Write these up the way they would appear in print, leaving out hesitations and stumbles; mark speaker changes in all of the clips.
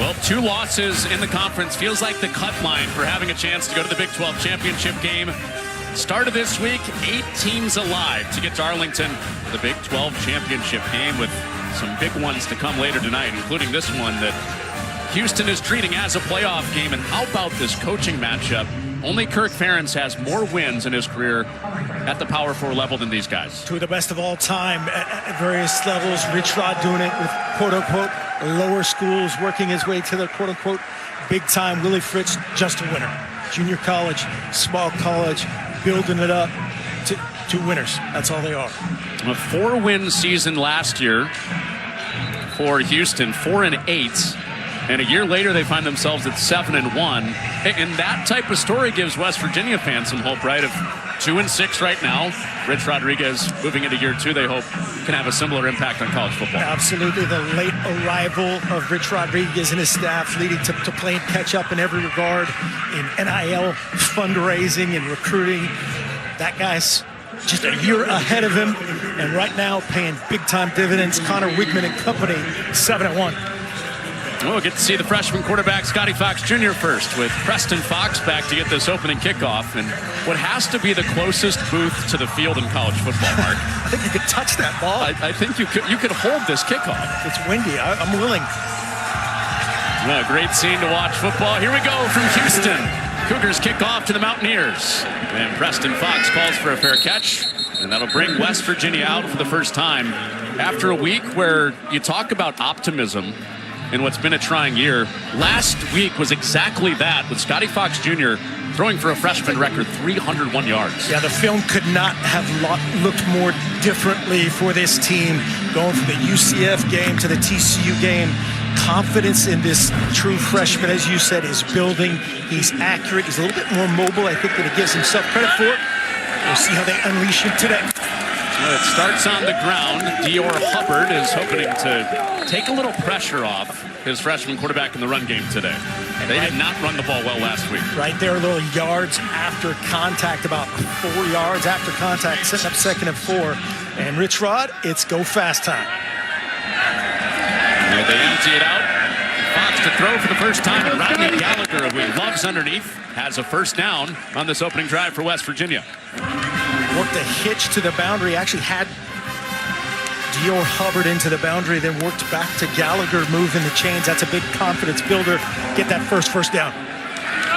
Speaker 1: Well, 2 losses in the conference feels like the cut line for having a chance to go to the Big 12 championship game. Start of this week, 8 teams alive to get to Arlington for the Big 12 championship game, with some big ones to come later tonight, including this one that Houston is treating as a playoff game. And how about this coaching matchup? Only Kirk Ferentz has more wins in his career at the Power 4 level than these guys.
Speaker 2: 2 of the best of all time at various levels. Rich Rod doing it with quote-unquote lower schools, working his way to the quote-unquote big time. Willie Fritz, just a winner. Junior college, small college, building it up to winners. That's all they are.
Speaker 1: A 4-win season last year for Houston, 4-8. And a year later, they find themselves at 7-1. And that type of story gives West Virginia fans some hope, right? Of 2-6 right now. Rich Rodriguez moving into year 2, they hope can have a similar impact on college football.
Speaker 2: Absolutely. The late arrival of Rich Rodriguez and his staff leading to playing catch up in every regard in NIL fundraising and recruiting. That guy's just a year ahead of him. And right now paying big time dividends. Connor Wigman and company, 7-1.
Speaker 1: We'll get to see the freshman quarterback Scotty Fox Jr. first, with Preston Fox back to get this opening kickoff and what has to be the closest booth to the field in college football, Mark.
Speaker 2: I think you could touch that ball.
Speaker 1: I think you could hold this kickoff.
Speaker 2: It's windy. I'm willing.
Speaker 1: Well, great scene to watch football. Here we go from Houston. Cougars kick off to the Mountaineers. And Preston Fox calls for a fair catch. And that'll bring West Virginia out for the first time after a week where you talk about optimism in what's been a trying year. Last week was exactly that, with Scotty Fox Jr. throwing for a freshman record 301 yards.
Speaker 2: Yeah, the film could not have looked more differently for this team. Going from the UCF game to the TCU game. Confidence in this true freshman, as you said, is building. He's accurate. He's a little bit more mobile, I think, than he gives himself credit for. We'll see how they unleash him today.
Speaker 1: Well, it starts on the ground. Dior Hubbard is hoping to take a little pressure off his freshman quarterback in the run game today. They did not run the ball well last week.
Speaker 2: Right there, little yards after contact, about 4 yards after contact, setting up 2nd and 4. And Rich Rod, it's go fast time.
Speaker 1: And they empty it out. Fox to throw for the first time. And Rodney Gallagher, who he loves underneath, has a first down on this opening drive for West Virginia.
Speaker 2: Worked a hitch to the boundary, actually had Dior Hubbard into the boundary, then worked back to Gallagher, moving the chains. That's a big confidence builder. Get that first down.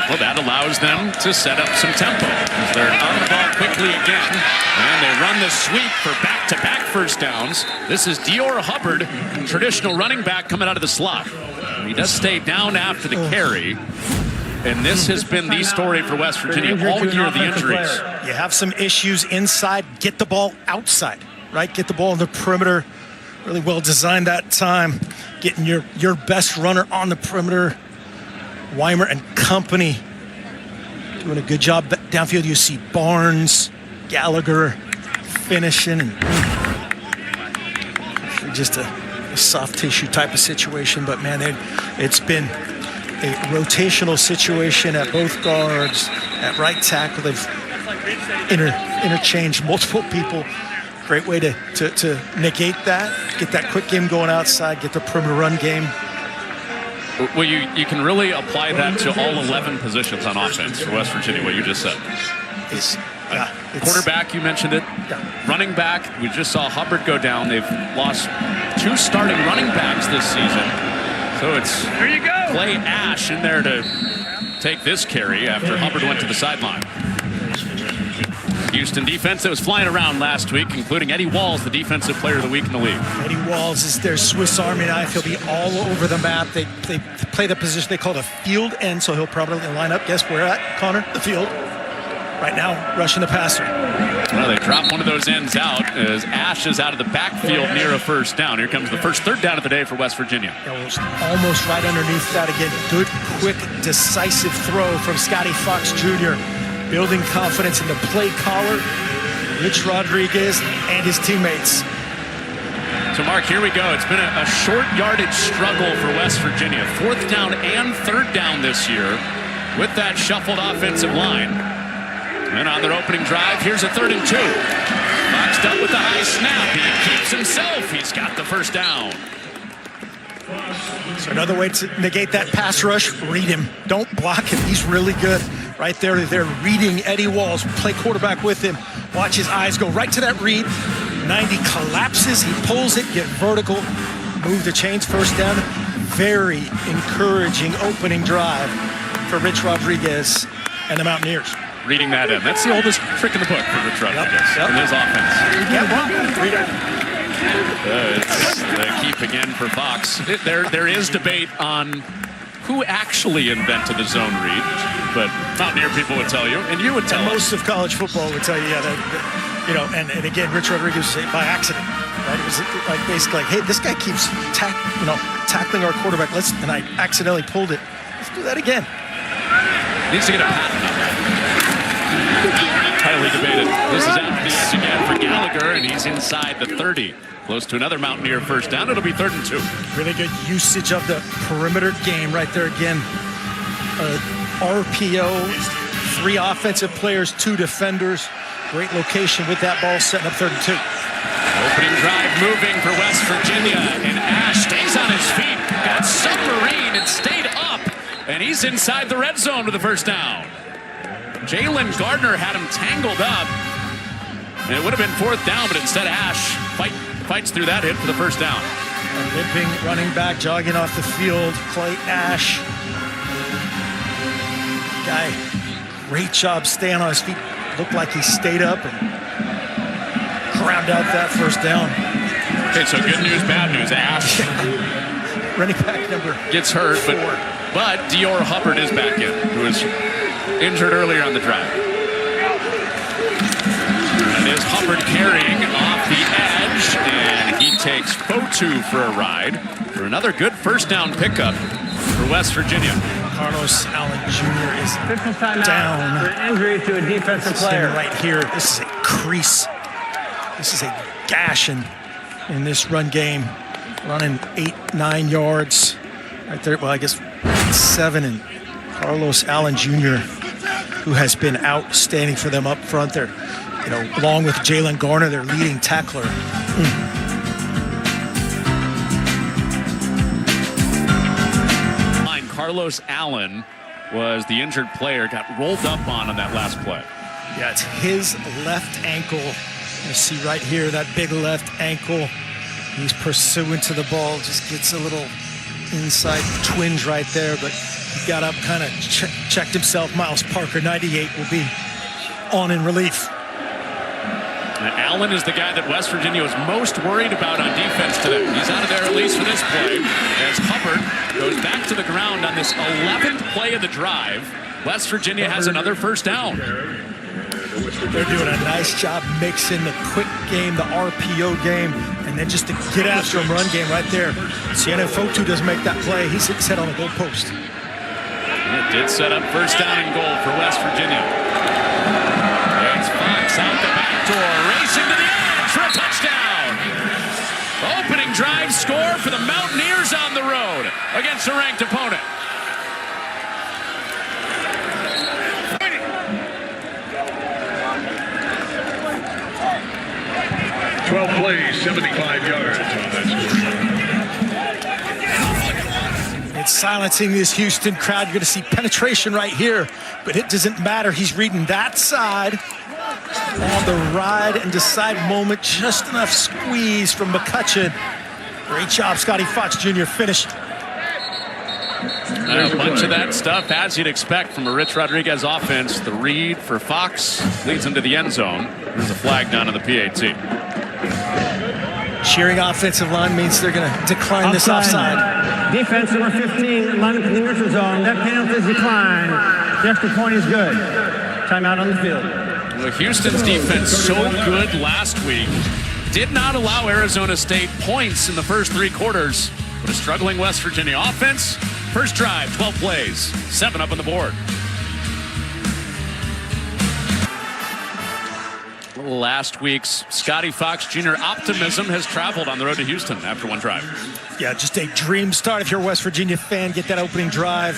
Speaker 1: Well, that allows them to set up some tempo. They're on the ball quickly again, and they run the sweep for back-to-back first downs. This is Dior Hubbard, traditional running back coming out of the slot. He does stay down after the carry. And this has been the story for West Virginia all year, the injuries.
Speaker 2: You have some issues inside. Get the ball outside, right? Get the ball in the perimeter. Really well designed that time. Getting your best runner on the perimeter. Weimer and company doing a good job downfield. You see Barnes, Gallagher finishing. And just a soft tissue type of situation. But, man, it's been a rotational situation at both guards, at right tackle. They've interchanged multiple people. Great way to negate that, get that quick game going outside, get the perimeter run game.
Speaker 1: Well, you can really apply that to all 11 positions on offense for West Virginia, what you just said. Quarterback, you mentioned it.
Speaker 2: Yeah.
Speaker 1: Running back, we just saw Hubbard go down. They've lost 2 starting running backs this season. So it's Clay Ash in there to take this carry after Hubbard went to the sideline. Houston defense that was flying around last week, including Eddie Walls, the defensive player of the week in the league.
Speaker 2: Eddie Walls is their Swiss Army knife. He'll be all over the map. They play the position they call a field end, so he'll probably line up. Guess where at, Connor? The field. Right now, rushing the passer.
Speaker 1: Well, they drop one of those ends out as Ash is out of the backfield near a first down. Here comes the first 3rd down of the day for West Virginia.
Speaker 2: It was almost right underneath that again. Good, quick, decisive throw from Scotty Fox Jr. Building confidence in the play caller, Rich Rodriguez, and his teammates.
Speaker 1: So, Mark, here we go. It's been a short yardage struggle for West Virginia. 4th down and 3rd down this year with that shuffled offensive line. And on their opening drive, here's a 3rd and 2. Boxed up with the high snap. He keeps himself. He's got the first down.
Speaker 2: So another way to negate that pass rush, read him. Don't block him. He's really good. Right there, they're reading Eddie Walls. Play quarterback with him. Watch his eyes go right to that read. 90 collapses. He pulls it, get vertical, move the chains, first down. Very encouraging opening drive for Rich Rodriguez and the Mountaineers.
Speaker 1: Reading that in. That's the oldest trick in the book for Rich Rodriguez in his offense. It's the keep again for Fox. There is debate on who actually invented the zone read, but Mountaineer people would tell you, and you would tell
Speaker 2: most of college football would tell you, and again, Rich Rodriguez was by accident, right? It was like basically like, hey, this guy keeps tackling our quarterback. And I accidentally pulled it. Let's do that again.
Speaker 1: Needs to get a patent on that. Highly debated. This is out again for Gallagher, and he's inside the 30. Close to another Mountaineer first down. It'll be 3rd and 2.
Speaker 2: Really good usage of the perimeter game right there again. RPO, 3 offensive players, 2 defenders. Great location with that ball, setting up 3rd and 2.
Speaker 1: Opening drive moving for West Virginia, and Ash stays on his feet. Got submarine and stayed up, and he's inside the red zone with the first down. Jalen Gardner had him tangled up, and it would have been 4th down, but instead Ash fights through that hit for the first down.
Speaker 2: A limping running back jogging off the field, Clay Ash. Guy, great job staying on his feet. Looked like he stayed up and ground out that first down.
Speaker 1: Okay, so good news, bad news. Ash
Speaker 2: running back number
Speaker 1: gets hurt,
Speaker 2: 4.
Speaker 1: but Dior Hubbard is back in, who was injured earlier on the drive. And is Hubbard carrying off the edge, and he takes Fotu for a ride for another good first down pickup for West Virginia.
Speaker 2: Carlos Allen Jr. is down
Speaker 3: for injury to a defensive player.
Speaker 2: Right here, this is a crease. This is a gash in this run game. Running 8-9 yards right there. Well, I guess 7. And Carlos Allen Jr., who has been outstanding for them up front there. Along with Jalen Garner, their leading tackler.
Speaker 1: Carlos Allen was the injured player, got rolled up on that last play.
Speaker 2: Yeah, it's his left ankle. You see right here, that big left ankle. He's pursuing to the ball, just gets a little inside twinge right there, but he got up, kind of checked himself. Miles Parker, 98, will be on in relief.
Speaker 1: And Allen is the guy that West Virginia was most worried about on defense today. He's out of there at least for this play, as Hubbard goes back to the ground on this 11th play of the drive. West Virginia has another first down.
Speaker 2: They're doing a nice job mixing the quick game, the RPO game, and then just to get after him, run game right there. Sienna Fotu doesn't make that play. He's hit set on the goalpost.
Speaker 1: It did set up first down and goal for West Virginia. It's Fox out the back door, racing to the edge for a touchdown. Opening drive score for the Mountaineers on the road against a ranked opponent.
Speaker 4: Plays 75 yards on that score.
Speaker 2: It's silencing this Houston crowd. You're going to see penetration right here, but it doesn't matter. He's reading that side on the ride and decide moment. Just enough squeeze from McCutcheon. Great job, Scotty Fox Jr. Finish.
Speaker 1: A bunch of that stuff, as you'd expect from a Rich Rodriguez offense. The read for Fox leads him to the end zone. There's a flag down on the PAT.
Speaker 2: Cheering offensive line means they're going to decline this offside.
Speaker 3: Defense number 15, lining from the neutral zone. That penalty is declined. The extra point is good. Timeout on the field.
Speaker 1: Well, Houston's defense so good last week. Did not allow Arizona State points in the first 3 quarters. But a struggling West Virginia offense. First drive, 12 plays, 7 up on the board. Last week's Scotty Fox Jr. optimism has traveled on the road to Houston after 1 drive.
Speaker 2: Yeah, just a dream start if you're a West Virginia fan. Get that opening drive.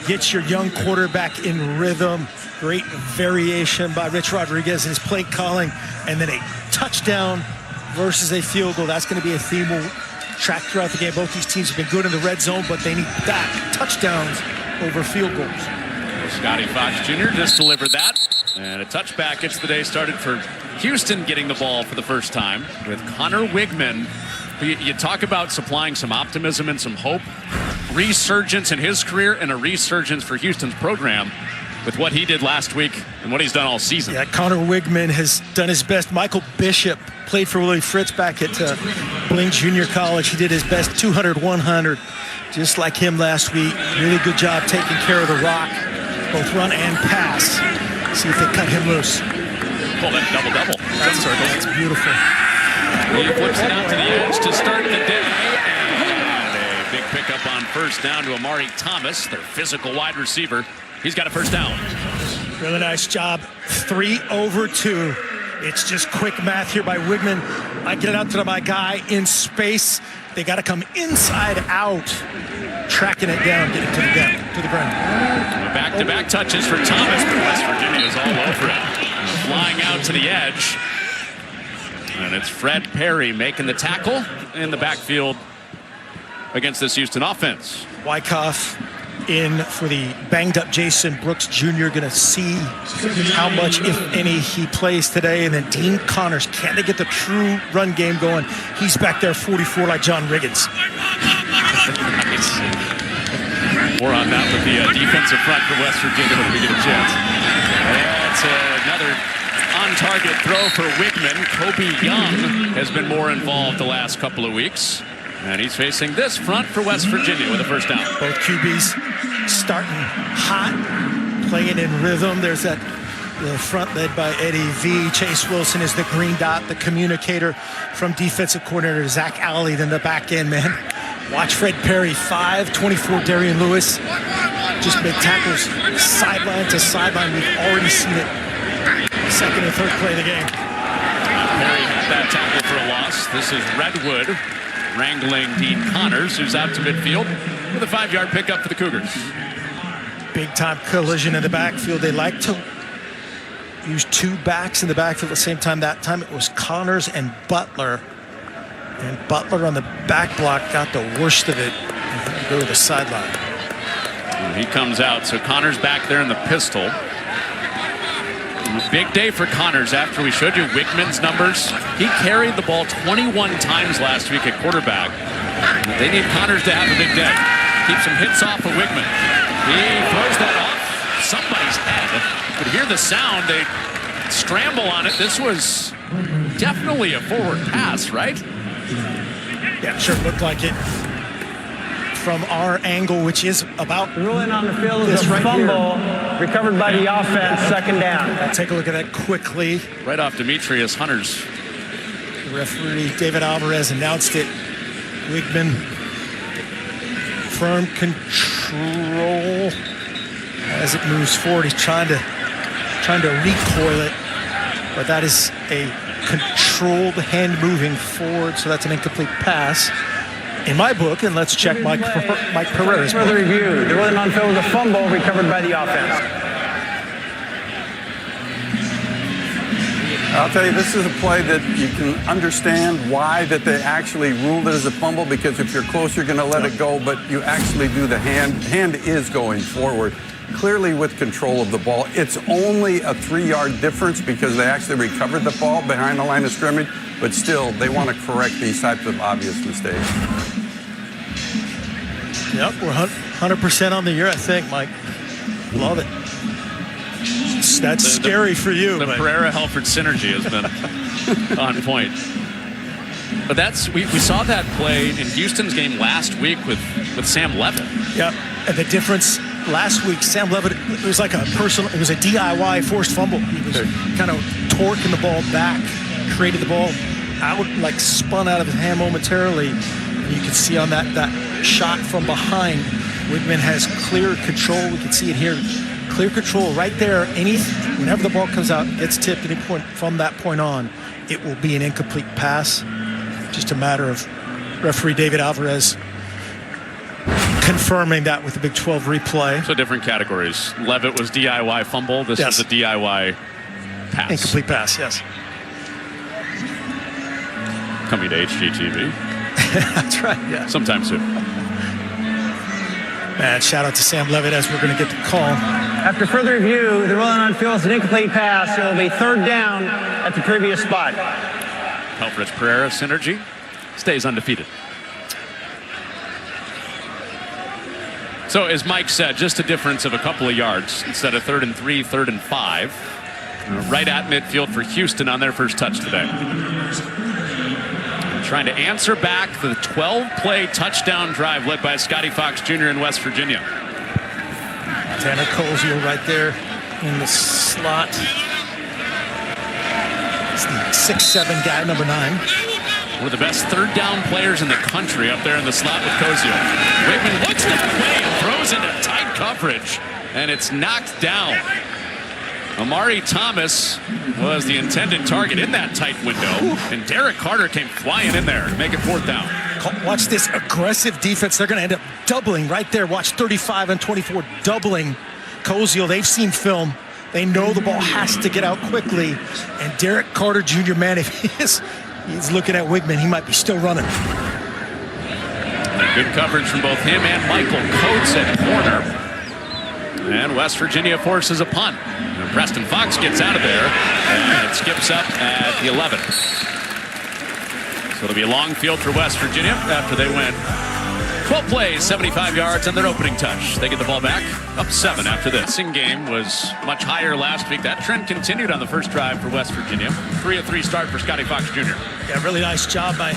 Speaker 2: Get your young quarterback in rhythm. Great variation by Rich Rodriguez in his play calling. And then a touchdown versus a field goal. That's going to be a theme we'll track throughout the game. Both these teams have been good in the red zone, but they need that touchdowns over field goals.
Speaker 1: Scotty Fox Jr. just delivered that. And a touchback gets the day started for Houston, getting the ball for the first time with Connor Wigman. You talk about supplying some optimism and some hope. Resurgence in his career and a resurgence for Houston's program with what he did last week and what he's done all season.
Speaker 2: Yeah, Connor Wigman has done his best. Michael Bishop played for Willie Fritz back at Blaine Junior College. He did his best 200-100, just like him last week. Really good job taking care of the rock, both run and pass. See if they ut him loose.
Speaker 1: Pull that double-double.
Speaker 2: That's beautiful.
Speaker 1: He flips it out to the edge to start the day. And a big pickup on first down to Amari Thomas, their physical wide receiver. He's got a first down.
Speaker 2: Really nice job. 3 over 2. It's just quick math here by Wigman. I get it out to my guy in space. They got to come inside out. Tracking it down, getting to the ground.
Speaker 1: Back-to-back touches for Thomas, but West Virginia is all over it. Flying out to the edge. And it's Fred Perry making the tackle in the backfield against this Houston offense.
Speaker 2: Wyckoff in for the banged-up Jason Brooks Jr. Going to see how much, if any, he plays today. And then Dean Connors, can they get the true run game going? He's back there, 44, like John Riggins.
Speaker 1: Nice. More on that with the defensive front for West Virginia when we get a chance. That's another on-target throw for Wigman. Kobe Young has been more involved the last couple of weeks. And he's facing this front for West Virginia with a first down.
Speaker 2: Both QBs starting hot, playing in rhythm. There's the front led by Eddie V. Chase Wilson is the green dot, the communicator from defensive coordinator Zach Alley. Then the back end, man. Watch Fred Perry, 5'24", Darian Lewis. Just make tackles sideline to sideline. We've already seen it. Second and third play of the game.
Speaker 1: Perry had that tackle for a loss. This is Redwood wrangling Dean Connors, who's out to midfield with a 5-yard pickup for the Cougars.
Speaker 2: Big time collision in the backfield. They like to use 2 backs in the backfield at the same time. That time it was Connors and Butler. And Butler on the back block got the worst of it and go to the sideline.
Speaker 1: He comes out, so Connors back there in the pistol. Big day for Connors after we showed you Wigman's numbers. He carried the ball 21 times last week at quarterback. They need Connors to have a big day. Keep some hits off of Wigman. He throws that off somebody's head. You could hear the sound. They scramble on it. This was definitely a forward pass, right?
Speaker 2: Yeah, sure looked like it from our angle, which is about
Speaker 3: Ruling on the field is a fumble recovered by the offense, second down.
Speaker 2: Take a look at that quickly.
Speaker 1: Right off Demetrius Hunter's.
Speaker 2: The referee, David Alvarez, announced it. Wigman, firm control as it moves forward. He's trying to recoil it, but that is a controlled hand moving forward, so that's an incomplete pass. In my book, and let's check Mike Pereira's book.
Speaker 3: Further review. The ruling on field was a fumble recovered by the offense.
Speaker 5: I'll tell you, this is a play that you can understand why that they actually ruled it as a fumble, because if you're close, you're going to let it go, but you actually do the hand. Hand is going forward, clearly with control of the ball. It's only a 3-yard difference because they actually recovered the ball behind the line of scrimmage, but still, they want to correct these types of obvious mistakes.
Speaker 2: Yep, we're 100% on the year, I think, Mike. Love it. That's scary for you.
Speaker 1: The Pereira-Helford synergy has been on point. But we saw that play in Houston's game last week with Sam Levitt.
Speaker 2: Yep, and the difference last week, Sam Levitt, it was like it was a DIY forced fumble. He was kind of torquing the ball back, created the ball out, like spun out of his hand momentarily. And you can see on that shot from behind, Wigman has clear control. We can see it here. Clear control right there. Whenever the ball comes out, gets tipped any point from that point on, it will be an incomplete pass. Just a matter of referee David Alvarez confirming that with the Big 12 replay.
Speaker 1: So different categories. Levitt was DIY fumble. This is a DIY pass.
Speaker 2: Incomplete pass, yes.
Speaker 1: Coming to HGTV.
Speaker 2: That's right, yeah.
Speaker 1: Sometime soon.
Speaker 2: And shout out to Sam Levitt as we're going to get the call.
Speaker 3: After further review, the ruling on field is an incomplete pass. It will be third down at the previous spot.
Speaker 1: Helfrich Pereira synergy stays undefeated. So as Mike said, just a difference of a couple of yards. Instead of 3rd and 3, 3rd and 5. Right at midfield for Houston on their first touch today. Trying to answer back the 12-play touchdown drive led by Scotty Fox Jr. in West Virginia.
Speaker 2: Tanner Koziel right there in the slot. It's the 6'7" guy, number 9.
Speaker 1: One of the best third down players in the country up there in the slot with Koziel. Wakeman looks that way and throws into tight coverage, and it's knocked down. Amari Thomas was the intended target in that tight window, and Derek Carter came flying in there to make it 4th down.
Speaker 2: Watch this aggressive defense. They're going to end up doubling right there. Watch 35 and 24 doubling Koziel. They've seen film. They know the ball has to get out quickly. And Derek Carter Jr., man, if he's looking at Wigman, he might be still running.
Speaker 1: And good coverage from both him and Michael Coates at corner. And West Virginia forces a punt. And Preston Fox gets out of there, and it skips up at the 11. So it'll be a long field for West Virginia after they went 12 plays, 75 yards on their opening touch. They get the ball back, up 7 after this. Sing game was much higher last week. That trend continued on the first drive for West Virginia. 3-3 start for Scotty Fox Jr.
Speaker 2: Yeah, really nice job by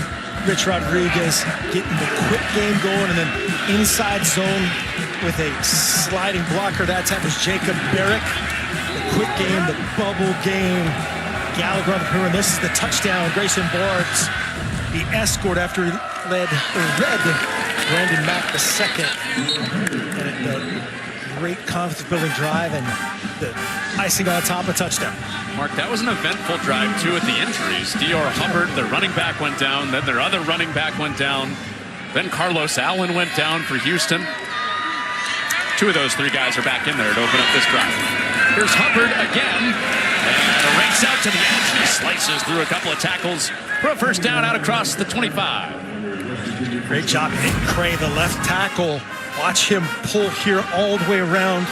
Speaker 2: Rich Rodriguez getting the quick game going, and then inside zone with a sliding blocker. That time was Jacob Barrick. The quick game, the bubble game. Gallagher on the perimeter. This is the touchdown. Grayson Barbs, the escort after he read Brandon Mack the second. And a great confidence-building drive, and the icing on top of touchdown.
Speaker 1: Mark, that was an eventful drive, too, with the injuries. Dior Hubbard, their running back, went down. Then their other running back went down. Then Carlos Allen went down for Houston. 2 of those 3 guys are back in there to open up this drive. Here's Hubbard again. And a race out to the edge. He slices through a couple of tackles for a first down out across the 25.
Speaker 2: Great job hitting Cray, the left tackle. Watch him pull here all the way around.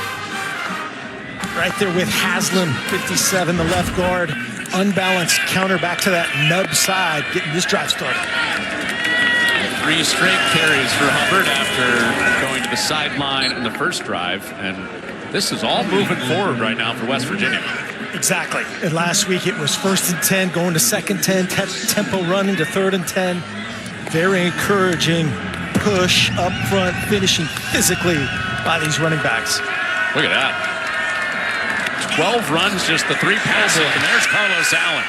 Speaker 2: Right there with Haslam, 57, the left guard. Unbalanced counter back to that nub side, getting this drive started.
Speaker 1: 3 straight carries for Hubbard after going to the sideline in the first drive. And this is all moving forward right now for West Virginia.
Speaker 2: Exactly. And last week it was 1st and 10, going to 2nd 10, tempo running to 3rd and 10. Very encouraging push up front, finishing physically by these running backs.
Speaker 1: Look at that. 12 runs, just the 3 passes, and there's Carlos Allen.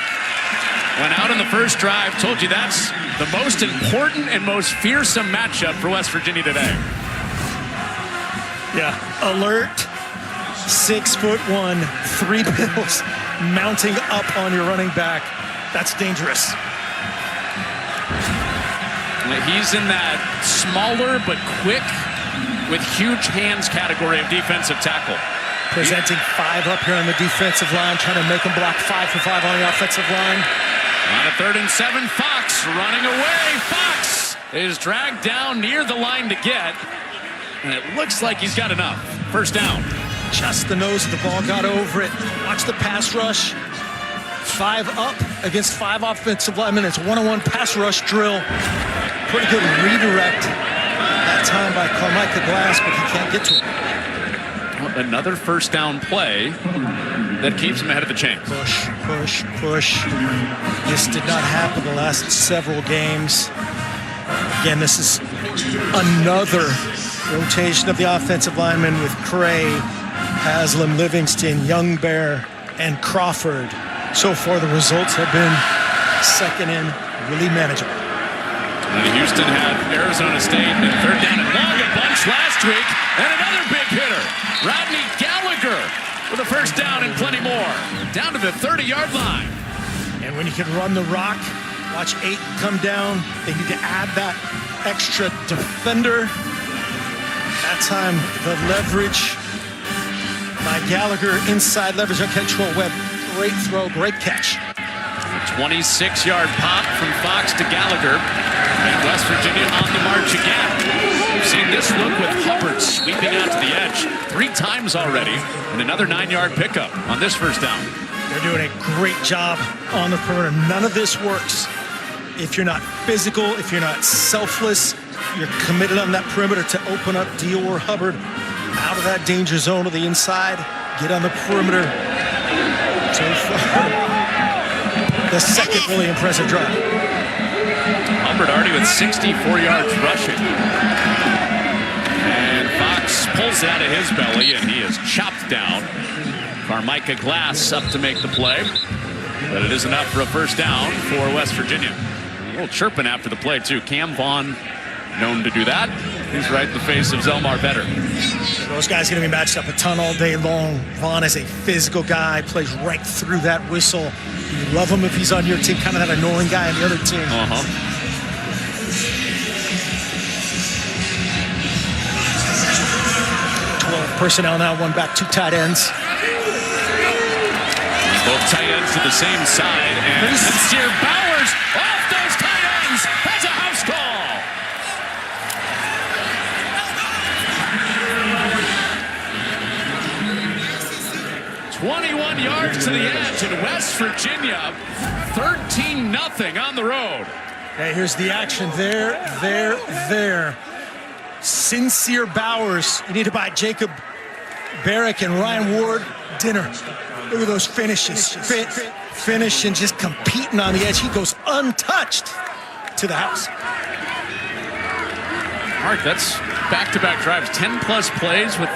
Speaker 1: Went out in the first drive. Told you that's the most important and most fearsome matchup for West Virginia today.
Speaker 2: Yeah, alert, 6'1", 3 bills, mounting up on your running back. That's dangerous.
Speaker 1: He's in that smaller but quick with huge hands category of defensive tackle.
Speaker 2: Presenting 5 up here on the defensive line, trying to make them block 5 for 5 on the offensive line.
Speaker 1: On a 3rd and 7, Fox running away. Fox is dragged down near the line to get, and it looks like he's got enough. First down.
Speaker 2: Just the nose of the ball, got over it. Watch the pass rush. 5 up against 5 offensive linemen. It's a 1-on-1 pass rush drill. Pretty good redirect that time by Carmichael Glass, but he can't get to him.
Speaker 1: Another first down play that keeps him ahead of the chains.
Speaker 2: Push, push, push. This did not happen the last several games. Again, this is another rotation of the offensive linemen with Cray, Haslam, Livingston, Young Bear, and Crawford. So far, the results have been second in, really manageable.
Speaker 1: And Houston had Arizona State in 3rd down and long a bunch last week, and another big hitter, Rodney Gallagher, with a first down and plenty more, down to the 30-yard line.
Speaker 2: And when you can run the rock, watch 8 come down. They need to add that extra defender. That time, the leverage by Gallagher, inside leverage on Kentrell Webb. Great throw, great catch.
Speaker 1: 26-yard pop from Fox to Gallagher. And West Virginia on the march again. We've seen this look with Hubbard sweeping out to the edge 3 times already, and another 9-yard pickup on this first down.
Speaker 2: They're doing a great job on the perimeter. None of this works if you're not physical, if you're not selfless, you're committed on that perimeter to open up Dior Hubbard out of that danger zone to the inside, get on the perimeter. So far, the second really impressive drive.
Speaker 1: Hubbard already with 64 yards rushing. And Fox pulls it out of his belly, and he is chopped down. Carmicah Glass up to make the play, but it is enough for a first down for West Virginia. A little chirping after the play, too. Cam Vaughn, known to do that. He's right in the face of Zelmar Vetter.
Speaker 2: Those guys are going to be matched up a ton all day long. Vaughn is a physical guy, plays right through that whistle. You love him if he's on your team, kind of that annoying guy on the other team. 12 personnel now, one back, 2 tight ends.
Speaker 1: Both tight ends to the same side, and Sincere Bowers off those tight ends. That's a house call. "21 yards to the edge, and West Virginia 13-0 on the road."
Speaker 2: Hey, here's the action there. Sincere Bowers. You need to buy Jacob Barrick and Ryan Ward dinner. Look at those finishes. Finish and just competing on the edge. He goes untouched to the house.
Speaker 1: Mark, that's back-to-back drives, 10-plus plays with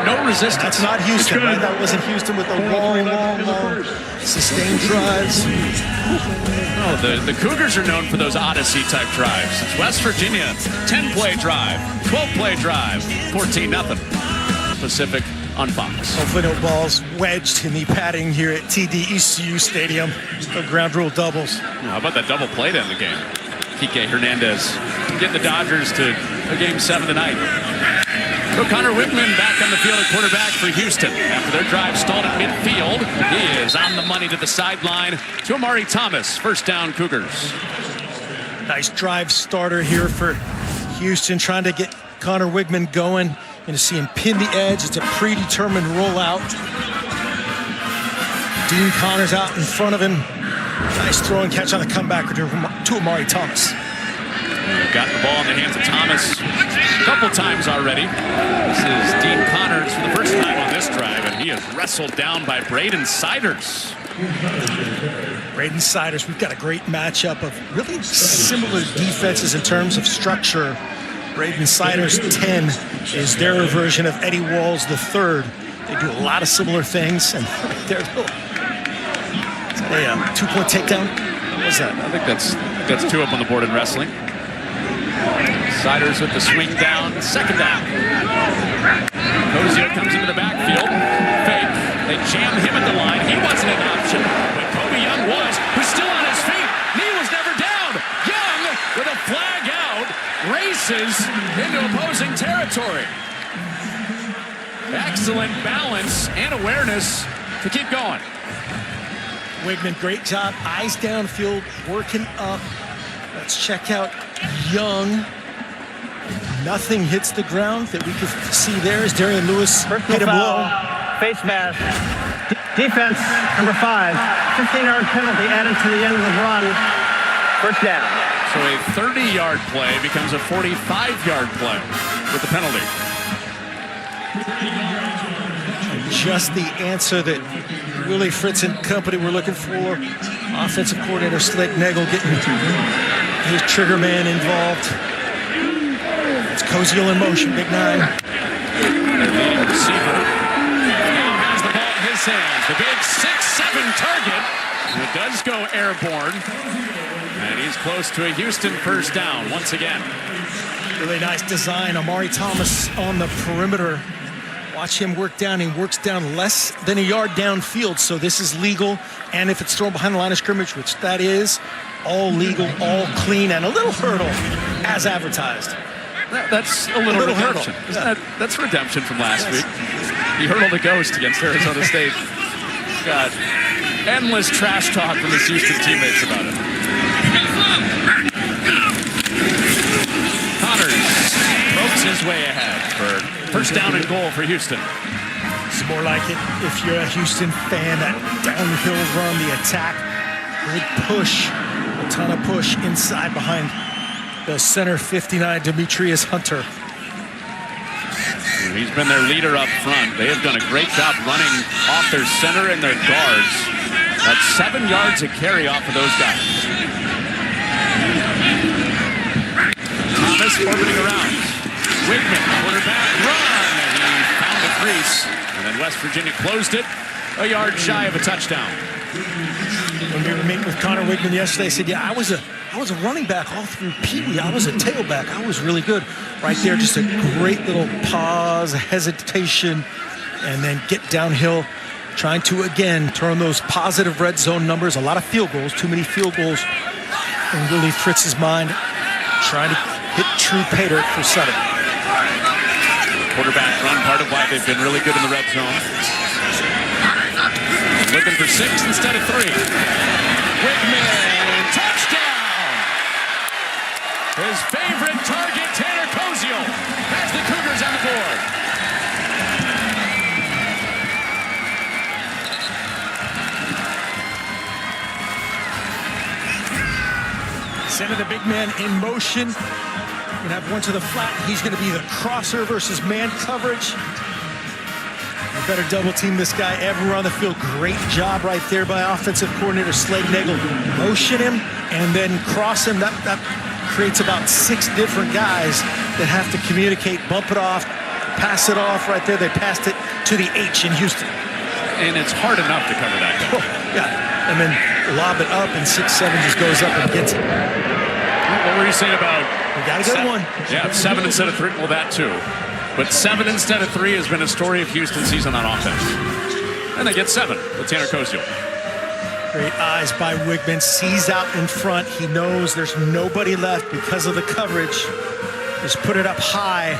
Speaker 1: no resistance.
Speaker 2: That's not Houston, right? That wasn't Houston with the long sustained drives.
Speaker 1: No, the Cougars are known for those Odyssey-type drives. It's West Virginia, 10-play drive, 12-play drive, 14-0. Pacific on Fox.
Speaker 2: Hopefully no balls wedged in the padding here at TD ECU Stadium. No ground rule doubles.
Speaker 1: How about that double play to end the game? Kike Hernandez getting the Dodgers to a Game 7 tonight. So Connor Wickman back on the field at quarterback for Houston. After their drive stalled at midfield, he is on the money to the sideline to Amari Thomas. First down, Cougars.
Speaker 2: Nice drive starter here for Houston, trying to get Connor Wickman going. Going to see him pin the edge. It's a predetermined rollout. Dean Connors out in front of him. Nice throw and catch on the comeback to Amari Thomas.
Speaker 1: Got the ball in the hands of Thomas a couple times already. This is Dean Connors for the first time on this drive, and he is wrestled down by Braden Siders.
Speaker 2: Braden Siders, we've got a great matchup of really similar defenses in terms of structure. Braden Siders 10 is their version of Eddie Walls III. They do a lot of similar things, and they're a 2-point takedown. What was that?
Speaker 1: I think that's 2 up on the board in wrestling. Siders with the swing down, second down. Cozier comes into the backfield, fake. They jam him at the line. He wasn't an option, but Kobe Young was, who's still on his feet. Knee was never down. Young with a flag out, races into opposing territory. Excellent balance and awareness to keep going.
Speaker 2: Wickman, great job. Eyes downfield, working up. Let's check out Young. Nothing hits the ground that we can see there as Darian Lewis hit a blow.
Speaker 3: Face mask. Defense, number 5. 15-yard penalty added to the end of the run. First down.
Speaker 1: So a 30-yard play becomes a 45-yard play with the penalty.
Speaker 2: Just the answer that Willie Fritz and company were looking for. Offensive coordinator Slick Nagel getting his trigger man involved. It's Koziel in motion, big 9.
Speaker 1: The receiver now has the ball in his hands. The big 6'7" target. And it does go airborne. And he's close to a Houston first down once again.
Speaker 2: Really nice design. Amari Thomas on the perimeter. Watch him work down. He works down less than a yard downfield, so this is legal. And if it's thrown behind the line of scrimmage, which that is, all legal, all clean, and a little hurdle as advertised.
Speaker 1: That's a little redemption.
Speaker 2: Yeah.
Speaker 1: That's redemption from last week. He hurdled a ghost against Arizona State. Got endless trash talk from his Houston teammates about it. his way ahead for first down and goal for Houston.
Speaker 2: It's more like it if you're a Houston fan, that downhill run, the attack, big push, a ton of push inside behind the center 59, Demetrius Hunter.
Speaker 1: He's been their leader up front. They have done a great job running off their center and their guards. That's 7 yards a carry off of those guys. Thomas orbiting around. Wigman, quarterback, run! And he found the crease. And then West Virginia closed it a yard shy of a touchdown.
Speaker 2: When we were meeting with Connor Wigman yesterday, he said, yeah, I was a running back all through Pee Wee. I was a tailback. I was really good. Right there, just a great little pause, a hesitation, and then get downhill, trying to, again, turn those positive red zone numbers. A lot of field goals, too many field goals. And really Fritz's mind, trying to hit true pay dirt for 7.
Speaker 1: Quarterback run, part of why they've been really good in the red zone. Looking for 6 instead of 3. Wigman, touchdown! His favorite target, Tanner Koziel, has the Cougars on the board.
Speaker 2: Sending the big man in motion. We're going to have one to the flat. He's going to be the crosser versus man coverage. We better double team this guy everywhere on the field. Great job right there by offensive coordinator Slade Nagel. Motion him and then cross him. That creates about 6 different guys that have to communicate, bump it off, pass it off right there. They passed it to the H in Houston.
Speaker 1: And it's hard enough to cover that guy.
Speaker 2: Oh, yeah, and then lob it up, and 6'7" just goes up and gets it.
Speaker 1: What were you saying about?
Speaker 2: We got a good one.
Speaker 1: Yeah, 7 instead of 3. Well, that too. But 7 instead of 3 has been a story of Houston's season on offense. And they get 7 with Tanner Koziel.
Speaker 2: Great eyes by Wigman. Sees out in front. He knows there's nobody left because of the coverage. Just put it up high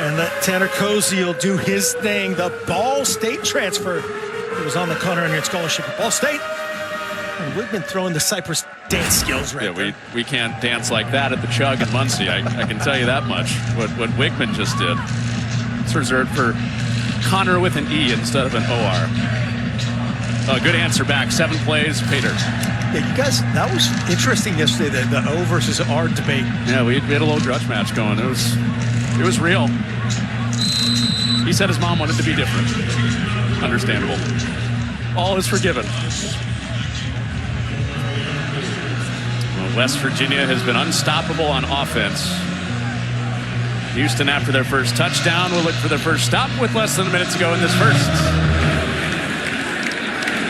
Speaker 2: and let Tanner Koziel do his thing. The Ball State transfer. It was on the Connor Onion Scholarship at Ball State. And Wigman throwing the Cypress dance skills right there.
Speaker 1: We can't dance like that at the Chug in Muncie. I can tell you that much. What Wigman just did. It's reserved for Connor with an E instead of an O-R. Good answer back. 7 plays, pay dirt.
Speaker 2: Yeah, you guys, that was interesting yesterday, the O versus R debate.
Speaker 1: Yeah, we had a little grudge match going. It was real. He said his mom wanted to be different. Understandable. All is forgiven. Well, West Virginia has been unstoppable on offense. Houston, after their first touchdown, will look for their first stop with less than a minute to go in this first.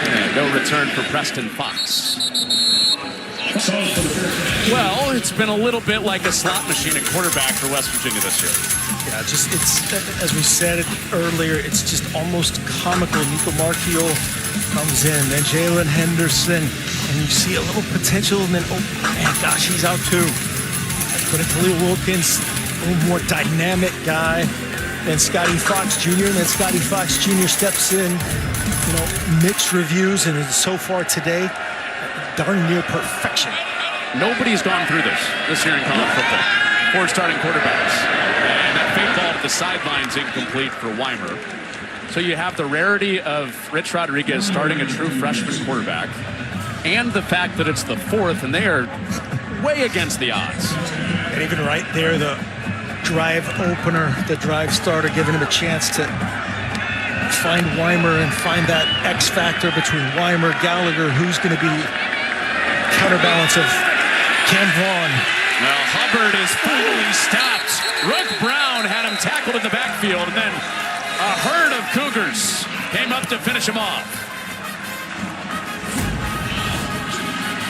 Speaker 1: And no return for Preston Fox. Well, it's been a little bit like a slot machine at quarterback for West Virginia this year.
Speaker 2: Yeah, it's as we said it earlier, it's just almost comical. Nico Marchiol comes in, then Jalen Henderson, and you see a little potential, and then, oh man, gosh, he's out too. But it's Khalil Wilkins, a little more dynamic guy than Scotty Fox Jr., and then Scotty Fox Jr. steps in, mixed reviews, and so far today, darn near perfection.
Speaker 1: Nobody's gone through this year in college football. 4 starting quarterbacks. And that fake ball to the sidelines incomplete for Weimer. So you have the rarity of Rich Rodriguez starting a true freshman quarterback and the fact that it's the 4th and they are way against the odds.
Speaker 2: And even right there, the drive opener, the drive starter, giving him a chance to find Weimer and find that X factor between Weimer, Gallagher, who's going to be counterbalance of Cam Vaughn.
Speaker 1: Well, Hubbard is finally stopped. Rook Brown had him tackled in the backfield, and then a herd of Cougars came up to finish him off.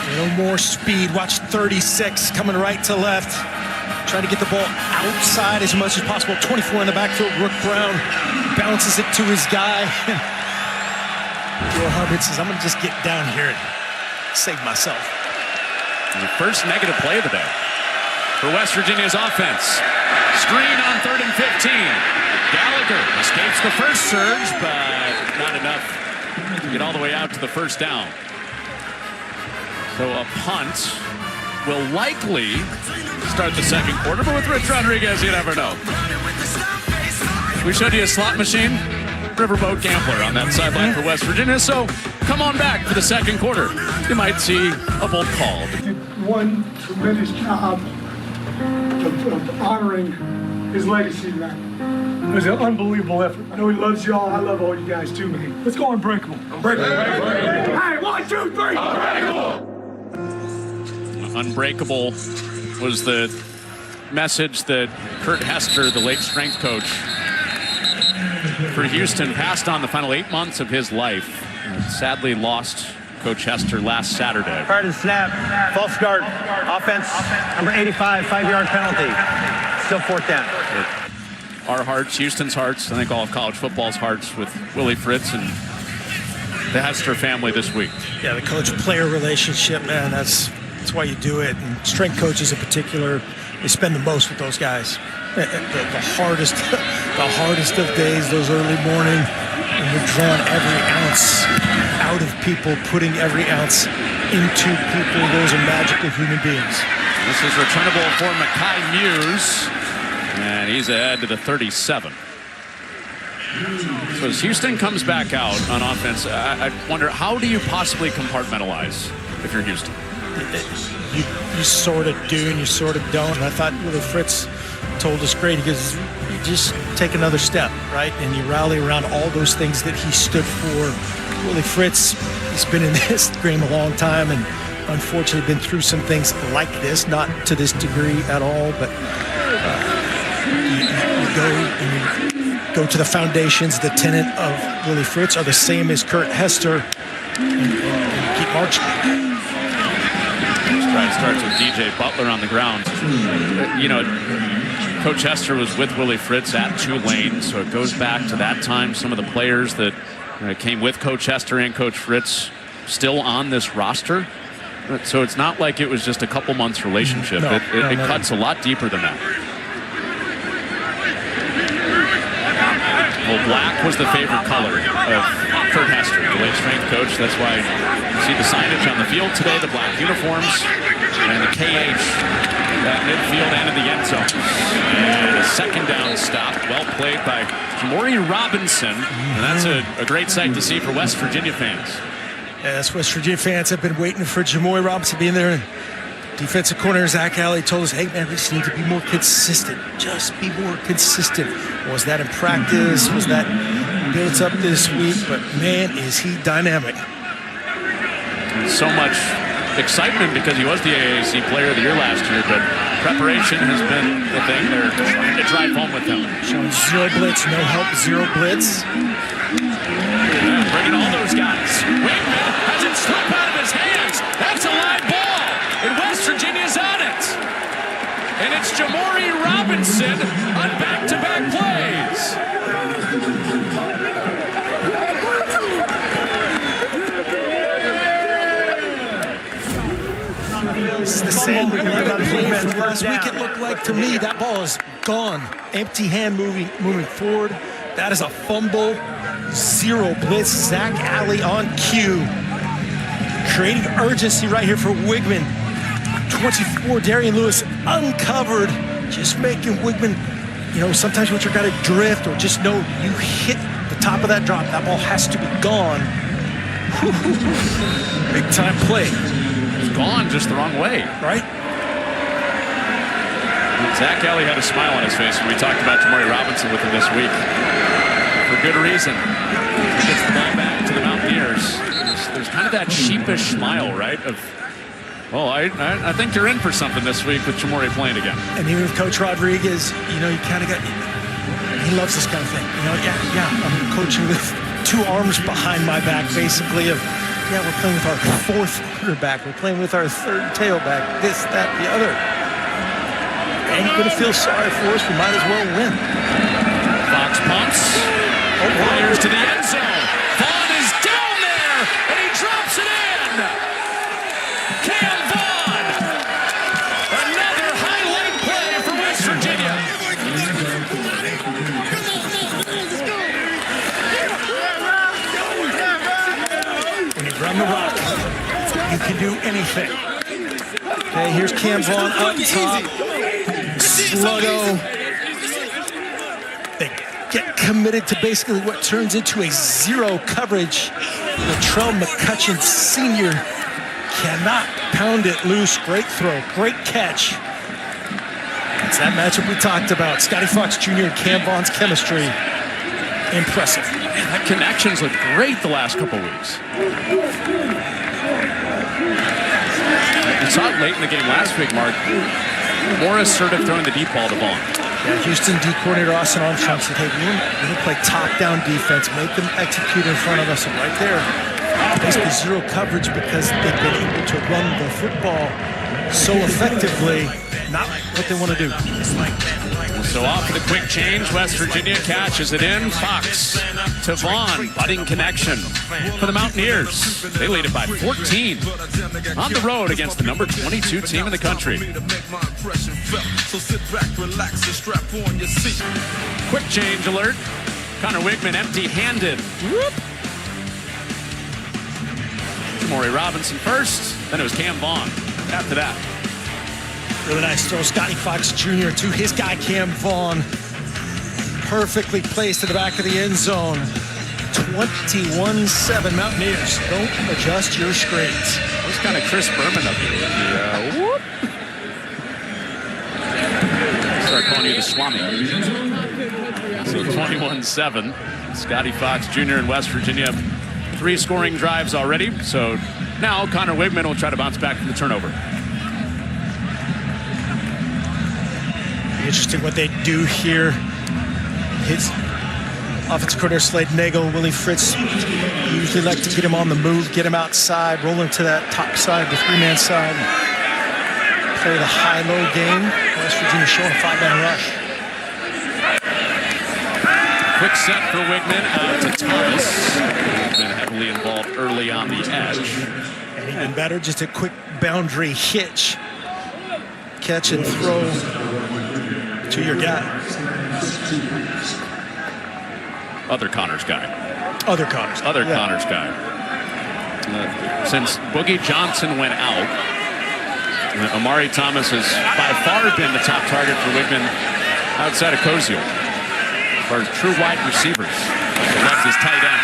Speaker 2: A little more speed. Watch 36 coming right to left. Trying to get the ball outside as much as possible. 24 in the backfield. Rook Brown bounces it to his guy. Joe Hubbard says, I'm going to just get down here and save myself.
Speaker 1: The first negative play of the day for West Virginia's offense. Screen on 3rd and 15. Gallagher escapes the first surge, but not enough to get all the way out to the first down. So a punt will likely start the second quarter, but with Rich Rodriguez, you never know. We showed you a slot machine, riverboat gambler on that sideline for West Virginia, so come on back for the second quarter. You might see a bolt called.
Speaker 6: One tremendous job of honoring his legacy, man. It was an unbelievable effort. I know he loves y'all. I love all you guys too, man. Let's go Unbreakable. Unbreakable. Hey, 1, 2, 3. Unbreakable.
Speaker 1: Unbreakable was the message that Kurt Hester, the late strength coach for Houston, passed on the final 8 months of his life. And sadly lost Coach Hester last Saturday.
Speaker 3: Prior to the snap, false start, offense, number 85, 5-yard penalty. Still 4th down.
Speaker 1: Our hearts, Houston's hearts, I think all of college football's hearts with Willie Fritz and the Hester family this week.
Speaker 2: Yeah, the coach-player relationship, man, that's why you do it. And strength coaches in particular, they spend the most with those guys. The hardest of days, those early morning, and you're drawing every ounce out of people, putting every ounce into people. Those are magical human beings.
Speaker 1: This is returnable for Mekhi Muse, and he's ahead to the 37. So as Houston comes back out on offense, I wonder, how do you possibly compartmentalize if you're Houston?
Speaker 2: You sort of do and you sort of don't. And I thought Willie Fritz told us great. He goes, you just take another step, right? And you rally around all those things that he stood for. Willie Fritz, he's been in this game a long time and unfortunately been through some things like this, not to this degree at all, but you go to the foundations. The tenet of Willie Fritz are the same as Kurt Hester, and keep marching.
Speaker 1: This drive starts with DJ Butler on the ground. You know, Coach Hester was with Willie Fritz at Tulane, so it goes back to that time. Some of the players that came with Coach Hester and Coach Fritz still on this roster. So it's not like it was just a couple months relationship. It cuts a lot deeper than that. Well, black was the favorite color of Kurt Hester, the late strength coach. That's why you see the signage on the field today, the black uniforms, and the KH at midfield and in the end zone. And a second down stop, well played by Jamori Robinson. And that's a great sight to see for West Virginia fans.
Speaker 2: Yes, West Virginia fans have been waiting for Jamori Robinson to be in there. And defensive coordinator Zach Alley told us, hey, man, we just need to be more consistent. Just be more consistent. Was that in practice? Was that built up this week? But, man, is he dynamic.
Speaker 1: So much excitement because he was the AAC Player of the Year last year, but preparation has been the thing. They're trying to drive home with him.
Speaker 2: Showing zero blitz, no help, zero blitz.
Speaker 1: Yeah, bringing all those guys. Wigman has it slip out of his hands. That's a live ball, and West Virginia's on it. And it's Jamori Robinson on back-to-back plays.
Speaker 2: This is the same we got last week. It looked like to me that ball is gone. Empty hand moving forward. That is a fumble. Zero blitz. Zach Alley on cue. Creating urgency right here for Wigman. 24, Darian Lewis uncovered. Just making Wigman, sometimes you want your guy to drift or just know you hit the top of that drop. That ball has to be gone. Big time play.
Speaker 1: It's gone just the wrong way.
Speaker 2: Right?
Speaker 1: Zach Alley had a smile on his face when we talked about Jamori Robinson with him this week. For good reason. He gets the ball back to the Mountaineers. There's kind of that sheepish smile, right? Of, well, I think you're in for something this week with Jamori playing again.
Speaker 2: And even with Coach Rodriguez, you kind of got, he loves this kind of thing. I'm coaching with two arms behind my back, basically, of, we're playing with our fourth quarterback. We're playing with our third tailback, this, that, the other. Ain't going to feel sorry for us. We might as well win.
Speaker 1: Fox punts. Fires to the end zone. Vaughn is down there, and he drops it in. Cam Vaughn. Another highlight play for West Virginia.
Speaker 2: When you run the rock, you can do anything. Okay, here's Cam Vaughn up top. Sluggo. They get committed to basically what turns into a zero coverage. Latrell McCutcheon Sr. cannot pound it loose. Great throw, great catch. It's that matchup we talked about. Scotty Fox Jr. and Cam Vaughn's chemistry. Impressive.
Speaker 1: Man, that connection's looked great the last couple weeks. We saw it late in the game last week, Mark. More assertive throwing the deep ball to Vaughn.
Speaker 2: Yeah, Houston D coordinator Austin Armstrong said, hey, we're going to play top-down defense, make them execute in front of us. And right there, basically zero coverage because they've been able to run the football so effectively. Not what they want to do.
Speaker 1: So off the quick change, West Virginia catches it in. Fox to Vaughn, budding connection for the Mountaineers. They lead it by 14 on the road against the number 22 team in the country. Quick change alert. Connor Wigman empty-handed. Whoop. Maury Robinson first, then it was Cam Vaughn after that.
Speaker 2: Really nice throw, Scotty Fox Jr. to his guy, Cam Vaughn. Perfectly placed at the back of the end zone. 21-7 Mountaineers. Don't adjust your screens.
Speaker 1: That was kind of Chris Berman up here. Yeah. Whoop. Start calling you the Swami. So 21-7. Scotty Fox Jr. and West Virginia have 3 scoring drives already. So now Connor Wigman will try to bounce back from the turnover.
Speaker 2: Interesting what they do here. His offensive coordinator Slade Nagel, Willie Fritz usually like to get him on the move, get him outside, roll him to that top side, the 3-man side. Play the high-low game. West Virginia showing a 5-man rush.
Speaker 1: Quick set for Wigman to Thomas. Been heavily involved early on the edge.
Speaker 2: And even better, just a quick boundary hitch. Catch and throw to your guy.
Speaker 1: Other Connors guy.
Speaker 2: Other Connors.
Speaker 1: Other Connors guy. Since Boogie Johnson went out, Amari Thomas has by far been the top target for Wigman outside of Koziel. As far as true wide receivers. The left is tight end.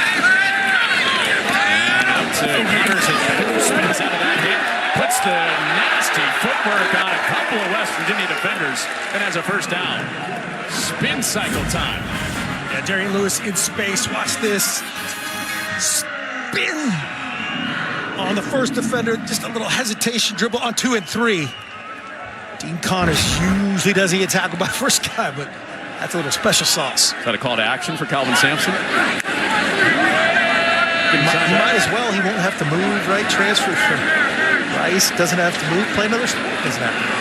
Speaker 1: And out to Connors as spins out of that hit. Puts the nasty footwork on a couple of West Virginia defenders and has a first down. Spin cycle time.
Speaker 2: Yeah, Darian Lewis in space. Watch this. Spin on the first defender. Just a little hesitation. Dribble on 2 and 3. Dean Connors usually doesn't get tackled by the first guy, but that's a little special sauce.
Speaker 1: Is that a call to action for Calvin Sampson?
Speaker 2: Might as well. He won't have to move, right? Transfer from Rice. Doesn't have to move. Play another snap. Doesn't have to move.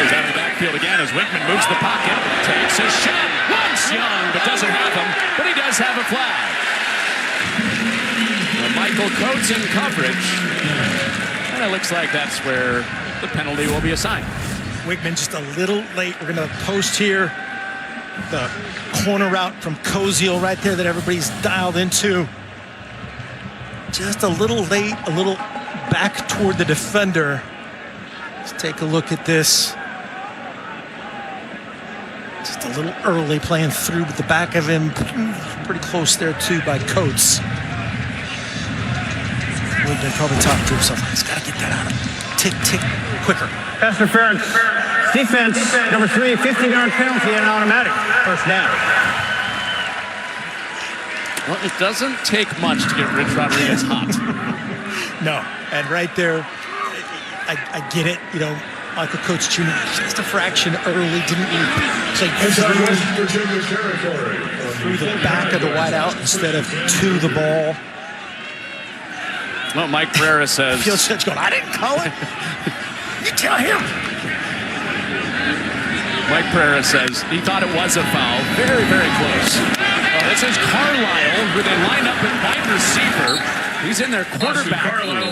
Speaker 1: He's out of the backfield again as Wigman moves the pocket. Takes a shot. Once Young, but doesn't have him. But he does have a flag. Michael Coates in coverage. And it looks like that's where the penalty will be assigned.
Speaker 2: Wigman just a little late. We're going to post here. The corner route from Koziel right there that everybody's dialed into. Just a little late, a little back toward the defender. Let's take a look at this. Just a little early, playing through with the back of him. Pretty close there too by Coates. Wigman probably talked to himself. He's got to get that out of him. Tick, tick, quicker.
Speaker 3: Pass interference. Defense, number 3, 15-yard penalty and automatic. First down.
Speaker 1: Well, it doesn't take much to get Rich Rodriguez hot.
Speaker 2: No, and right there, I get it. You know, Michael Coates Jr. just a fraction early, didn't he? Play through the back of the wideout instead of to the ball.
Speaker 1: Well, Mike Pereira says...
Speaker 2: Field judge going, I didn't call it. You tell him.
Speaker 1: Mike Pereira says he thought it was a foul. Very, very close. This is Carlisle, who they line up at wide receiver. He's in their quarterback room.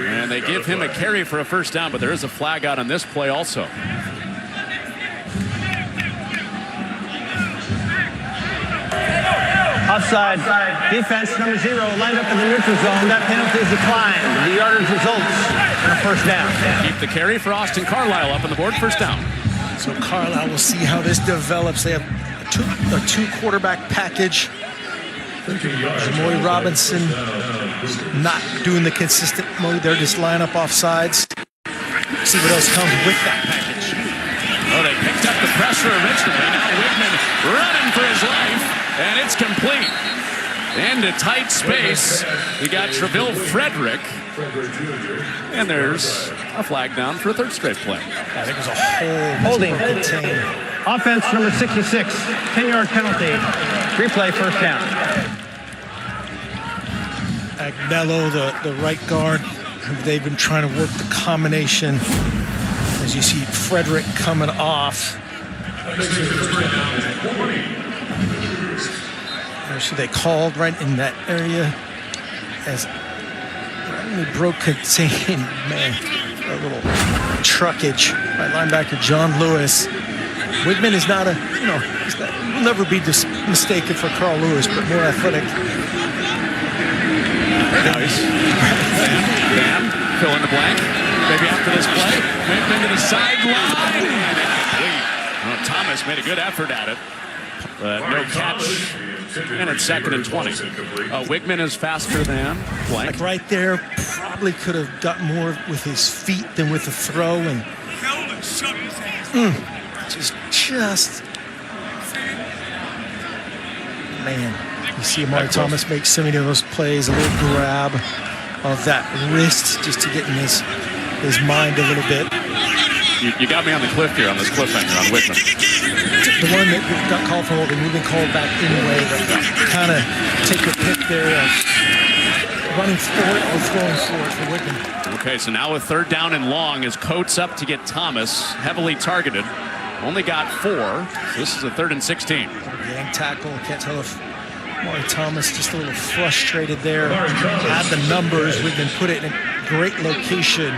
Speaker 1: And they give him a carry for a first down, but there is a flag out on this play also.
Speaker 3: Offside. Defense number 0 lined up in the neutral zone. That penalty is declined. The yardage results in a first down.
Speaker 1: Keep the carry for Austin Carlisle up on the board, first down.
Speaker 2: So Carlisle will see how this develops. They have a two quarterback package. Jamoy Robinson not doing the consistent mode. They're just line up off sides. See what else comes with that package.
Speaker 1: Oh, they picked up the pressure originally. Now Wigman running for his life, and it's complete. Into tight space. We got Treville Frederick. And there's a flag down for a third straight play.
Speaker 2: I think it was a
Speaker 3: Holding.
Speaker 2: contain.
Speaker 3: Offense number 66. 10-yard penalty. Replay first down.
Speaker 2: Agnello, the right guard, they've been trying to work the combination. As you see Frederick coming off. So they called right in that area as they broke contain, man, a little truckage by linebacker John Lewis. Wigman is not will never be mistaken for Carl Lewis, but more athletic.
Speaker 1: Nice. Bam, fill in the blank. Maybe after this play, Wigman to the sideline. And incomplete. Well, Thomas made a good effort at it. No catch. And it's 2nd and 20. Wigman is faster than blank.
Speaker 2: Like right there, probably could have got more with his feet than with the throw. And just man, you see Amari Thomas make so many of those plays. A little grab of that wrist just to get in his mind a little bit.
Speaker 1: You got me on the cliff here on this cliffhanger on Wigman.
Speaker 2: The one that got called for holding, we've been called back anyway. Kind of take a pick there of running for it or throwing for it for Wigman.
Speaker 1: Okay, so now with 3rd down and long as Coates up to get Thomas heavily targeted. Only got 4. So this is a 3rd and 16.
Speaker 2: Gang tackle. Can't tell if Amari Thomas just a little frustrated there. Had the numbers. Wigman put it in a great location.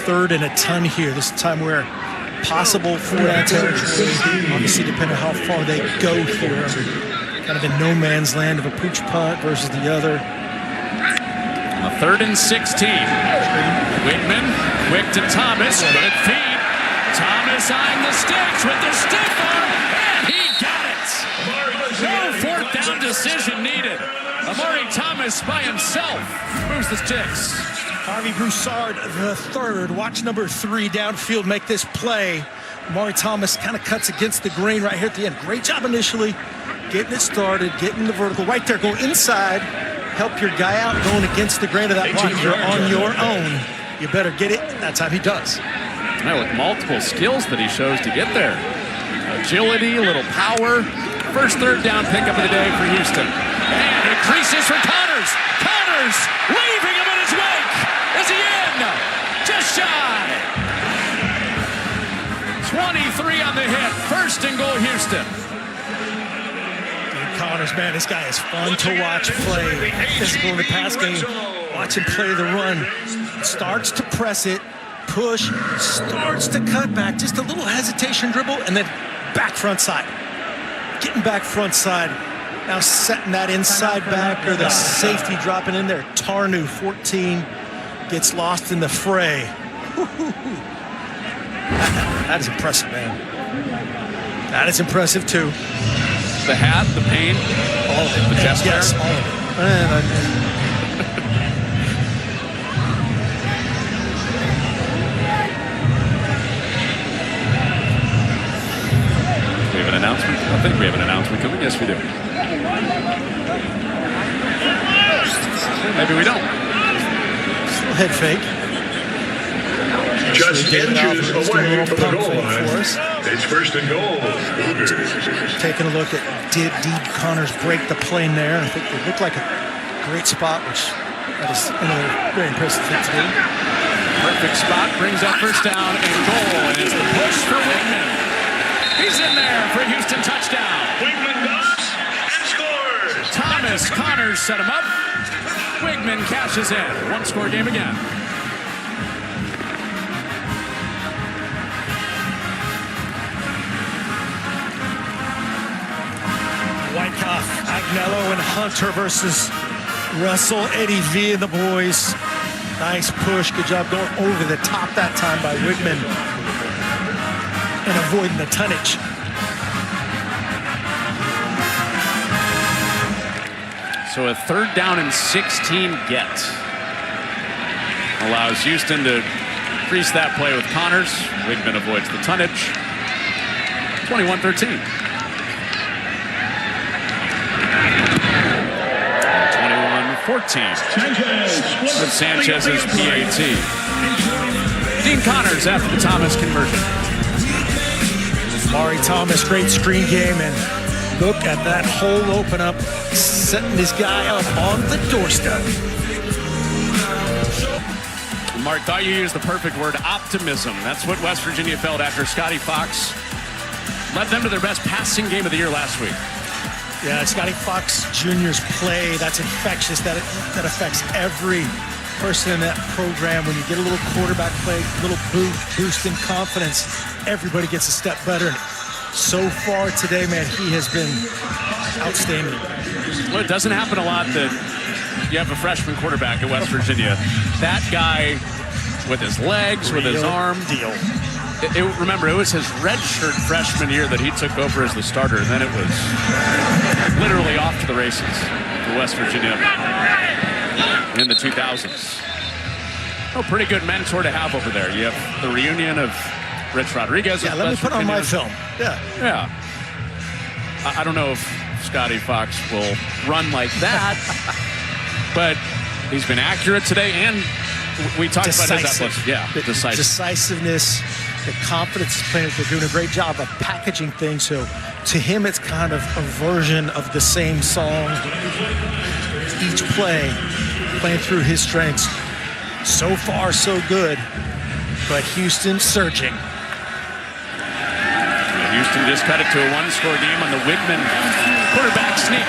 Speaker 2: 3rd and a ton here. This is a time where possible 4-down territory, obviously depending on how far they go here. Kind of in no man's land of a pooch punt versus the other.
Speaker 1: A 3rd and 16. Wigman, quick to Thomas, good feet. Thomas eyeing the sticks with the stiff arm, and he got it. No 4th down decision needed. Amari Thomas by himself moves the sticks.
Speaker 2: Harvey Broussard, the 3rd. Watch number 3 downfield make this play. Amari Thomas kind of cuts against the grain right here at the end. Great job initially, getting it started, getting the vertical. Right there, go inside, help your guy out, going against the grain of that block. You're on your own. You better get it. That time he does.
Speaker 1: Now with multiple skills that he shows to get there. Agility, a little power. First 3rd down pickup of the day for Houston. And it creases for Connors. Connors leaving him in his wake. Is he in? Just shy. 23 on the hit. 1st and goal, Houston.
Speaker 2: Connors, man, this guy is fun to watch play. Physical in the pass game. Watch him play the run. Starts to press it, push, starts to cut back. Just a little hesitation dribble, and then back front side. Getting back front side. Now setting that inside back or the safety dropping in there. Tarnu, 14, gets lost in the fray. That is impressive, man. That is impressive, too.
Speaker 1: The hat, the paint,
Speaker 2: All of it.
Speaker 1: the chest hair.
Speaker 2: Yes, all of it.
Speaker 1: We have an announcement. I think we have an announcement coming. Yes, we do. Maybe we don't.
Speaker 2: Still head fake.
Speaker 4: Just inches away from the goal line. It's 1st and goal. Cougars.
Speaker 2: Taking a look at did Connors break the plane there? I think it looked like a great spot, which that is another very impressive thing to do.
Speaker 1: Perfect spot brings up 1st down and goal. And it's the push for Wigman. He's in there for a Houston touchdown.
Speaker 4: Wigman dumps and scores.
Speaker 1: Thomas Connors set him up. Wigman cashes in. 1-score game again.
Speaker 2: Whitecoff, Agnello and Hunter versus Russell, Eddie V and the boys. Nice push. Good job going over the top that time by Wigman and avoiding the tonnage.
Speaker 1: So a 3rd down and 16 get allows Houston to increase that play with Connors. Wigman avoids the tonnage. 21-13. 21-14. With Sanchez's PAT. Dean Connors after the Thomas conversion.
Speaker 2: Mari Thomas, great screen game, and look at that hole open up, setting this guy up on the doorstep.
Speaker 1: Mark, thought you used the perfect word, optimism. That's what West Virginia felt after Scotty Fox led them to their best passing game of the year last week.
Speaker 2: Yeah, Scotty Fox Jr.'s play, that's infectious. That affects every person in that program. When you get a little quarterback play, a little boost in confidence, everybody gets a step better. So far today, man, he has been outstanding.
Speaker 1: Well, it doesn't happen a lot that you have a freshman quarterback at West Virginia. That guy with his legs, with his arm.
Speaker 2: Deal.
Speaker 1: Remember, it was his redshirt freshman year that he took over as the starter, and then it was literally off to the races for West Virginia in the 2000s. Oh, pretty good mentor to have over there. You have the reunion of Rich Rodriguez.
Speaker 2: Yeah, let me put on my film.
Speaker 1: Yeah. I don't know if Scotty Fox will run like that, but he's been accurate today, and we talked about his athleticism. Yeah,
Speaker 2: decisiveness, the confidence is playing. They're doing a great job of packaging things. So to him, it's kind of a version of the same song. Each play, playing through his strengths. So far, so good. But Houston searching.
Speaker 1: Houston just cut it to a 1-score game on the Wigman quarterback sneak.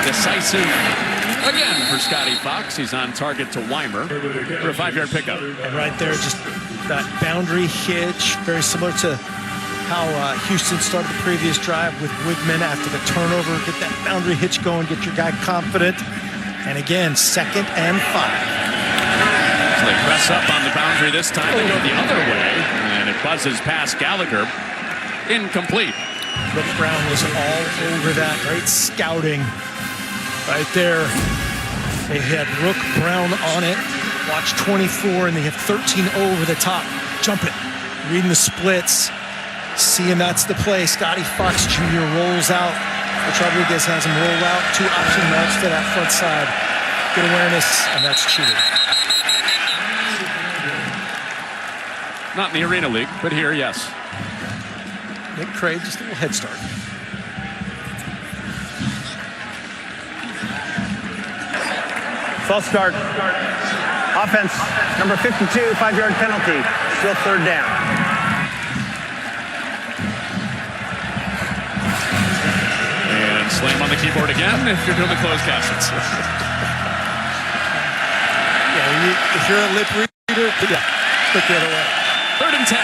Speaker 1: Decisive again for Scotty Fox. He's on target to Weimer for a 5-yard pickup.
Speaker 2: And right there, just that boundary hitch, very similar to how Houston started the previous drive with Wigman after the turnover. Get that boundary hitch going, get your guy confident. And again, 2nd and 5.
Speaker 1: So they press up on the boundary this time. They go the other way, and it buzzes past Gallagher. Incomplete.
Speaker 2: Brooke Brown was all over that. Great scouting right there. They had Brooke Brown on it. Watch 24, and they have 13 over the top. Jumping, reading the splits, seeing that's the play. Scotty Fox Jr. rolls out. Rich Rodriguez has him roll out. 2 option routes to that front side. Good awareness, and that's cheating.
Speaker 1: Not in the Arena League, but here, yes.
Speaker 2: Nick Craig, just a little head start.
Speaker 3: False start. Offense, number 52, 5-yard penalty. Still 3rd down.
Speaker 1: And slam on the keyboard again if you're doing the closed captions.
Speaker 2: Yeah, if you're a lip reader, yeah, look the other way.
Speaker 1: 3rd and 10.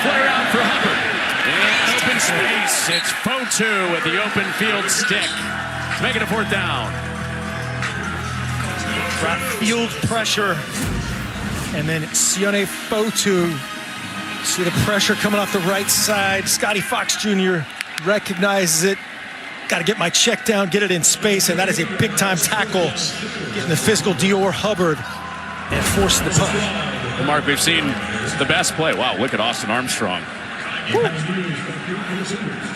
Speaker 1: Flare out for Hubbard. In open space, it's Fotu with the open field stick. Make it a 4th down.
Speaker 2: Got field pressure, and then Sione Fotu. See the pressure coming off the right side. Scotty Fox Jr. recognizes it. Got to get my check down, get it in space, and that is a big-time tackle. Getting the physical Dior Hubbard and forcing the punt.
Speaker 1: Well, Mark, we've seen the best play. Wow, look at Austin Armstrong. Woo.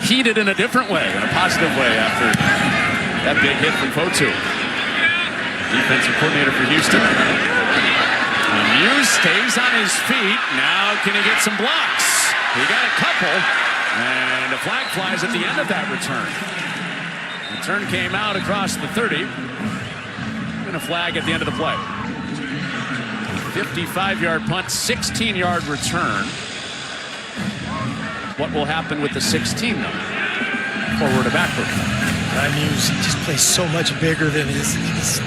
Speaker 1: Heated in a different way, in a positive way after that big hit from Fotu. Defensive coordinator for Houston. And Muse stays on his feet. Now can he get some blocks? He got a couple. And a flag flies at the end of that return. Return came out across the 30. And a flag at the end of the play. 55-yard punt, 16-yard return. What will happen with the 16, though? Forward or backward?
Speaker 2: Muse just plays so much bigger than he's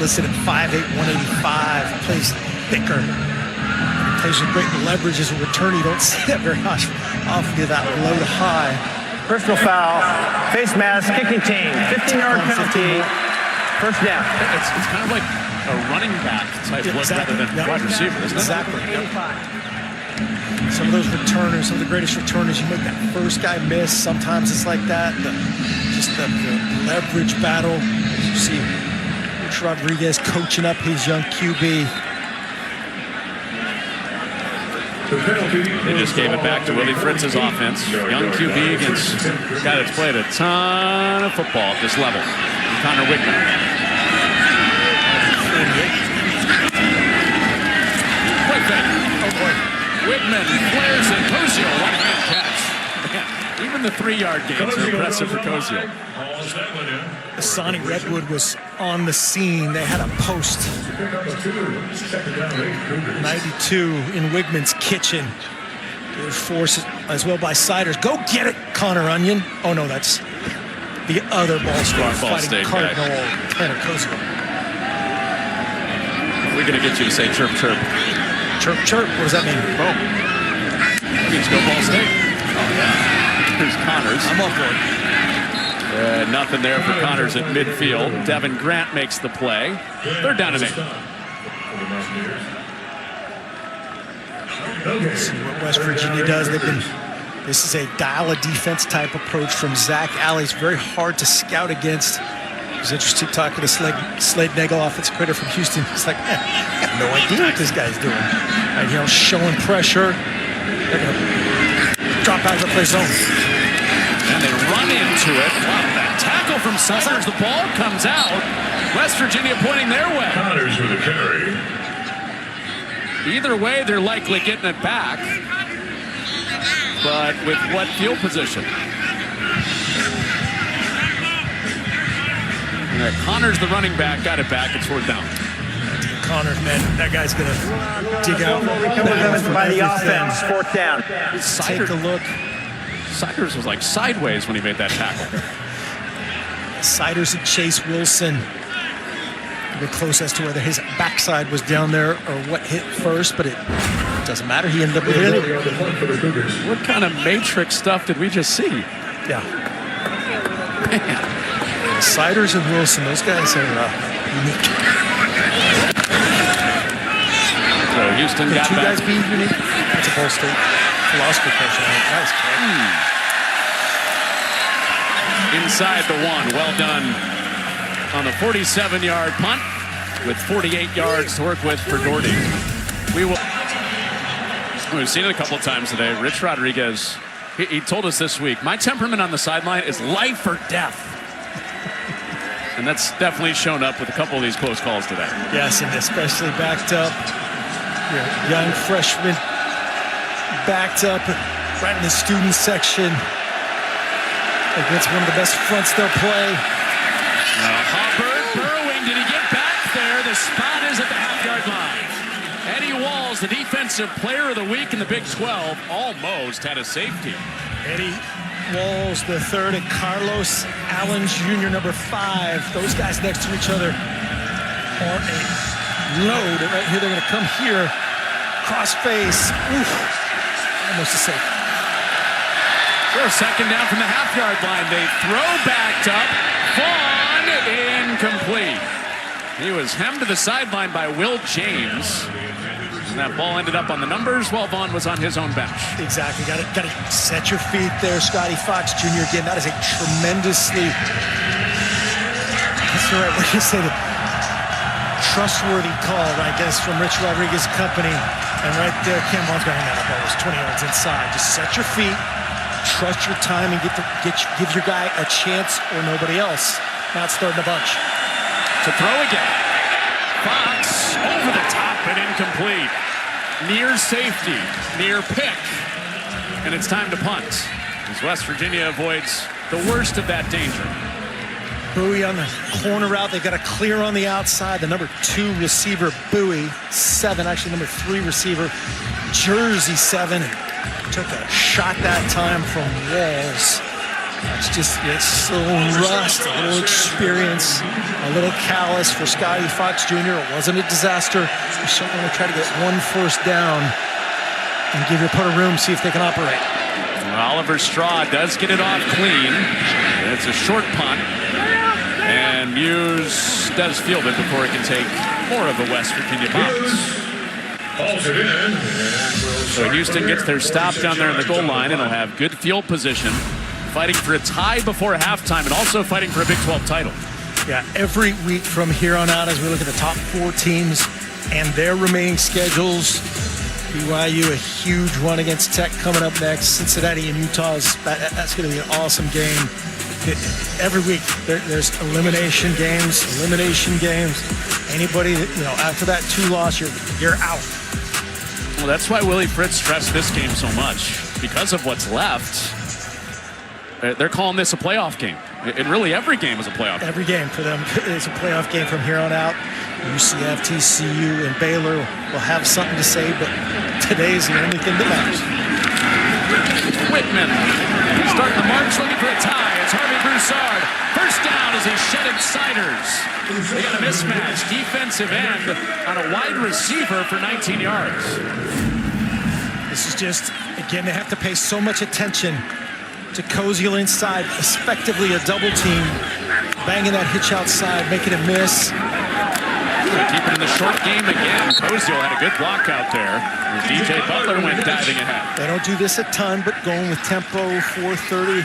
Speaker 2: listed at 5'8", 185. Plays thicker. He plays with great leverage as a return. You don't see that very often, that low to high.
Speaker 3: Personal foul, face mask, kicking team, 15-yard penalty, first down.
Speaker 1: It's kind of like a running back type look rather than wide receiver, isn't it?
Speaker 2: Exactly. Some of those returners, some of the greatest returners, you make that first guy miss. Sometimes it's like that. Just the leverage battle. You see Rich Rodriguez coaching up his young QB.
Speaker 1: They just gave it back to Willie Fritz's offense. Young QB against a guy that's played a ton of football at this level. Connor Wigman. Quick fake. Oh boy. Wigman flares it. Cozio, one-hand catch. Man, even the 3-yard gains are impressive for Cozio.
Speaker 2: Sonny Redwood was on the scene. They had a post. 92 in Wigman's kitchen. Good force as well by Siders. Go get it, Connor Onion. Oh no, that's the other Ball State fighting Cardinal Tanner Cozio.
Speaker 1: We're going to get you to say chirp, chirp.
Speaker 2: Chirp, chirp. What does that mean?
Speaker 1: Oh. That means go Ball State. Oh, yeah. Here's Connors.
Speaker 2: I'm on board.
Speaker 1: Nothing there for Connors at midfield. Devin Grant makes the play. They're down and 8.
Speaker 2: See what West Virginia does. This is a dial-a-defense type approach from Zach Alley. It's very hard to scout against. It was interesting talking to Slade Nagel, offensive coordinator from Houston. He's like, man, I got no idea what this guy's doing. Right, showing pressure. They're going to drop back to play zone.
Speaker 1: And they run into it. Wow, that tackle from Siders. The ball comes out. West Virginia pointing their way.
Speaker 4: Connors with a carry.
Speaker 1: Either way, they're likely getting it back. But with what field position? Connors, the running back, got it back. It's 4th down.
Speaker 2: Connors, man, that guy's going to dig out.
Speaker 3: By the offense, 4th down.
Speaker 2: Take a look.
Speaker 1: Siders was like sideways when he made that tackle.
Speaker 2: Siders and Chase Wilson were close as to whether his backside was down there or what hit first, but it doesn't matter. He ended up with it.
Speaker 1: What kind of matrix stuff did we just see?
Speaker 2: Yeah. Man. Siders and Wilson, those guys are unique.
Speaker 1: So Houston got
Speaker 2: two
Speaker 1: back.
Speaker 2: guys being unique. That's a Ball State philosophy question. Nice.
Speaker 1: Inside the 1. Well done on a 47-yard punt with 48 yards to work with for Doherty. We've seen it a couple of times today. Rich Rodriguez, he told us this week, my temperament on the sideline is life or death. And that's definitely shown up with a couple of these close calls today.
Speaker 2: Yes, and especially backed up. Young freshman backed up right in the student section against one of the best fronts they'll play.
Speaker 1: Hubbard burrowing. Did he get back there? The spot is at the half-yard line. Eddie Walls, the defensive player of the week in the Big 12, almost had a safety.
Speaker 2: Eddie Walls, the third, and Carlos Allen Jr., number 5. Those guys next to each other are a load. Right here, they're going to come here. Cross face. Oof. Almost a safety.
Speaker 1: So 2nd down from the half-yard line. They throw backed up. Vaughn incomplete. He was hemmed to the sideline by Will James. And that ball ended up on the numbers while Vaughn was on his own bench.
Speaker 2: Exactly. Got to set your feet there, Scotty Fox Jr. Again, that is a tremendously, that's the right way to say it, trustworthy call, I guess, from Rich Rodriguez's company. And right there, Cam Vaughn's going, that ball was 20 yards inside. Just set your feet, trust your time, and give your guy a chance or nobody else. Not starting a bunch.
Speaker 1: To throw again. Fox over the top and incomplete. Near safety, near pick. And it's time to punt as West Virginia avoids the worst of that danger.
Speaker 2: Bowie on the corner route. They've got a clear on the outside. The number 2 receiver, Bowie, 7. Actually, number 3 receiver, Jersey 7. Took a shot that time from Walls. It's so rust, a little experience, a little callous for Scotty Fox Jr. It wasn't a disaster. You certainly want to try to get 1 first down and give your punter room, see if they can operate.
Speaker 1: Oliver Straw does get it off clean. It's a short punt. And Muse does field it before it can take more of a West Virginia bounce. So Houston gets their stop down there in the goal line, and will have good field position, fighting for a tie before halftime and also fighting for a Big 12 title.
Speaker 2: Yeah, every week from here on out, as we look at the top 4 teams and their remaining schedules, BYU a huge one against Tech coming up next. Cincinnati and Utah's, that's going to be an awesome game. Every week there's elimination games. Anybody that, after that 2-loss, you're out.
Speaker 1: Well, that's why Willie Fritz stressed this game so much. Because of what's left, they're calling this a playoff game. And really every game is a playoff game.
Speaker 2: Every game for them is a playoff game from here on out. UCF, TCU, and Baylor will have something to say, but today's the only thing that matters.
Speaker 1: Whitman starting the march, looking for a tie. It's Harvey Broussard. First down as he shedded Siders. They got a mismatch. Defensive end on a wide receiver for 19 yards.
Speaker 2: This is just, again, they have to pay so much attention to Koziel inside, effectively a double team, banging that hitch outside, making a miss.
Speaker 1: Keeping in the short game again. Koziel had a good block out there. DJ Butler went diving ahead.
Speaker 2: They don't do this a ton, but going with tempo, 4:30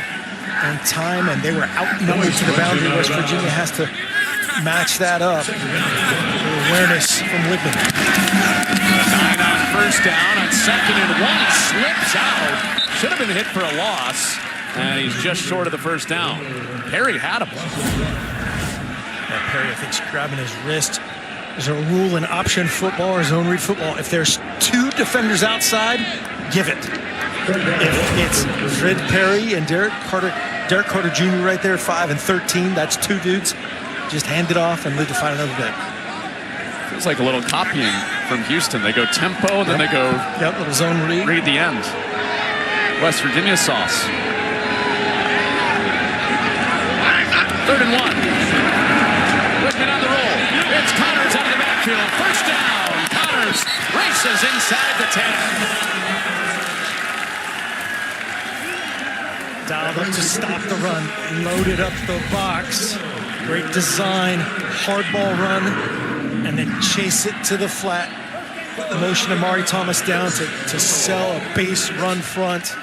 Speaker 2: and time, and they were outnumbered to the boundary. West Virginia has to match that up. Awareness from Whitman.
Speaker 1: 9 on first down. On 2nd and 1, he slips out. Should have been hit for a loss, and he's just short of the first down. Perry had him.
Speaker 2: Perry, I think, is grabbing his wrist. There's a rule in option football or zone read football. If there's 2 defenders outside, give it. If it's Fred Perry and Derek Carter Jr. right there at 5 and 13, that's 2 dudes. Just hand it off and live to find another day.
Speaker 1: Feels like a little copying from Houston. They go tempo, and then they go
Speaker 2: little zone read.
Speaker 1: Read the end. West Virginia sauce. 3rd and 1. Whitman on the roll. It's Connors out of the backfield. First down. Connors races inside the 10.
Speaker 2: Dialed up to stop the run. Loaded up the box. Great design. Hard ball run. And then chase it to the flat. Motion Amari Thomas down to sell a base run front.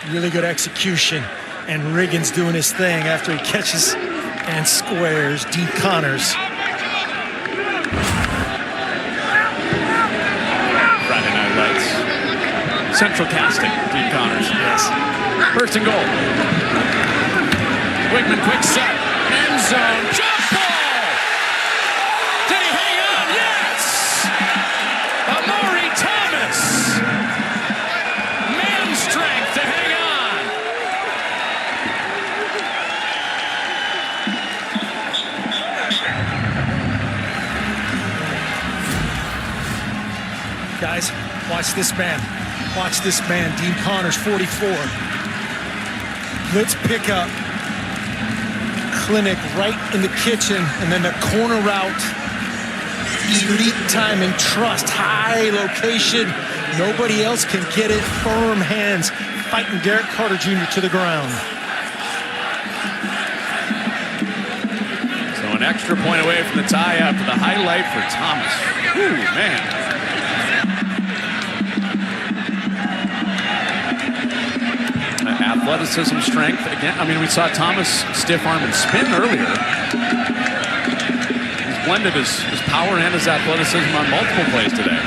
Speaker 2: Really good execution. And Riggins doing his thing after he catches and squares. Dean Connors.
Speaker 1: Friday Night Lights. Central casting. Dean Connors.
Speaker 2: Yes.
Speaker 1: 1st and goal. Wigman, quick set. End zone. Jump ball! Did he hang on? Yes! Amari Thomas. Man strength to hang on.
Speaker 2: Guys, watch this man. Watch this man. Dean Connors, 44. Blitz pickup. Clinic right in the kitchen, and then the corner route. Elite timing, trust, high location. Nobody else can get it. Firm hands, fighting Derek Carter Jr. to the ground.
Speaker 1: So an extra point away from the tie after the highlight for Thomas. Ooh, man. Athleticism, strength. Again, I mean, we saw Thomas stiff arm and spin earlier. He's blended his power and his athleticism on multiple plays today.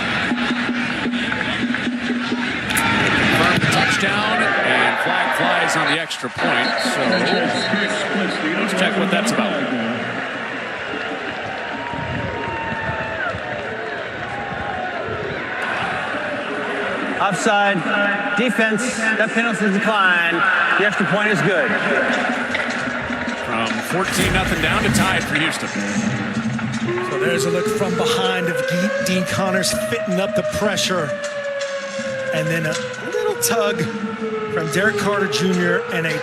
Speaker 1: Confirmed the touchdown, and flag flies on the extra point. So let's check what that's about.
Speaker 3: Offside, defense, that penalty decline. The extra point is good.
Speaker 1: From 14-0 down to tied for Houston.
Speaker 2: So there's a look from behind of Dean Connors fitting up the pressure. And then a little tug from Derek Carter Jr. and a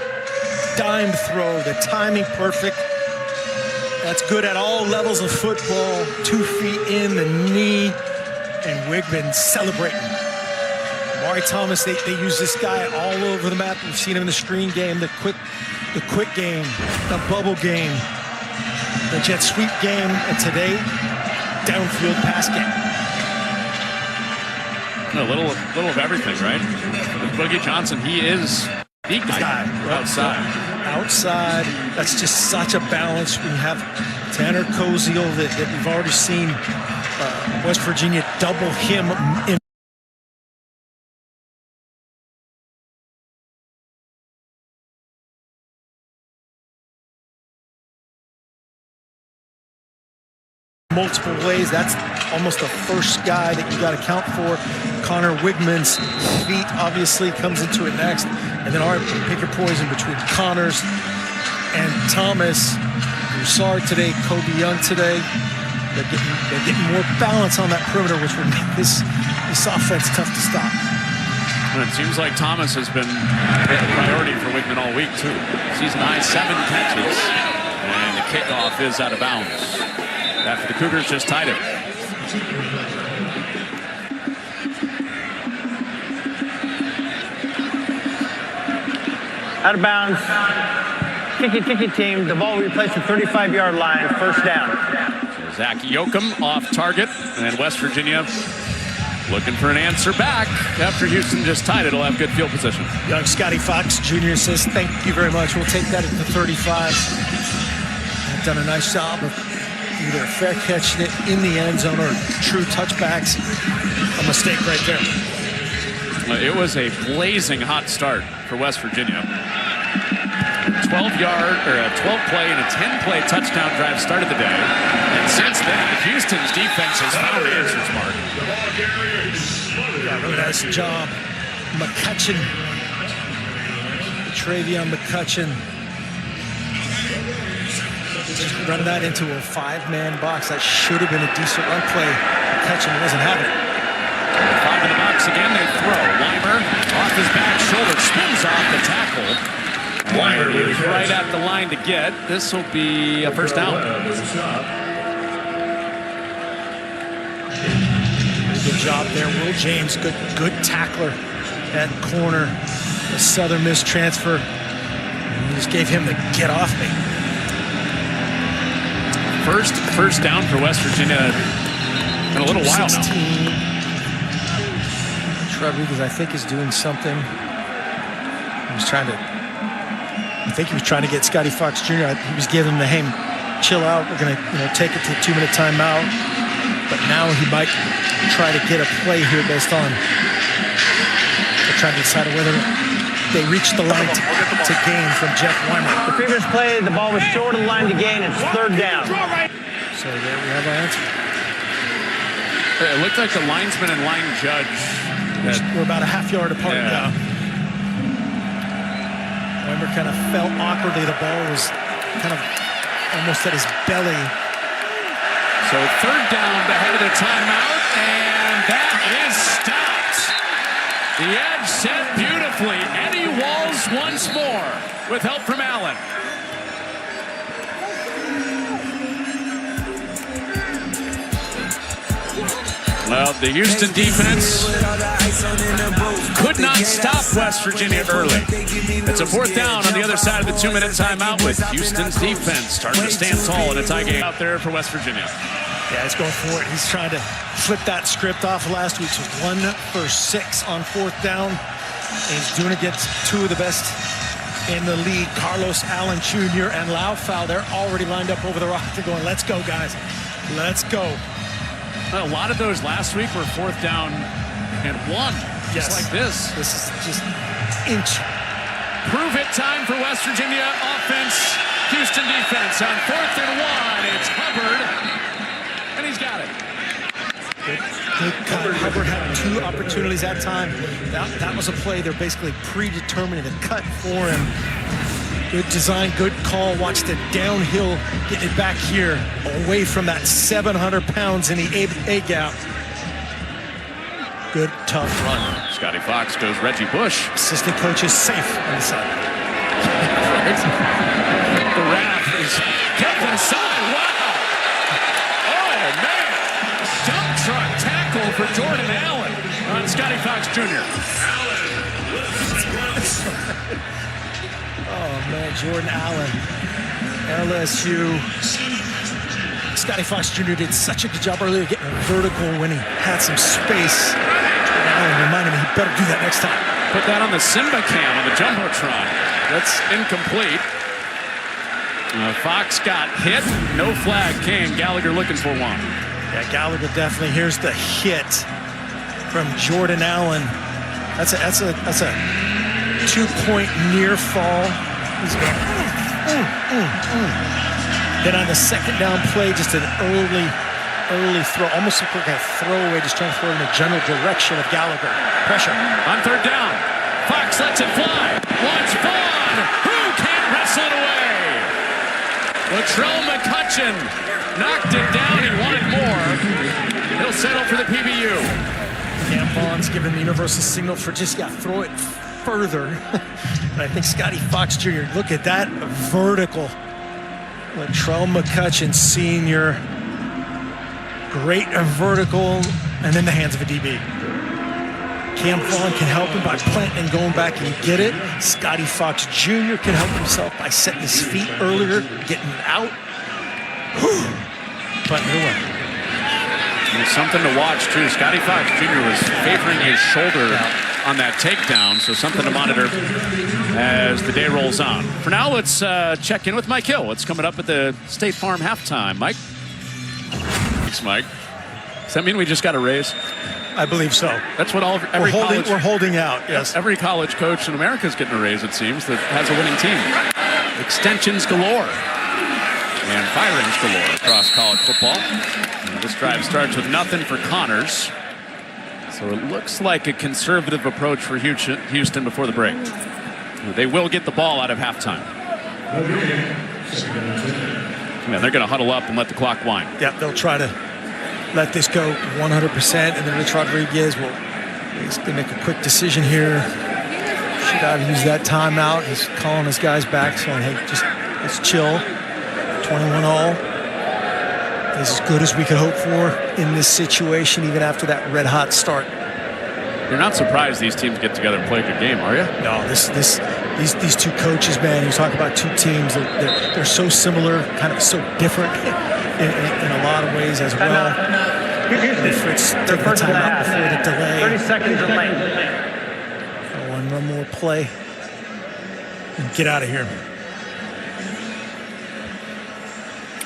Speaker 2: dime throw. The timing perfect. That's good at all levels of football. 2 feet in, the knee, and Wigman celebrating. Amari Thomas, they use this guy all over the map. We've seen him in the screen game, the quick game, the bubble game, the jet sweep game, and today, downfield pass game.
Speaker 1: A little of everything, right? With Boogie Johnson, he is the guy outside.
Speaker 2: Outside, that's just such a balance. We have Tanner Koziel that we've already seen West Virginia double him in multiple ways. That's almost the first guy that you got to count for. Connor Wigman's feet obviously comes into it next. And then our pick your poison between Connors and Thomas. Broussard today, Kobe Young today. They're getting more balance on that perimeter, which would make this offense tough to stop.
Speaker 1: And it seems like Thomas has been a priority for Wigman all week, too. Season high 7 catches. And the kickoff is out of bounds after the Cougars just tied it.
Speaker 3: Out of bounds. Kicky team. The ball will be placed at the 35-yard line. First down.
Speaker 1: So Zach Yoakum off target. And West Virginia looking for an answer back after Houston just tied it. It'll have good field position.
Speaker 2: Young Scotty Fox Jr. says, thank you very much. We'll take that at the 35. I've done a nice job of either fair catching it in the end zone or true touchbacks. A mistake right there.
Speaker 1: It was a blazing hot start for West Virginia. 12-play and a 10-play touchdown drive started the day. And since then, Houston's defense has found answers, Mark.
Speaker 2: Yeah, really nice job. McCutcheon. Travion McCutcheon. Just running that into a 5-man box. That should have been a decent run play. McCutcheon wasn't having it.
Speaker 1: 5 in the box again, they throw. Weimer off his back shoulder, spins off the tackle. Weimer is right at the line to get. This will be a first down.
Speaker 2: Good job there, Will James. Good tackler at corner. The Southern Miss transfer. He just gave him the get off me.
Speaker 1: First down for West Virginia in a little while now.
Speaker 2: Rodriguez, I think, is doing something. I think he was trying to get Scotty Fox Jr. He was giving him the, hey, chill out. We're going to take it to the 2-minute timeout. But now he might try to get a play here based on they're trying to decide whether they reach the line to gain from Jeff Weimer.
Speaker 3: The previous play, the ball was short of the line to gain. It's third down.
Speaker 2: So there we have our answer.
Speaker 1: It looked like the linesman and line judge.
Speaker 2: We're about a half yard apart now. Weimer kind of fell awkwardly. The ball was kind of almost at his belly.
Speaker 1: So third down ahead of the timeout, and that is stopped. The edge set beautifully. Eddie Walls once more with help from Allen. Well, the Houston defense could not stop West Virginia early. It's a fourth down on the other side of the 2-minute timeout with Houston's defense starting to stand tall in a tie game out there for West Virginia.
Speaker 2: Yeah, he's going for it. He's trying to flip that script off of last week's 1 for 6 on fourth down. And he's doing it against two of the best in the league, Carlos Allen Jr. and Laufau. They're already lined up over the rock. They're going, let's go, guys. Let's go.
Speaker 1: A lot of those last week were fourth down and 1. Just like this.
Speaker 2: This is just inch.
Speaker 1: Prove it time for West Virginia offense. Houston defense on 4th and 1. It's Hubbard, and he's got it.
Speaker 2: Good cut. Hubbard had 2 opportunities that time. That was a play. They're basically predetermining the cut for him. Good design, good call. Watch the downhill, getting it back here, away from that 700 pounds in the A gap. Good, tough run.
Speaker 1: Scotty Fox goes Reggie Bush.
Speaker 2: Assistant coach is safe on the side.
Speaker 1: The wrap is kept inside. Wow. Oh, man. Dump truck tackle for Jordan Allen on Scotty Fox Jr.
Speaker 2: man, Jordan Allen, LSU. Scotty Fox Jr. did such a good job earlier getting a vertical when he had some space. Jordan Allen reminded me he better do that next time.
Speaker 1: Put that on the Simba cam on the Jumbotron. That's incomplete. Fox got hit. No flag came. Gallagher looking for one.
Speaker 2: Yeah, Gallagher definitely. Here's the hit from Jordan Allen. That's a 2-point near fall. He's going. Then on the second down play, just an early throw, almost looked like a throwaway, just trying to throw in the general direction of Gallagher. Pressure.
Speaker 1: On third down, Fox lets it fly. Watch Vaughn. Who can't wrestle it away? Latrell McCutcheon knocked it down. He wanted more. He'll settle for the PBU.
Speaker 2: Cam Vaughn's given the universal signal for just, throw it further. And I think Scotty Fox Jr., look at that vertical. Latrell McCutcheon Sr., great vertical, and in the hands of a DB. Cam Vaughn can help him by planting and going back and get it. Scotty Fox Jr. can help himself by setting his feet earlier, getting out. Putting it away.
Speaker 1: There's something to watch, too. Scotty Fox Jr. was favoring his shoulder on that takedown, so something to monitor as the day rolls on. For now, let's check in with Mike Hill. What's coming up at the State Farm halftime? Mike? Thanks, Mike. Does that mean we just got a raise?
Speaker 2: I believe so.
Speaker 1: That's what every college...
Speaker 2: We're holding out, yes.
Speaker 1: Every college coach in America is getting a raise, it seems, that has a winning team. Extensions galore. And firings galore across college football. And this drive starts with nothing for Connors. So it looks like a conservative approach for Houston before the break. They will get the ball out of halftime. Yeah, they're going to huddle up and let the clock wind.
Speaker 2: Yeah, they'll try to let this go 100%, and then Rich Rodriguez will make a quick decision here. Should have used that timeout. He's calling his guys back, saying, hey, let's chill. 21-all. As good as we could hope for in this situation, even after that red-hot start.
Speaker 1: You're not surprised these teams get together and play a good game, are you?
Speaker 2: No, these two coaches, man, you talk about two teams, they're so similar, kind of so different in a lot of ways as well. Fritz taking the time out before the delay.
Speaker 3: 30 seconds or late.
Speaker 2: One more play and get out of here.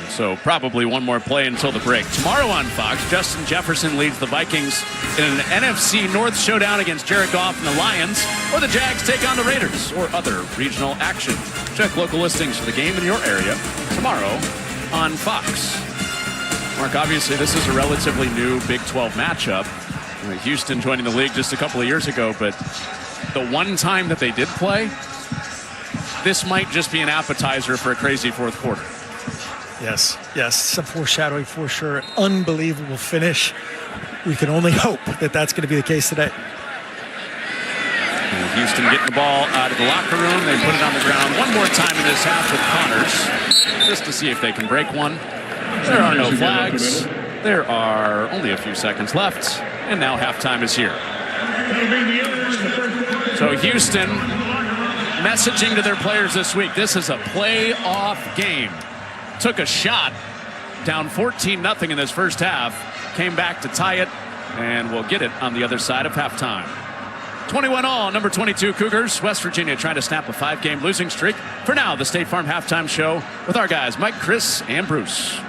Speaker 1: So probably one more play until the break. Tomorrow on Fox, Justin Jefferson leads the Vikings in an NFC North showdown against Jared Goff and the Lions, or the Jags take on the Raiders, or other regional action. Check local listings for the game in your area tomorrow on Fox. Mark, obviously this is a relatively new Big 12 matchup. Houston joining the league just a couple of years ago, but the one time that they did play, this might just be an appetizer for a crazy fourth quarter.
Speaker 2: Yes, some foreshadowing for sure. Unbelievable finish. We can only hope that that's going to be the case today.
Speaker 1: And Houston getting the ball out of the locker room. They put it on the ground one more time in this half with Connors, just to see if they can break one. There are no flags. There are only a few seconds left, and now halftime is here. So Houston messaging to their players this week, this is a playoff game. Took a shot, down 14-0 in this first half, came back to tie it, and we'll get it on the other side of halftime. 21-all, number 22 Cougars, West Virginia trying to snap a 5-game losing streak. For now, the State Farm halftime show with our guys, Mike, Chris, and Bruce.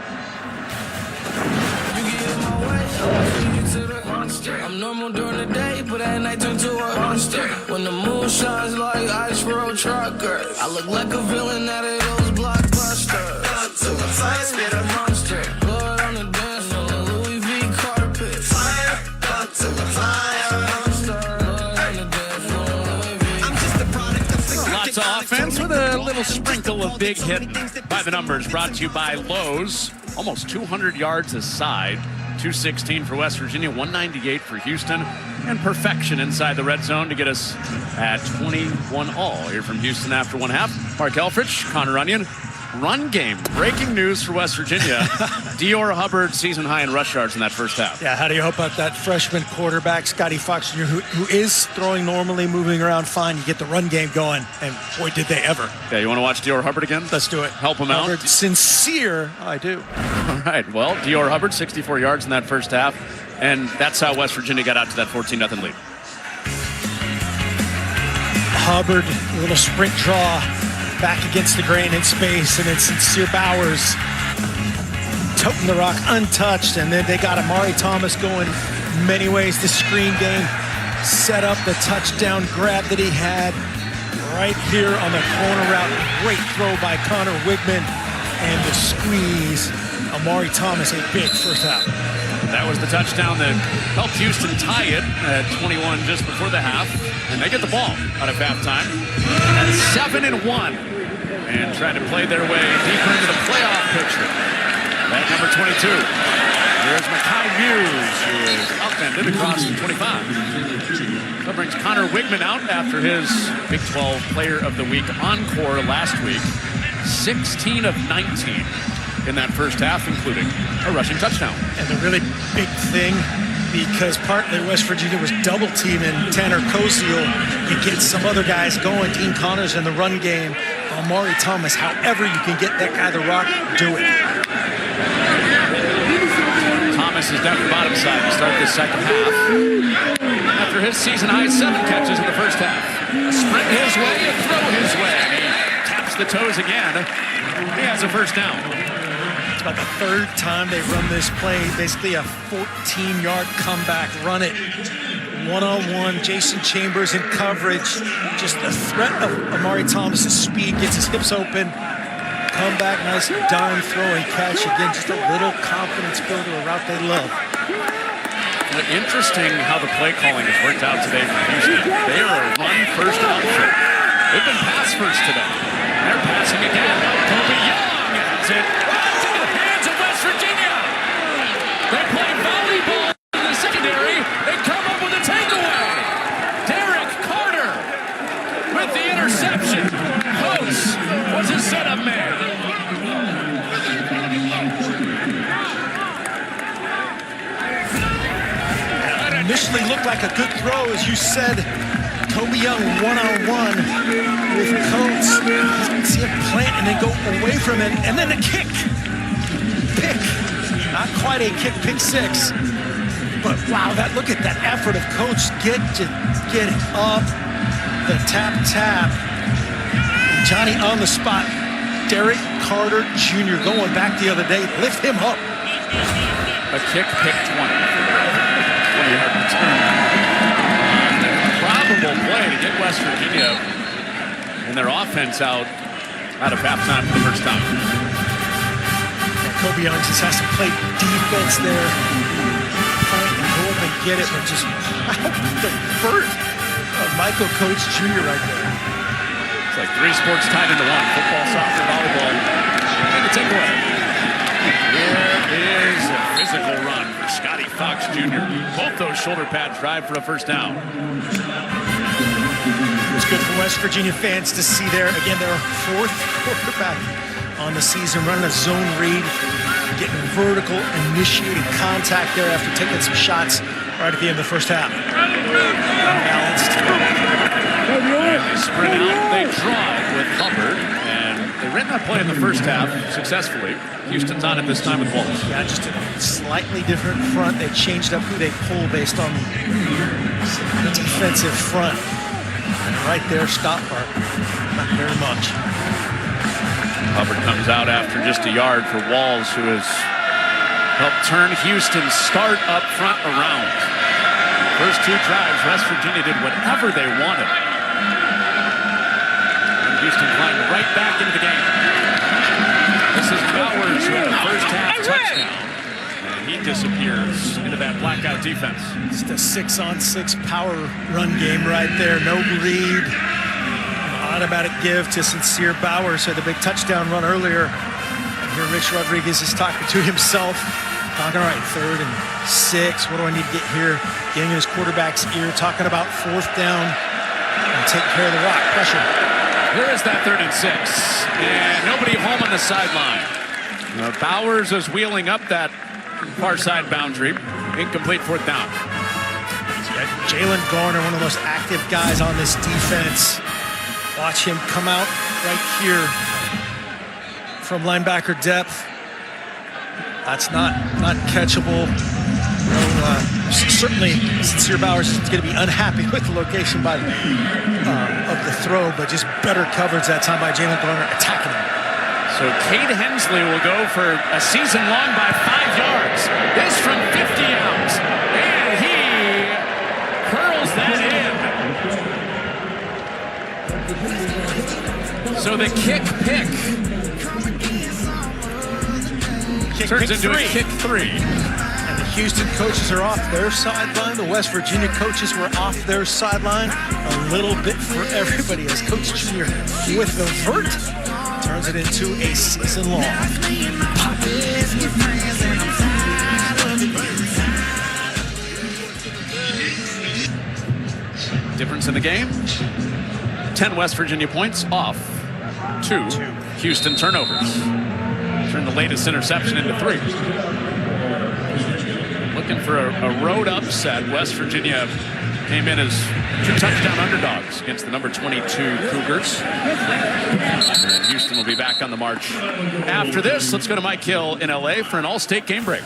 Speaker 7: I'm normal during the day, but at night turn to a monster. When the moon shines like ice road truckers, I look like a villain out of those blockbusters. To the fire, spit a monster. Blood on the dance floor, Louis V carpet. Fire, up to the fire.
Speaker 1: Lots of offense with a little sprinkle of big hit by the numbers. Brought to you by Lowe's. Almost 200 yards a side. 216 for West Virginia, 198 for Houston, and perfection inside the red zone to get us at 21-all here from Houston after one half. Mark Elfrich, Connor Onion, run game. Breaking news for West Virginia. Dior Hubbard season high in rush yards in that first half.
Speaker 2: Yeah, how do you hope about that freshman quarterback, Scotty Fox Jr., who is throwing normally, moving around fine. You get the run game going, and boy, did they ever.
Speaker 1: Yeah, you want to watch Dior Hubbard again?
Speaker 2: Let's do it.
Speaker 1: Help him
Speaker 2: Hubbard,
Speaker 1: out.
Speaker 2: Sincere, I do.
Speaker 1: All right, well, Dior Hubbard, 64 yards in that first half, and that's how West Virginia got out to that 14-0 lead.
Speaker 2: Hubbard, a little sprint draw, back against the grain in space, and then Sincere Bowers toting the rock untouched, and then they got Amari Thomas going many ways. The screen game set up the touchdown grab that he had right here on the corner route. Great throw by Connor Wigman, and the squeeze. Amari Thomas, a big first half.
Speaker 1: That was the touchdown that helped Houston tie it at 21 just before the half. And they get the ball out of halftime at 7-1 and trying to play their way deeper into the playoff picture. At number 22, here's Makai Muse, who is upended across the 25. That brings Connor Wigman out after his Big 12 Player of the Week encore last week. 16 of 19 in that first half, including a rushing touchdown.
Speaker 2: And the really big thing, because partly West Virginia was double teaming Tanner Koziel, you get some other guys going, Dean Connors in the run game, Amari Thomas, however you can get that guy the rock, do it.
Speaker 1: Thomas is down the bottom side to start this second half. After his season high 7 catches in the first half. A sprint his way, a throw his way. He taps the toes again. He has a first down.
Speaker 2: It's about the third time they've run this play, basically a 14-yard comeback, run it one-on-one. Jason Chambers in coverage. Just the threat of Amari Thomas's speed gets his hips open. Come back, nice dime throw and catch. Again, just a little confidence builder, a route they love.
Speaker 1: Interesting how the play calling has worked out today for Houston. They are a run-first outfit. They've been pass-first today. They're passing again. Toby Young has it into the hands of West Virginia. They play volleyball in the secondary. They come up with a takeaway. Derek Carter with the interception. Close was his setup man.
Speaker 2: Initially looked like a good throw, as you said. Toby Young one-on-one with Coates. You see him plant and then go away from it, and then a kick. Pick. Not quite a kick, pick six. But wow, look at that effort of Coates. Get up. The tap. Johnny on the spot. Derek Carter Jr. going back the other day. Lift him up.
Speaker 1: A kick, pick 20. 20-yard return. Probable play to get West Virginia and their offense out of halftime for the first time.
Speaker 2: Kobe Young just has to play defense there. Fight and go up and get it, but just the vert of Michael Coates Jr. right there.
Speaker 1: It's like 3 sports tied into one: football, soccer, volleyball, and the takeaway. Here is a physical run for Scotty Fox Jr. Both those shoulder pads drive for a first down.
Speaker 2: It was good for West Virginia fans to see there. Again, their 4th quarterback on the season, running a zone read, getting vertical, initiating contact there after taking some shots right at the end of the first half. Unbalanced.
Speaker 1: And they sprint out, they drive with Hubbard, and they ran that play in the first half successfully. Houston's on it this time with Wallace.
Speaker 2: Yeah, just a slightly different front. They changed up who they pull based on the defensive front. And right there, stop part. Not very much.
Speaker 1: Hubbard comes out after just a yard for Walls, who has helped turn Houston's start up front around. First 2 drives, West Virginia did whatever they wanted. And Houston climbed right back into the game. This is Bowers, who had the first half touchdown. And he disappears into that blackout defense.
Speaker 2: Just a 6-on-6 power run game right there. No read. Automatic give to Sincere Bowers. Had the big touchdown run earlier. And here Rich Rodriguez is talking to himself. Talking, all right, 3rd and 6. What do I need to get here? Getting in his quarterback's ear. Talking about 4th down. And taking care of the rock. Pressure.
Speaker 1: Here is that 3rd and 6. And nobody home on on the sideline. Bowers is wheeling up that far side boundary. Incomplete 4th down.
Speaker 2: Jalen Garner, one of the most active guys on this defense. Watch him come out right here from linebacker depth. That's not catchable. Certainly, Sincere Bowers is going to be unhappy with the location of the throw, but just better coverage that time by Jalen Garner attacking him.
Speaker 1: So Cade Hensley will go for a season long by 5 yards. This from 50 yards, and he curls that in. So the kick pick turns into a kick 3.
Speaker 2: Houston coaches are off their sideline. The West Virginia coaches were off their sideline. A little bit for everybody as Coach Junior with the vert turns it into a season long.
Speaker 1: Difference in the game. 10 West Virginia points off 2 Houston turnovers. Turn the latest interception into 3. Looking for a road upset. West Virginia came in as 2 touchdown underdogs against the number 22 Cougars. And Houston will be back on the march. After this, let's go to Mike Hill in LA for an all-state game break.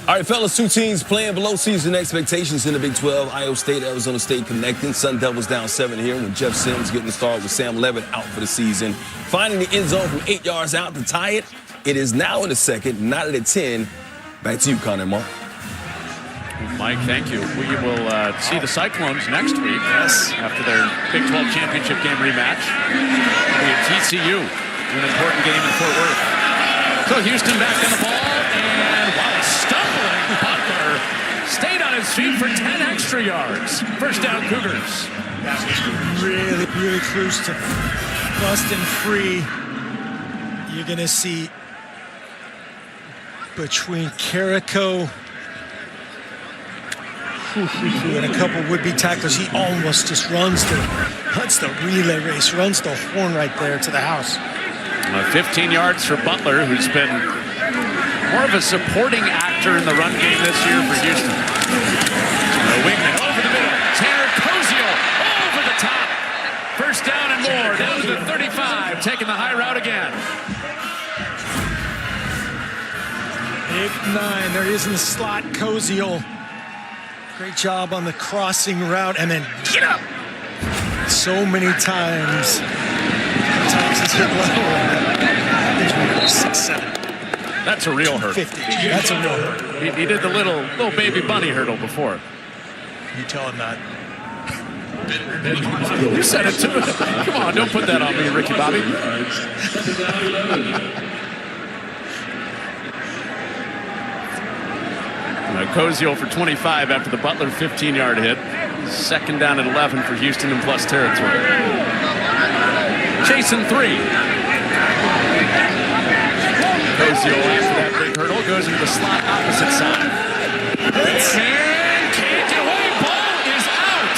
Speaker 8: All right, fellas, 2 teams playing below season expectations in the Big 12. Iowa State, Arizona State connecting. Sun Devils down 7 here with Jeff Sims getting the start with Sam Levitt out for the season. Finding the end zone from 8 yards out to tie it. It is now in the second, not at a 10. Back to you, Connor and Mark.
Speaker 1: Mike, thank you. We will see the Cyclones next week. Yes. After their Big 12 championship game rematch. It'll be at TCU, an important game in Fort Worth. So Houston back on the ball, and while stumbling, Butler stayed on his feet for 10 extra yards. First down, Cougars.
Speaker 2: Really close to busting free. You're going to see between Carrico and a couple would-be tacklers, he almost just runs the relay race, runs the horn right there to the house.
Speaker 1: 15 yards for Butler, who's been more of a supporting actor in the run game this year for Houston. Wigman over the middle. Tanner Koziel over the top. First down and more, down to the 35, taking the high route again.
Speaker 2: Big 9, there he is in the slot, Koziel. Great job on the crossing route, and then get up. So many times. Sometimes he's hit low. 6'7".
Speaker 1: That's a real hurdle.
Speaker 2: 50. That's a real hurdle.
Speaker 1: He did the little baby bunny hurdle before.
Speaker 2: You tell him that.
Speaker 1: You said it too. Come on, don't put that on me, Ricky Bobby. Koziel for 25 after the Butler 15-yard hit. Second down at 11 for Houston in plus territory. Chasing 3. Koziel after that big hurdle goes into the slot opposite side. And can't get away. Ball is out.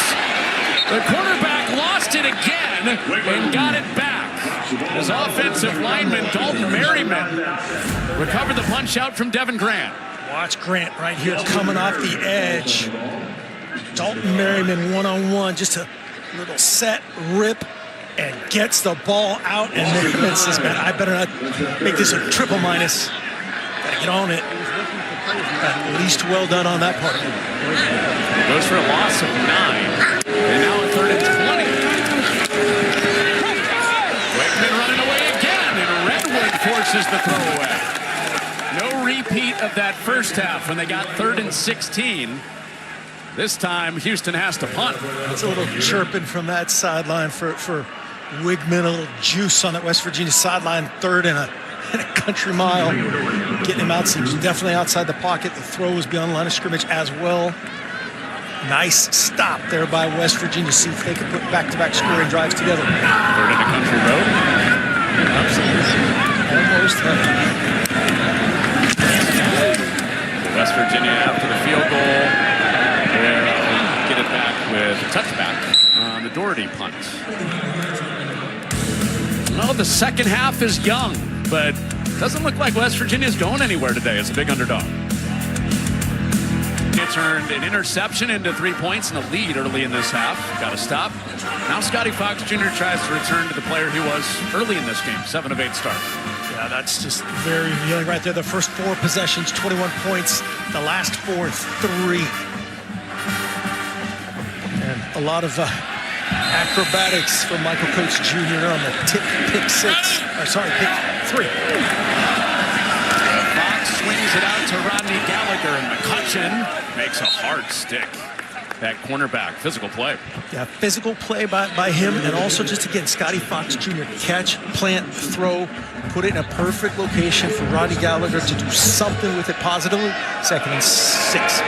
Speaker 1: The quarterback lost it again and got it back. His offensive lineman, Dalton Merriman, recovered the punch out from Devin Grant.
Speaker 2: Watch Grant right here coming off the edge. Dalton Merriman one-on-one, just a little set, rip, and gets the ball out. And Merriman says, man, I better not make this a triple minus. Gotta get on it. At least well done on that part.
Speaker 1: Goes for a loss of 9. And now a 3rd and 20. Wakeman running away again, and Redwood forces the throwaway. No repeat of that first half when they got 3rd and 16. This time, Houston has to punt.
Speaker 2: It's a little chirping from that sideline for Wigman, a little juice on that West Virginia sideline. 3rd and a country mile. Getting him out, so he's definitely outside the pocket. The throw was beyond the line of scrimmage as well. Nice stop there by West Virginia. See if they can put back-to-back scoring drives together.
Speaker 1: 3rd and a country road.
Speaker 2: Almost.
Speaker 1: West Virginia after the field goal. They'll get it back with a touchback on the Doherty punt. Well, the second half is young. but doesn't look like West Virginia's going anywhere today as a big underdog. It turned an interception into 3 points and a lead early in this half. Got to stop. Now Scotty Fox Jr. tries to return to the player he was early in this game. 7 of 8 starts.
Speaker 2: Yeah, that's just very revealing right there. The first 4 possessions, 21 points. The last 4, 3. And a lot of acrobatics from Michael Coates Jr. on the pick 6. Or sorry, pick 3.
Speaker 1: Fox swings it out to Rodney Gallagher, and McCutcheon makes a hard stick. That cornerback, physical play.
Speaker 2: Yeah, physical play by him, and also just again, Scotty Fox Jr. catch, plant, throw, put it in a perfect location for Rodney Gallagher to do something with it positively. 2nd and 6.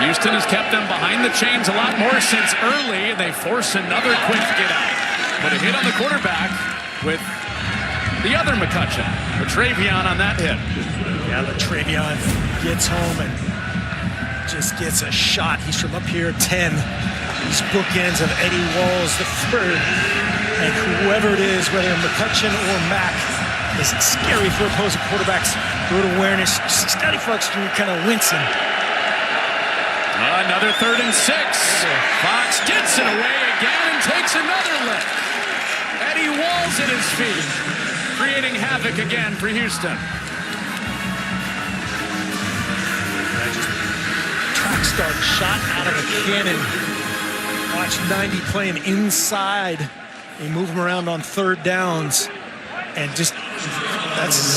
Speaker 1: Houston has kept them behind the chains a lot more since early, and they force another quick get out. Put a hit on the quarterback with the other McCutcheon. Travion on that hit.
Speaker 2: Yeah, Travion gets home and just gets a shot. He's from up here, 10. These bookends of Eddie Walls, the 3rd. And whoever it is, whether McCutcheon or Mack, is scary for opposing quarterbacks. Good awareness. Scotty Fox Jr. kind of wincing.
Speaker 1: Another 3rd and 6. Fox gets it away again and takes another lick. Eddie Walls at his feet, creating havoc again for Houston.
Speaker 2: Track start shot out of a cannon. Watch 90 playing inside. They move him around on 3rd downs. And that's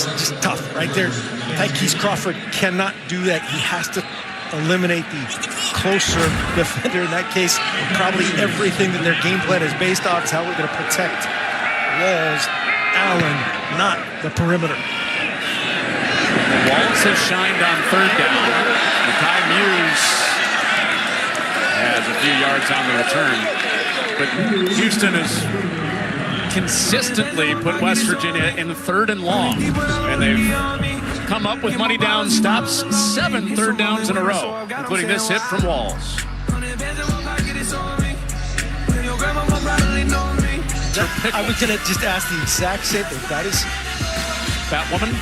Speaker 2: just tough right there. Tykees Crawford cannot do that. He has to eliminate the closer defender. In that case, probably everything that their game plan is based off is how we're going to protect Walls, Allen, not the perimeter.
Speaker 1: Walls has shined on 3rd down. Makai Muse has a few yards on the return. But Houston has consistently put West Virginia in 3rd and long. And they've come up with money down stops, 7 3rd downs in a row, including this hit from Walls.
Speaker 2: I was going to just ask the exact same thing. That is
Speaker 1: Batwoman?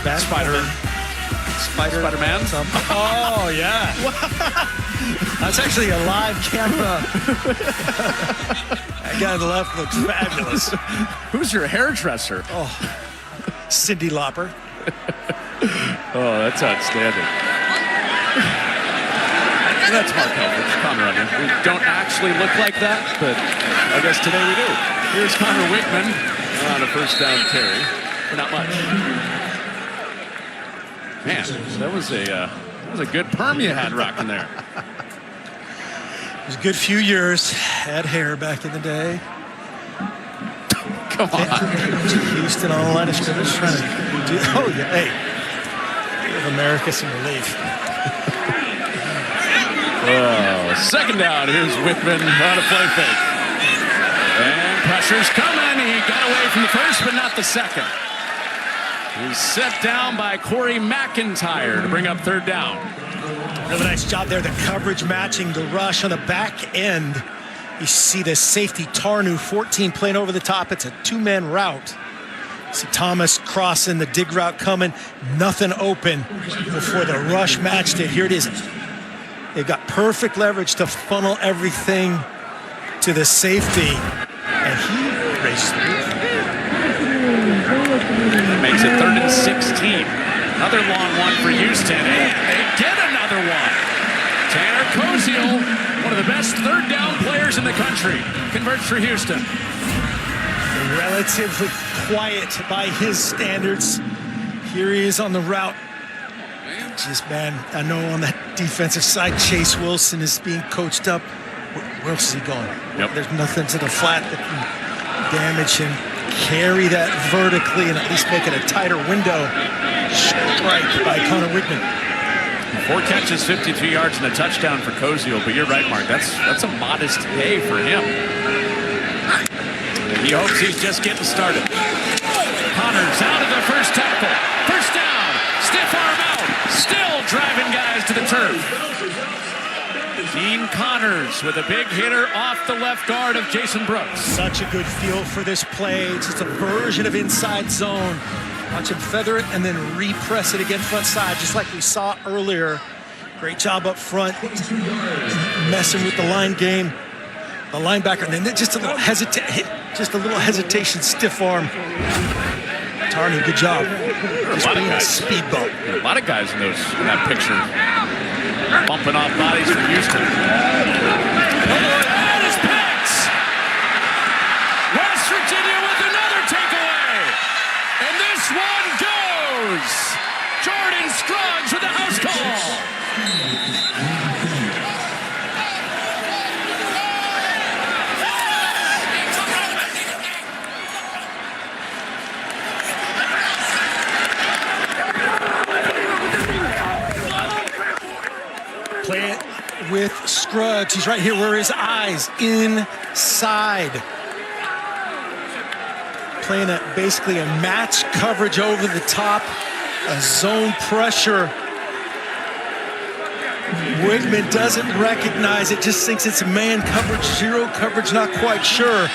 Speaker 1: Spider-Man?
Speaker 2: Oh, yeah. That's actually a live camera. That guy on the left looks fabulous.
Speaker 1: Who's your hairdresser?
Speaker 2: Oh, Cyndi Lauper.
Speaker 1: Oh, that's outstanding. That's Mark Helfrich, Connor Onion. We don't actually look like that, but I guess today we do. Here's Connor Wickman on a 1st down carry for not much. Man, that was a good perm you had rocking there.
Speaker 2: It was a good few years. Had hair back in the day.
Speaker 1: Come on.
Speaker 2: Houston on the line of scrimmage trying to do. Oh, yeah. Hey. Give America some relief.
Speaker 1: 2nd down. Here's Wickman on a play fake. And pressure's coming. He got away from the 1st, but not the 2nd. He's set down by Corey McIntyre to bring up 3rd down.
Speaker 2: Really nice job there. The coverage matching the rush on the back end. You see the safety Tarnu, 14 playing over the top. It's a 2-man route. See Thomas crossing the dig route coming. Nothing open before the rush matched it. Here it is. They've got perfect leverage to funnel everything to the safety. And he races through.
Speaker 1: Makes it 3rd and 16. Another long one for Houston. And they get another one. Tanner Koziel, one of the best 3rd down players in the country, converts for Houston.
Speaker 2: Relatively quiet by his standards. Here he is on the route. Just, man, I know on that defensive side, Chase Wilson is being coached up. Where else is he going?
Speaker 1: Yep.
Speaker 2: There's nothing to the flat that can damage him. Carry that vertically and at least make it a tighter window. Strike by Connor Wickman.
Speaker 1: 4 catches, 52 yards, and a touchdown for Koziel. But you're right, Mark. That's a modest day for him. He hopes he's just getting started. Connors out of the 1st tackle. 1st down. Stiff arm out. Still driving guys to the turf. Dean Connors with a big hitter off the left guard of Jason Brooks.
Speaker 2: Such a good feel for this play. It's just a version of inside zone. Watch him feather it and then repress it again front side, just like we saw earlier. Great job up front, messing with the line game. The linebacker, and then just a little hesitation, stiff arm. Tarney, good job. Just being a speed bump.
Speaker 1: A lot of guys in that picture bumping off bodies from Houston. That is picked! West Virginia with another takeaway. And this one goes. Jordan Scruggs with the house call.
Speaker 2: Play it with Scruggs. He's right here where his eyes, inside. Playing basically a match coverage over the top, a zone pressure. Wigman doesn't recognize it, just thinks it's man coverage, zero coverage, not quite sure.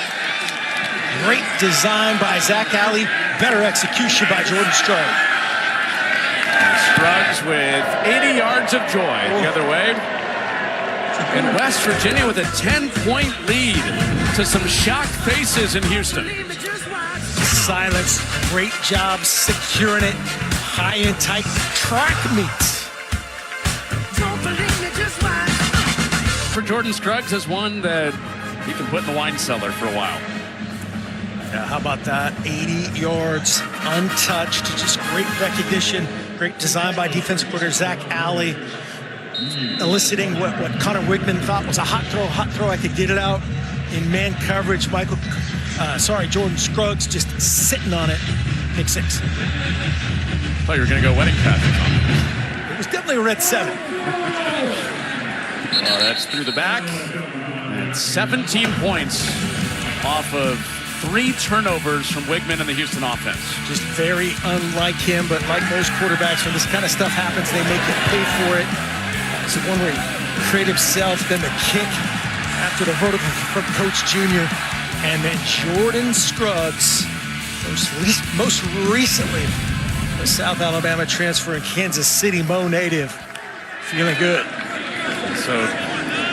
Speaker 2: Great design by Zach Alley, better execution by Jordan Scruggs.
Speaker 1: Scruggs with 80 yards of joy the other way. And West Virginia with a 10-point lead to some shocked faces in Houston.
Speaker 2: Silence, great job securing it. High and tight track meets.
Speaker 1: For Jordan Scruggs is one that he can put in the wine cellar for a while.
Speaker 2: Yeah, how about that? 80 yards, untouched. Just great recognition. Great design by defensive coordinator Zach Alley, eliciting what Connor Wigman thought was a hot throw. I could get it out in man coverage. Jordan Scruggs just sitting on it. Pick six.
Speaker 1: Thought you were going to go wedding path.
Speaker 2: It was definitely a red 7.
Speaker 1: That's through the back. And 17 points off of 3 turnovers from Wigman and the Houston offense.
Speaker 2: Just very unlike him, but like most quarterbacks, when this kind of stuff happens, they make you pay for it. It's the one where he created himself, then the kick after the vertical from Coach Jr. And then Jordan Scruggs, most recently, the South Alabama transfer in Kansas City, Mo native, feeling good.
Speaker 1: So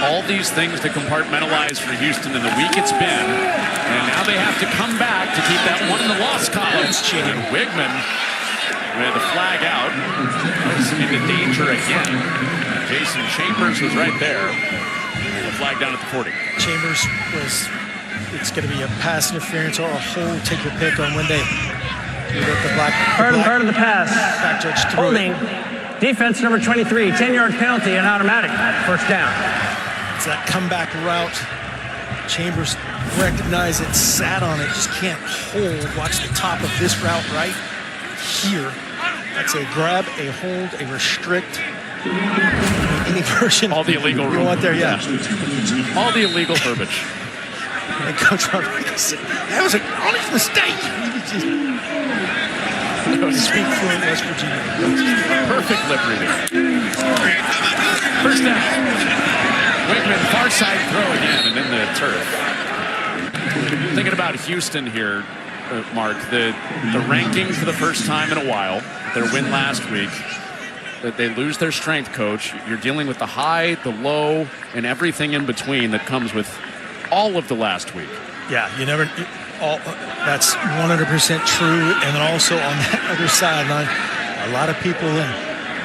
Speaker 1: all these things to compartmentalize for Houston in the week it's been. And now they have to come back to keep that one in the loss column. And Wigman with the flag out. Into danger again. Jason Chambers was right there. And the flag down at the 40.
Speaker 2: Chambers it's going to be a pass interference or a hold. Take your pick on when they the black.
Speaker 3: Part of the pass.
Speaker 2: Back judge
Speaker 3: holding. Defense number 23, 10-yard penalty and automatic. First down.
Speaker 2: It's that comeback route. Chambers recognized it, sat on it, just can't hold. Watch the top of this route right here. That's a grab, a hold, a restrict. Any version.
Speaker 1: All the illegal
Speaker 2: you want there, yeah.
Speaker 1: All the illegal verbiage.
Speaker 2: And Coach Rodriguez said, that was an honest mistake. Speak fluent West Virginia.
Speaker 1: Perfect lip reading. First down. Wigman, far side throw again and in the turf. Thinking about Houston here, Mark, the ranking for the first time in a while, their win last week, that they lose their strength coach. You're dealing with the high, the low, and everything in between that comes with all of the last week.
Speaker 2: Yeah, that's 100% true. And then also on that other sideline, a lot of people in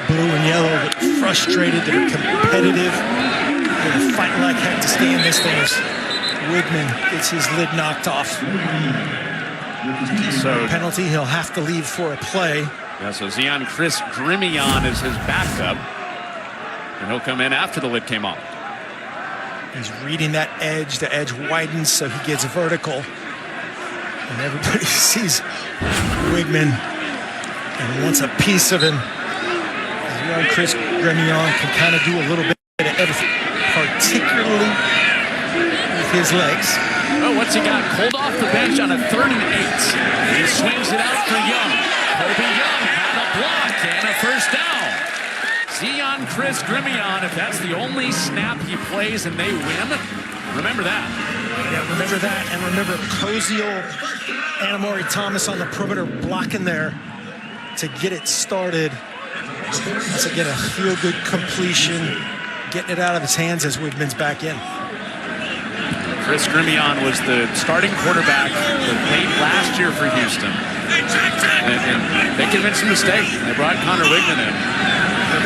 Speaker 2: blue and yellow that are frustrated, that are competitive, that are fighting like heck to stay in this thing. As Wigman gets his lid knocked off. So penalty, he'll have to leave for a play.
Speaker 1: Yeah, so Chris Grimion is his backup, and he'll come in after the lid came off.
Speaker 2: He's reading that edge. The edge widens, so he gets vertical. And everybody sees Wigman and wants a piece of him. Chris Grimion can kind of do a little bit of everything, particularly with his legs.
Speaker 1: Oh, what's he got? Pulled off the bench on a 3rd and 8. He swings it out for Young. Kobe Young had a block and a first down. Chris Grimion, if that's the only snap he plays and they win, remember that.
Speaker 2: Yeah, remember that, and remember Koziel, Anamori Thomas on the perimeter blocking there to get it started. To get a feel-good completion, getting it out of his hands as Wigman's back in.
Speaker 1: Chris Grimion was the starting quarterback that played last year for Houston. And they convinced him to stay. They brought Connor Wigman in.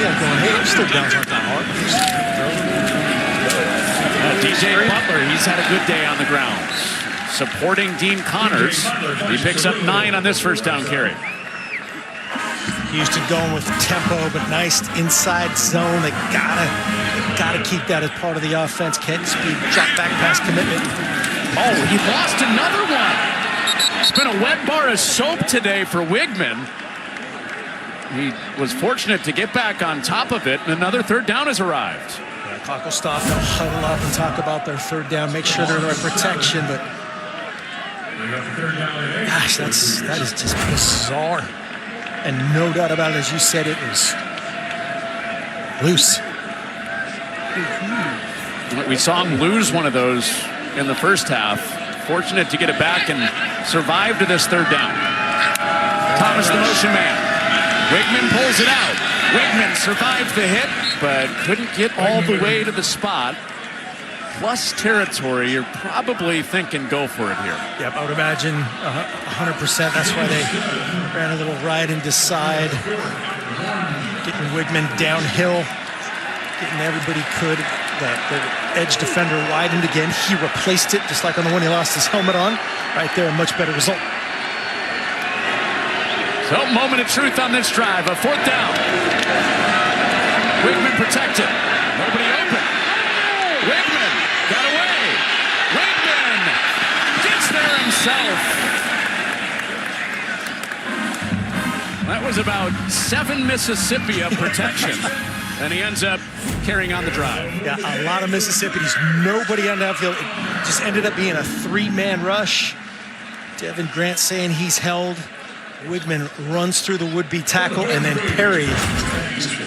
Speaker 2: Hey, those still downs aren't that hard.
Speaker 1: DJ Butler, he's had a good day on the ground. Supporting Dean Connors. He picks up 9 on this first down carry.
Speaker 2: Houston going with tempo, but nice inside zone. They gotta keep that as part of the offense. Can't just be drop back pass commitment.
Speaker 1: Oh, he lost another one. It's been a wet bar of soap today for Wigman. He was fortunate to get back on top of it, and another third down has arrived.
Speaker 2: Yeah, clock will stop. They'll huddle up and talk about their third down. Make sure they're in the right protection. But gosh, that is just bizarre. And no doubt about it, as you said, it was loose.
Speaker 1: We saw him lose one of those in the first half. Fortunate to get it back and survive to this third down. Thomas, the motion man. Wigman pulls it out. Wigman survived the hit, but couldn't get all the way to the spot. Plus territory, you're probably thinking go for it here.
Speaker 2: Yep, I would imagine 100%. That's why they ran a little ride and decide. Getting Wigman downhill, getting everybody could. The edge defender widened again. He replaced it, just like on the one he lost his helmet on. Right there, a much better result.
Speaker 1: So, moment of truth on this drive. A fourth down. Wigman protected. Nobody open. Wigman got away. Wigman gets there himself. That was about 7 Mississippi of protection. And he ends up carrying on the drive.
Speaker 2: Yeah, a lot of Mississippi's nobody on that field. It just ended up being a 3-man rush. Devin Grant saying he's held. Wigman runs through the would-be tackle, and then Perry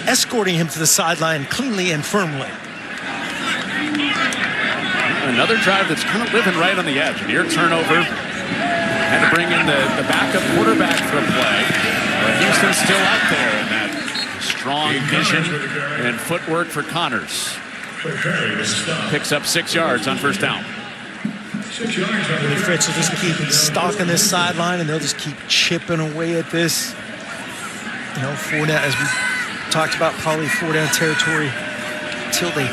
Speaker 2: escorting him to the sideline cleanly and firmly.
Speaker 1: Another drive that's kind of living right on the edge. Near turnover. Had to bring in the backup quarterback for a play. But Houston's still out there in that strong vision and footwork for Connors. Picks up 6 yards on first down.
Speaker 2: Fritz will just keep stalking this sideline, and they'll just keep chipping away at this. You know, 4 down, as we talked about, probably 4 down territory until they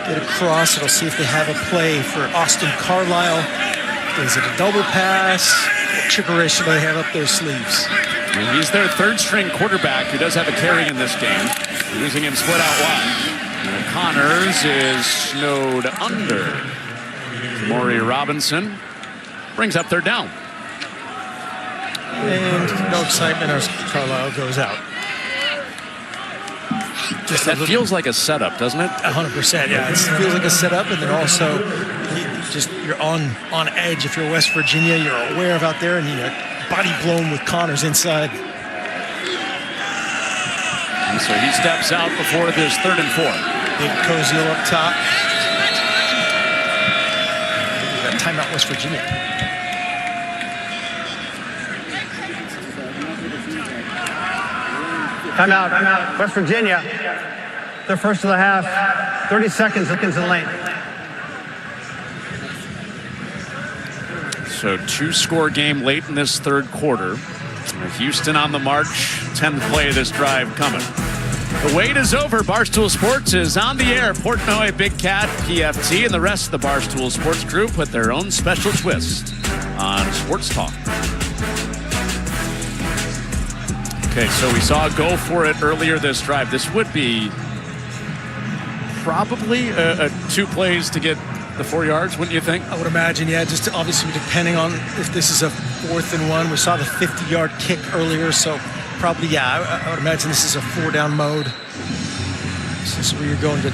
Speaker 2: get across. It'll see if they have a play for Austin Carlisle. Is it a double pass? What trickery should they have up their sleeves?
Speaker 1: And he's their third-string quarterback who does have a carry in this game. Using him split out wide. And Connors is snowed under. Maury Robinson brings up third down.
Speaker 2: And no excitement as Carlisle goes out.
Speaker 1: Just that feels like a setup, doesn't it?
Speaker 2: 100%, yeah. It feels like a setup, and then also you're on edge. If you're West Virginia, you're aware of out there, and you're body blown with Connors inside.
Speaker 1: And so he steps out before this 3rd and 4.
Speaker 2: Big Koziel up top. Timeout, West Virginia.
Speaker 3: Timeout, West Virginia. Their first of the half. 30 seconds in lane.
Speaker 1: So 2-score game late in this third quarter. Houston on the march. 10th play of this drive coming. The wait is over. Barstool Sports is on the air. Portnoy, Big Cat, PFT, and the rest of the Barstool Sports crew put their own special twist on sports talk. Okay, so we saw a go for it earlier this drive. This would be probably a 2 plays to get the 4 yards, wouldn't you think?
Speaker 2: I would imagine, yeah, just obviously depending on if this is a 4th and 1. We saw the 50-yard kick earlier, so probably, yeah, I would imagine this is a 4-down mode. This is where you're going to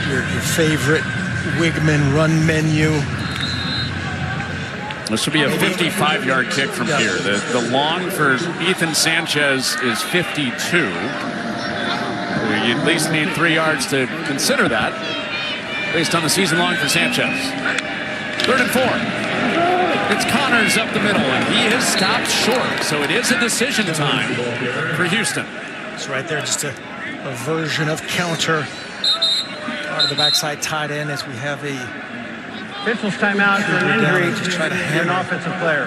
Speaker 2: your favorite Wigman run menu.
Speaker 1: This will be a 55-yard kick from here. The long for Ethan Sanchez is 52. You at least need 3 yards to consider that, based on the season long for Sanchez. 3rd and 4. It's Connors up the middle, and he has stopped short. So it is a decision time for Houston.
Speaker 2: It's right there, just a version of counter. Out of the backside tight end as we have a
Speaker 3: Officials timeout for an injury.
Speaker 2: Just try to
Speaker 3: an
Speaker 2: hammer
Speaker 3: offensive player.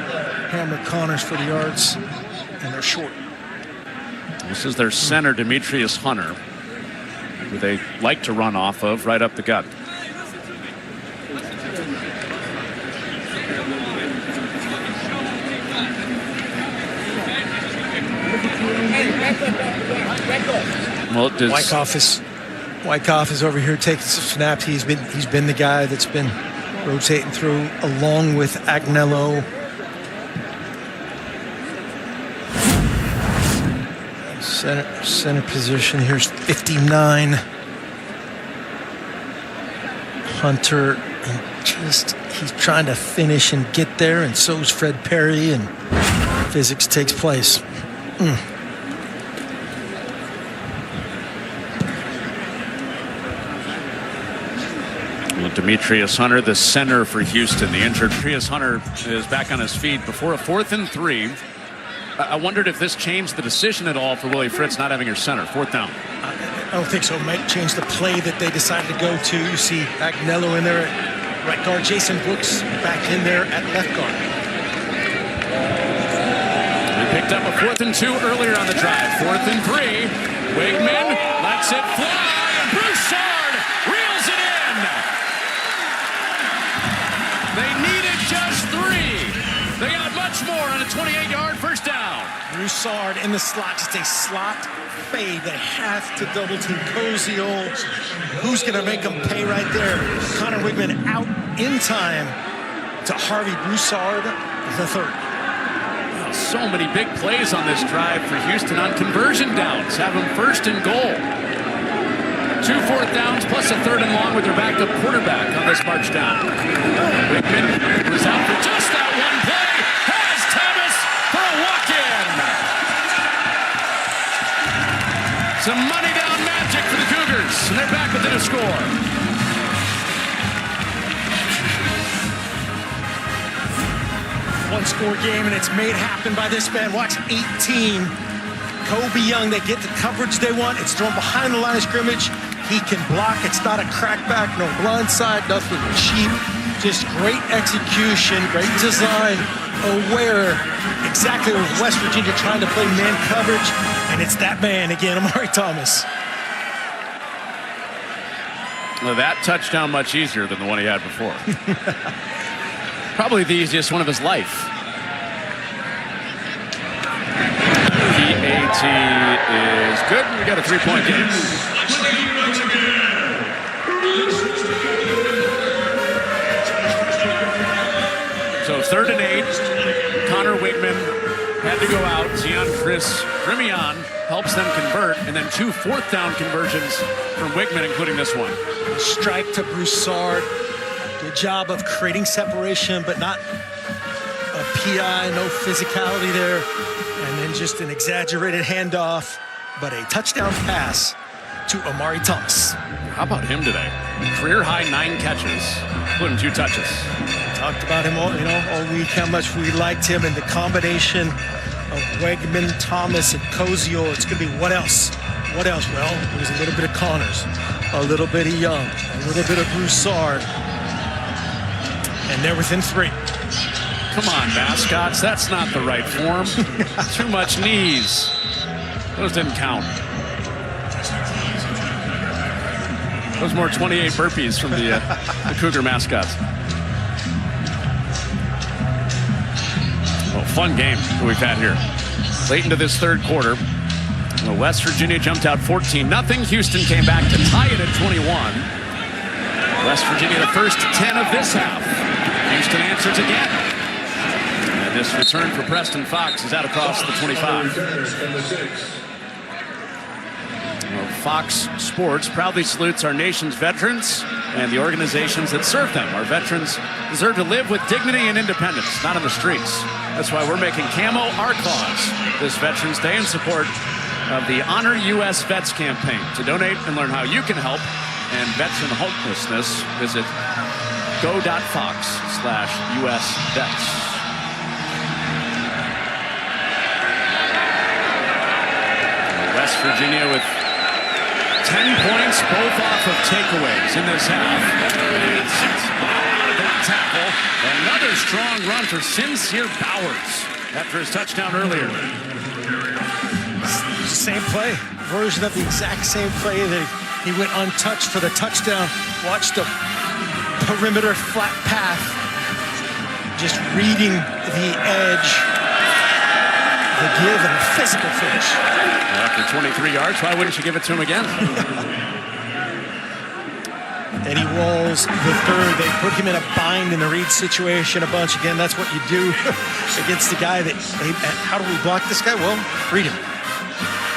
Speaker 2: Hammer Connors for the yards, and they're short.
Speaker 1: This is their center, Demetrius Hunter, who they like to run off of right up the gut. Well,
Speaker 2: Wyckoff is over here taking some snaps. He's been the guy that's been rotating through along with Agnello. Center position. Here's 59. Hunter, he's trying to finish and get there, and so is Fred Perry, and physics takes place.
Speaker 1: Demetrius Hunter, the center for Houston. The injured Demetrius Hunter is back on his feet before a 4th and 3. I wondered if this changed the decision at all for Willie Fritz not having your center. 4th down.
Speaker 2: I don't think so. It might change the play that they decided to go to. You see Agnello in there at right guard. Jason Brooks back in there at left guard.
Speaker 1: We picked up a 4th and 2 earlier on the drive. 4th and 3. Wigman lets it fly. And Broussard reels it in. They needed just 3. They got much more on a 28-yard first down.
Speaker 2: Broussard in the slot, just a slot fade. They have to double team Cozio. Who's going to make them pay right there? Connor Wigman out in time to Harvey Broussard, the 3rd.
Speaker 1: So many big plays on this drive for Houston on conversion downs. Have them 1st and goal. 2 4th downs plus a 3rd and long with their backup quarterback on this march down. Wigman was out for just that one play. Has Thomas for a walk-in. Some money down magic for the Cougars, and they're back within a score.
Speaker 2: One-score game, and it's made happen by this man. Watch 18. Kobe Young, they get the coverage they want. It's thrown behind the line of scrimmage. He can block. It's not a crackback, no blindside, nothing cheap. Just great execution, great design, aware exactly what West Virginia trying to play man coverage, and it's that man again, Amari Thomas.
Speaker 1: Well, that touchdown much easier than the one he had before. Probably the easiest one of his life. PAT is good. We got a 3-point game. So 3rd and 8. Connor Wigman had to go out. Zion Chris Grimion helps them convert, and then 2 4th down conversions from Wigman, including this one.
Speaker 2: Strike to Broussard. Good job of creating separation, but not a PI, no physicality there. And then just an exaggerated handoff, but a touchdown pass to Amari Thomas.
Speaker 1: How about him today? Career high 9 catches, including 2 touches.
Speaker 2: Talked about him all week, how much we liked him, and the combination of Wegman, Thomas, and Cozio. It's going to be what else? What else? Well, there's a little bit of Connors, a little bit of Young, a little bit of Broussard, and they're within 3.
Speaker 1: Come on, mascots. That's not the right form. Too much knees. Those didn't count. Those more 28 burpees from the Cougar mascots. Well, fun game that we've had here. Late into this 3rd quarter, West Virginia jumped out 14-0. Houston came back to tie it at 21. West Virginia the first 10 of this half. Houston answers again. And this return for Preston Fox is out across the 25. Fox Sports proudly salutes our nation's veterans and the organizations that serve them. Our veterans deserve to live with dignity and independence, not on the streets. That's why we're making camo our cause this Veterans Day in support of the Honor U.S. Vets campaign. To donate and learn how you can help and veteran homelessness, visit go.fox/USVets. West Virginia with 10 points, both off of takeaways in this half. And out of that tackle, another strong run for Sincere Bowers after his touchdown earlier.
Speaker 2: Same play, version of the exact same play that he went untouched for the touchdown. Watch the perimeter flat path, just reading the edge, the give, and a physical finish.
Speaker 1: After 23 yards, why wouldn't you give it to him again?
Speaker 2: Eddie Walls, the third, they put him in a bind in the read situation a bunch. Again, that's what you do against the guy that, hey, how do we block this guy? Well, read him.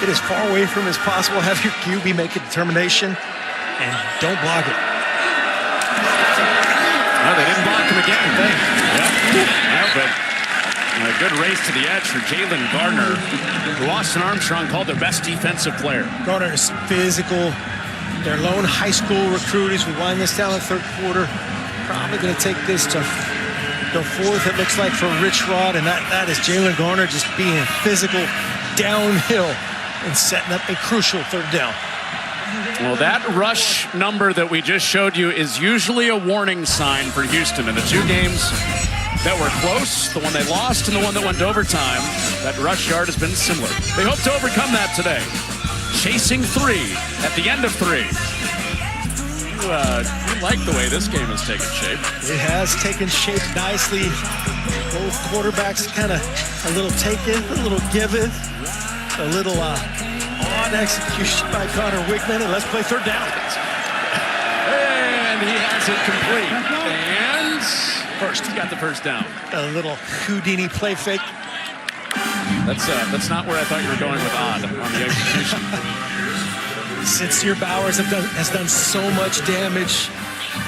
Speaker 2: Get as far away from him as possible. Have your QB make a determination, and don't block it.
Speaker 1: No, they didn't block him again. But a good race to the edge for Jalen Gardner, who Austin Armstrong called their best defensive player.
Speaker 2: Gardner is physical. Their lone high school recruit as we wind this down in the third quarter. Probably going to take this to the fourth, it looks like, for Rich Rod, and that is Jalen Gardner just being physical downhill and setting up a crucial third down.
Speaker 1: Well, that rush number that we just showed you is usually a warning sign for Houston. In the two games that were close, the one they lost and the one that went to overtime, that rush yard has been similar. They hope to overcome that today. Chasing three at the end of three. You like the way this game has taken shape.
Speaker 2: It has taken shape nicely. Both quarterbacks kind of a little taken, a little given, a little odd execution by Connor Wickman, and let's play third down.
Speaker 1: And he has it complete. And first, he got the first down.
Speaker 2: A little Houdini play fake.
Speaker 1: That's not where I thought you were going with odd on the execution.
Speaker 2: Sincere Bowers has done so much damage.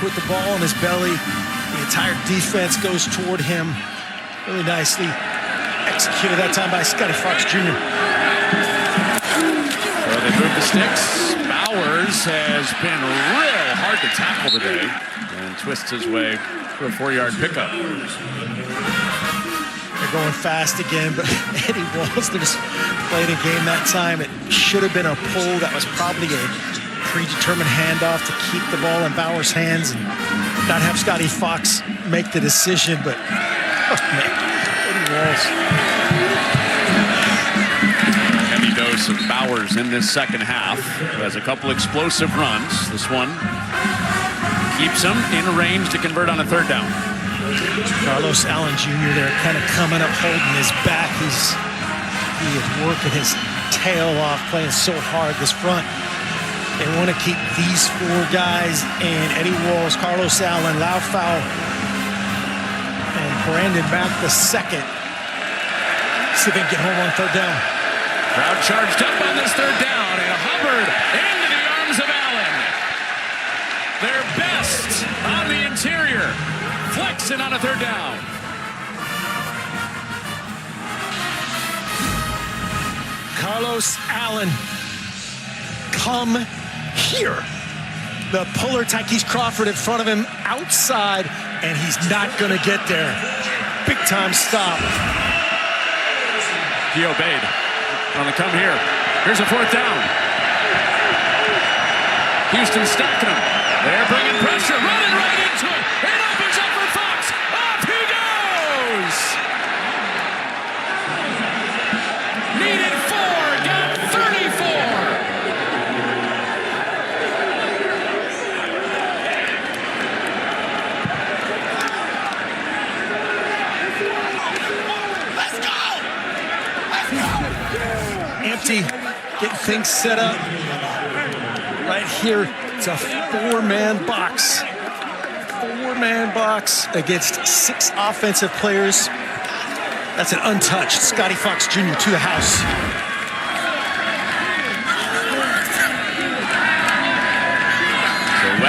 Speaker 2: Put the ball in his belly. The entire defense goes toward him. Really nicely executed that time by Scotty Fox Jr.
Speaker 1: Well, they moved the sticks. Bowers has been real hard to tackle today and twists his way for a 4-yard pickup.
Speaker 2: They're going fast again, but Eddie Walls just played a game that time. It should have been a pull. That was probably a predetermined handoff to keep the ball in Bowers' hands and not have Scotty Fox make the decision, but man, Eddie Walls.
Speaker 1: Heavy dose of Bowers in this second half. He has a couple explosive runs. This one keeps him in range to convert on a third down.
Speaker 2: Carlos Allen Jr. there kind of coming up, holding his back. He is working his tail off, playing so hard this front. They want to keep these four guys and Eddie Walls, Carlos Allen, Laufau, and Brandon Mack the second. See if they can get home on third down.
Speaker 1: Crowd charged up on this third down, and Hubbard into the arms of Allen. Their best on the interior. Flexing on a third down.
Speaker 2: Carlos Allen, come here. The puller, Tykees Crawford in front of him outside, and he's not going to get there. Big time stop.
Speaker 1: He obeyed on the come here. Here's a fourth down. Houston stacking him. They're bringing pressure, running right into it. It opens up for Fox. Off he goes. Needed 4, got 34.
Speaker 7: Let's go! Let's go!
Speaker 2: Empty, getting things set up. Right here, it's a four-man box. Four-man box against 6 offensive players. That's an untouched Scotty Fox Jr. to the house.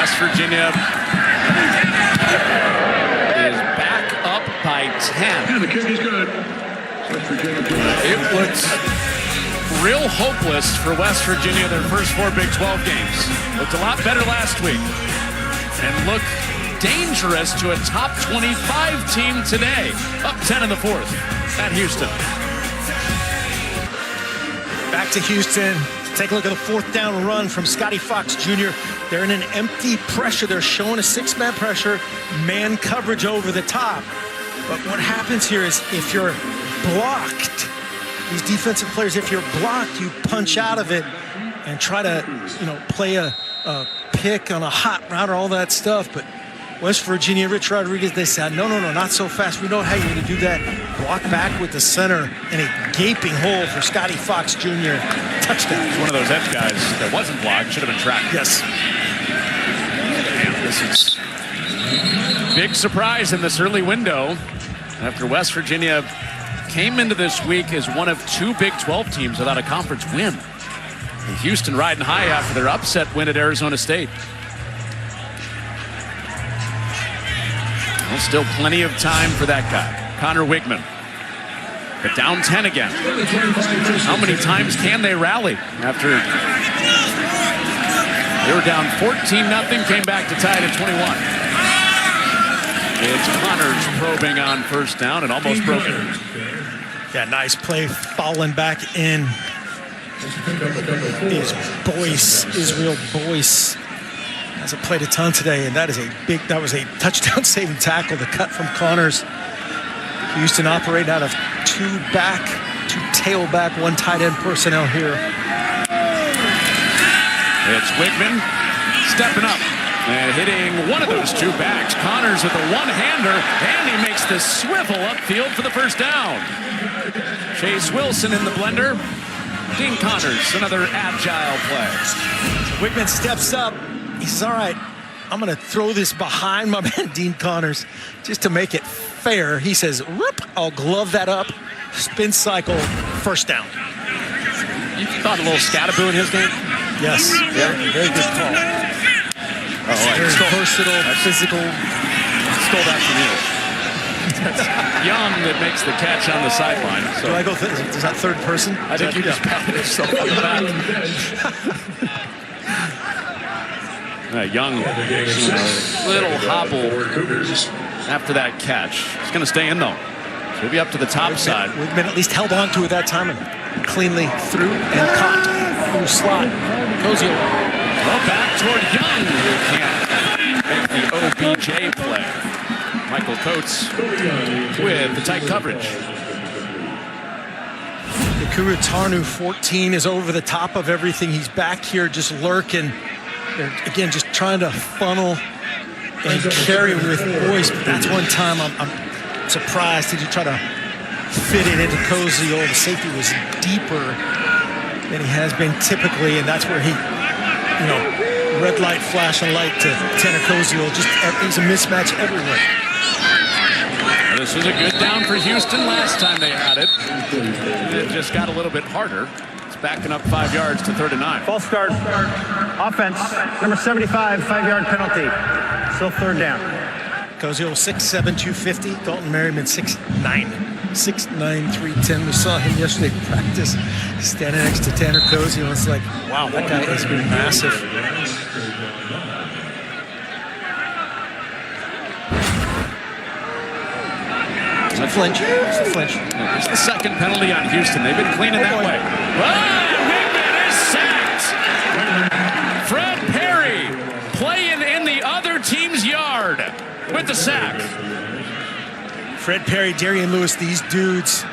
Speaker 1: West Virginia is back up by 10.
Speaker 4: And the kick is good.
Speaker 1: It looks real hopeless for West Virginia, their first 4 Big 12 games. Looked a lot better last week. And look dangerous to a top 25 team today. Up 10 in the 4th at Houston.
Speaker 2: Back to Houston. Take a look at the 4th down run from Scotty Fox Jr. They're in an empty pressure. They're showing a 6-man pressure, man coverage over the top. But what happens here is if you're blocked, these defensive players, if you're blocked, you punch out of it and try to, play a pick on a hot route or all that stuff. But West Virginia, Rich Rodriguez, they said, no, not so fast. We know how you're going to do that. Block back with the center and a gaping hole for Scotty Fox Jr. Touchdown.
Speaker 1: He's one of those edge guys that wasn't blocked, should have been tracked.
Speaker 2: Yes.
Speaker 1: This is big surprise in this early window after West Virginia came into this week as one of 2 Big 12 teams without a conference win. And Houston riding high after their upset win at Arizona State. Well, still plenty of time for that guy, Connor Wigman. But down 10 again. How many times can they rally after they were down 14-0, came back to tie it at 21. It's Connors probing on first down and almost broke it.
Speaker 2: Yeah, nice play, falling back in. Is Boyce, Israel Boyce, hasn't played a ton today, and that was a touchdown saving tackle, the cut from Connors. Houston operating out of 2 tailback, 1 tight end personnel here.
Speaker 1: It's Wigman stepping up and hitting one of those 2 backs. Connors with a one-hander, and he makes the swivel upfield for the first down. Chase Wilson in the blender. Dean Connors, another agile play.
Speaker 2: Wigman steps up. He says, all right, I'm going to throw this behind my man, Dean Connors, just to make it fair. He says, whoop, I'll glove that up, spin cycle, first down.
Speaker 1: You thought a little Scattaboo in his game?
Speaker 2: Yes, very good call. Very versatile, physical.
Speaker 1: Stole that from you. Young that makes the catch on the sideline. So.
Speaker 2: Do I go, is that third person?
Speaker 1: I think you just patted yourself on the back. Young, little hobble after that catch. He's going to stay in, though. So he'll be up to the top side.
Speaker 2: Wigman at least held on to it that time and cleanly threw and caught through slot. Cozio.
Speaker 1: Well, back toward Young, who can't make the OBJ play. Michael Coates with the tight coverage.
Speaker 2: Yakuru Tarnu, 14, is over the top of everything. He's back here just lurking. They're, again, just trying to funnel and carry with Boyce. But that's one time I'm surprised. Did you try to fit it into Cozio? The safety was deeper than he has been typically, and that's where he, red light, flashing light to Tanner Cozio. Just, he's a mismatch everywhere.
Speaker 1: This was a good down for Houston last time they had it. It just got a little bit harder. It's backing up 5 yards to 3rd and 9.
Speaker 3: False start. Offense, number 75, 5-yard penalty. Still 3rd down.
Speaker 2: Cozio 6'7", 250. Dalton Merriman 6'9", 310. We saw him yesterday practice standing next to Tanner Cozio. It's like, wow, that guy has been massive. It's a flinch. It's a flinch.
Speaker 1: It's the second penalty on Houston. They've been cleaning that way. Wigman is sacked. Fred Perry playing in the other team's yard with the sack.
Speaker 2: Fred Perry, Darian Lewis, these dudes,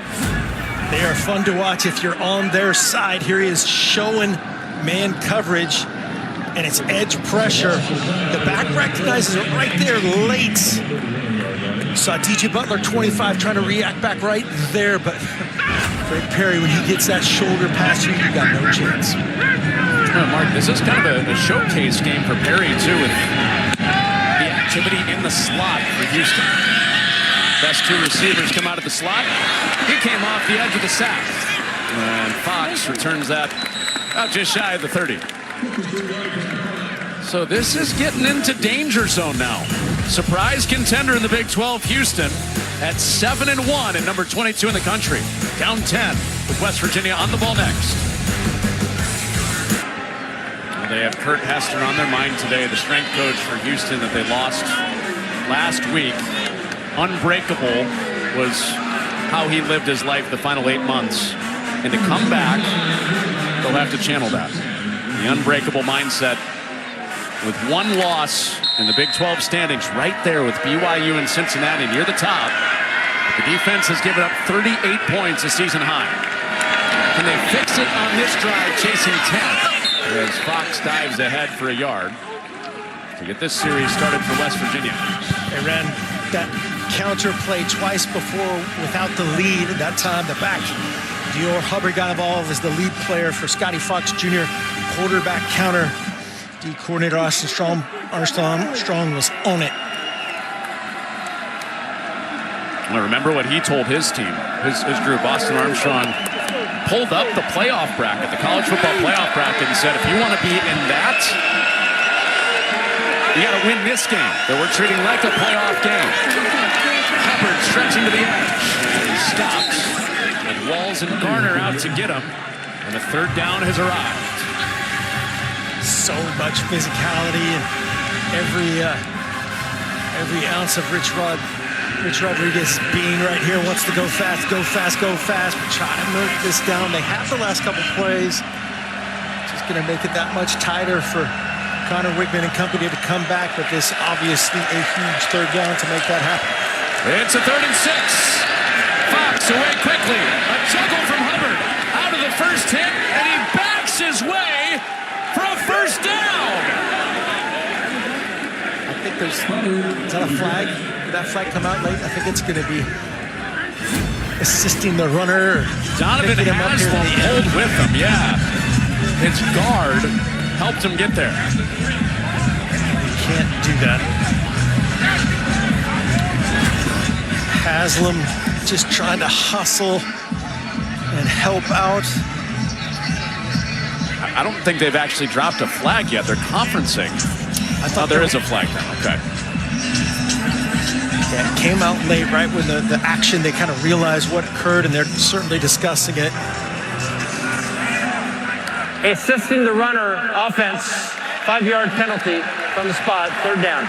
Speaker 2: they are fun to watch if you're on their side. Here he is showing man coverage, and it's edge pressure. The back recognizes it right there late. You saw DJ Butler, 25, trying to react back right there, but Fred Perry, when he gets that shoulder past you, you got no chance.
Speaker 1: Mark, this is kind of a showcase game for Perry, too, with the activity in the slot for Houston. Best 2 receivers come out of the slot. He came off the edge of the sack. And Fox returns that out just shy of the 30. So this is getting into danger zone now. Surprise contender in the Big 12, Houston, at 7-1 and number 22 in the country. Down 10 with West Virginia on the ball next. They have Kurt Hester on their mind today, the strength coach for Houston that they lost last week. Unbreakable was how he lived his life the final 8 months. And to come back, they'll have to channel that. The unbreakable mindset with one loss in the Big 12 standings right there with BYU and Cincinnati near the top. The defense has given up 38 points, a season high. Can they fix it on this drive, chasing 10? As Fox dives ahead for a yard to get this series started for West Virginia.
Speaker 2: They ran that counter play twice before without the lead. At that time, the back, Dior Hubbard got involved as the lead player for Scotty Fox Jr. Quarterback counter. D coordinator Armstrong was on it.
Speaker 1: I remember what he told his team, his group. Austin Armstrong pulled up the playoff bracket, the college football playoff bracket, and said, if you want to be in that, you got to win this game that we're treating like a playoff game. Hubbard stretching to the edge. He stops. And Walls and Garner out to get him. And the third down has arrived.
Speaker 2: So much physicality and every ounce of Rich Rodriguez being right here wants to go fast, go fast, go fast. But try to milk this down. They have the last couple plays. Just going to make it that much tighter for Connor Wigman and company to come back. But this obviously a huge third down to make that happen.
Speaker 1: It's a 3rd and 6. Fox away quickly. A juggle from Hubbard. Out of the first hit, and he backs his way for a first down.
Speaker 2: I think is that a flag? Did that flag come out late? I think it's going to be assisting the runner.
Speaker 1: Donovan Haslam pulled with him, yeah. His guard helped him get there.
Speaker 2: You can't do that. Haslam just trying to hustle and help out.
Speaker 1: I don't think they've actually dropped a flag yet. They're conferencing. I thought there is a flag now. Okay.
Speaker 2: Yeah, it came out late, right when the action, they kind of realized what occurred, and they're certainly discussing it.
Speaker 3: Assisting the runner offense, 5-yard penalty from the spot, 3rd down.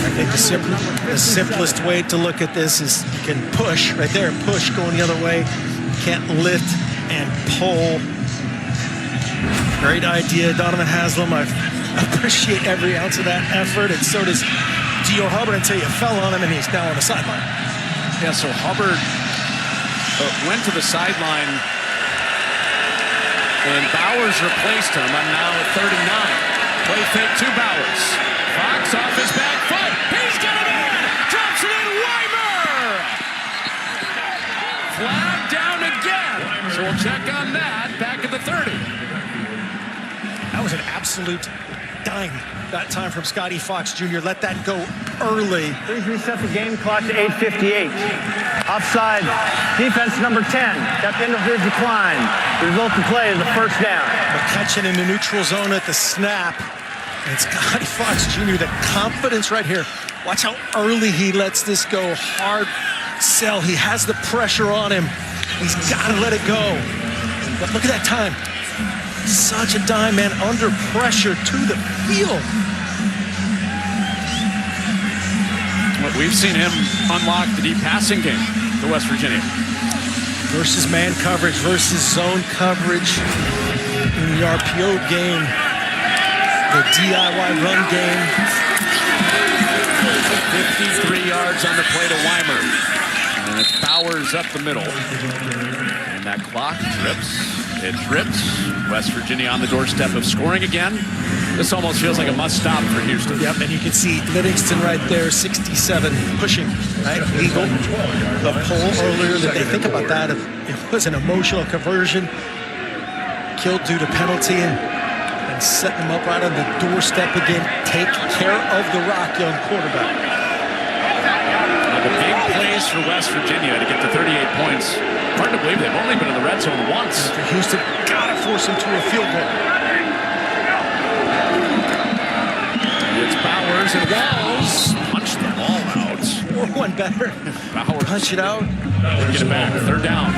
Speaker 2: I think the simplest way to look at this is you can push right there, push going the other way. You can't lift and pull. Great idea, Donovan Haslam. I appreciate every ounce of that effort, and so does Dior Hubbard until you fell on him and he's now on the sideline.
Speaker 1: Yeah, so Hubbard went to the sideline, and Bowers replaced him. I'm now at 39. Play fake to Bowers. Fox off his back foot. He's got it in. Drops it in. Weimer. Flag down again. So we'll check on that back at the 30.
Speaker 2: That was an absolute dime that time from Scotty Fox Jr. Let that go early.
Speaker 3: Please reset the game clock to 8:58. Offside, defense number 10. Kept into his decline. The result of play is a first down.
Speaker 2: McCutcheon in the neutral zone at the snap. And Scotty Fox Jr., the confidence right here. Watch how early he lets this go. Hard sell. He has the pressure on him. He's got to let it go. But look at that time. Such a dime, man, under pressure to the field.
Speaker 1: Well, we've seen him unlock the deep passing game for West Virginia.
Speaker 2: Versus man coverage, versus zone coverage in the RPO game. The DIY run game.
Speaker 1: 53 yards on the play to Weimer. And it's Bowers up the middle. And that clock drips. It drips. West Virginia on the doorstep of scoring again. This almost feels like a must-stop for Houston.
Speaker 2: Yep, and you can see Livingston right there, 67, pushing, right? Legal. The poll earlier that they think about that. If it was an emotional conversion, killed due to penalty, and setting them up right on the doorstep again. Take care of the rock, young quarterback.
Speaker 1: The big plays for West Virginia to get to 38 points. Hard to believe they've only been in the red zone once.
Speaker 2: Houston gotta force him to a field goal.
Speaker 1: Bowers and Walls punch the ball out.
Speaker 2: One better.
Speaker 1: Bowers
Speaker 2: Punch it out.
Speaker 1: get it back. Third down.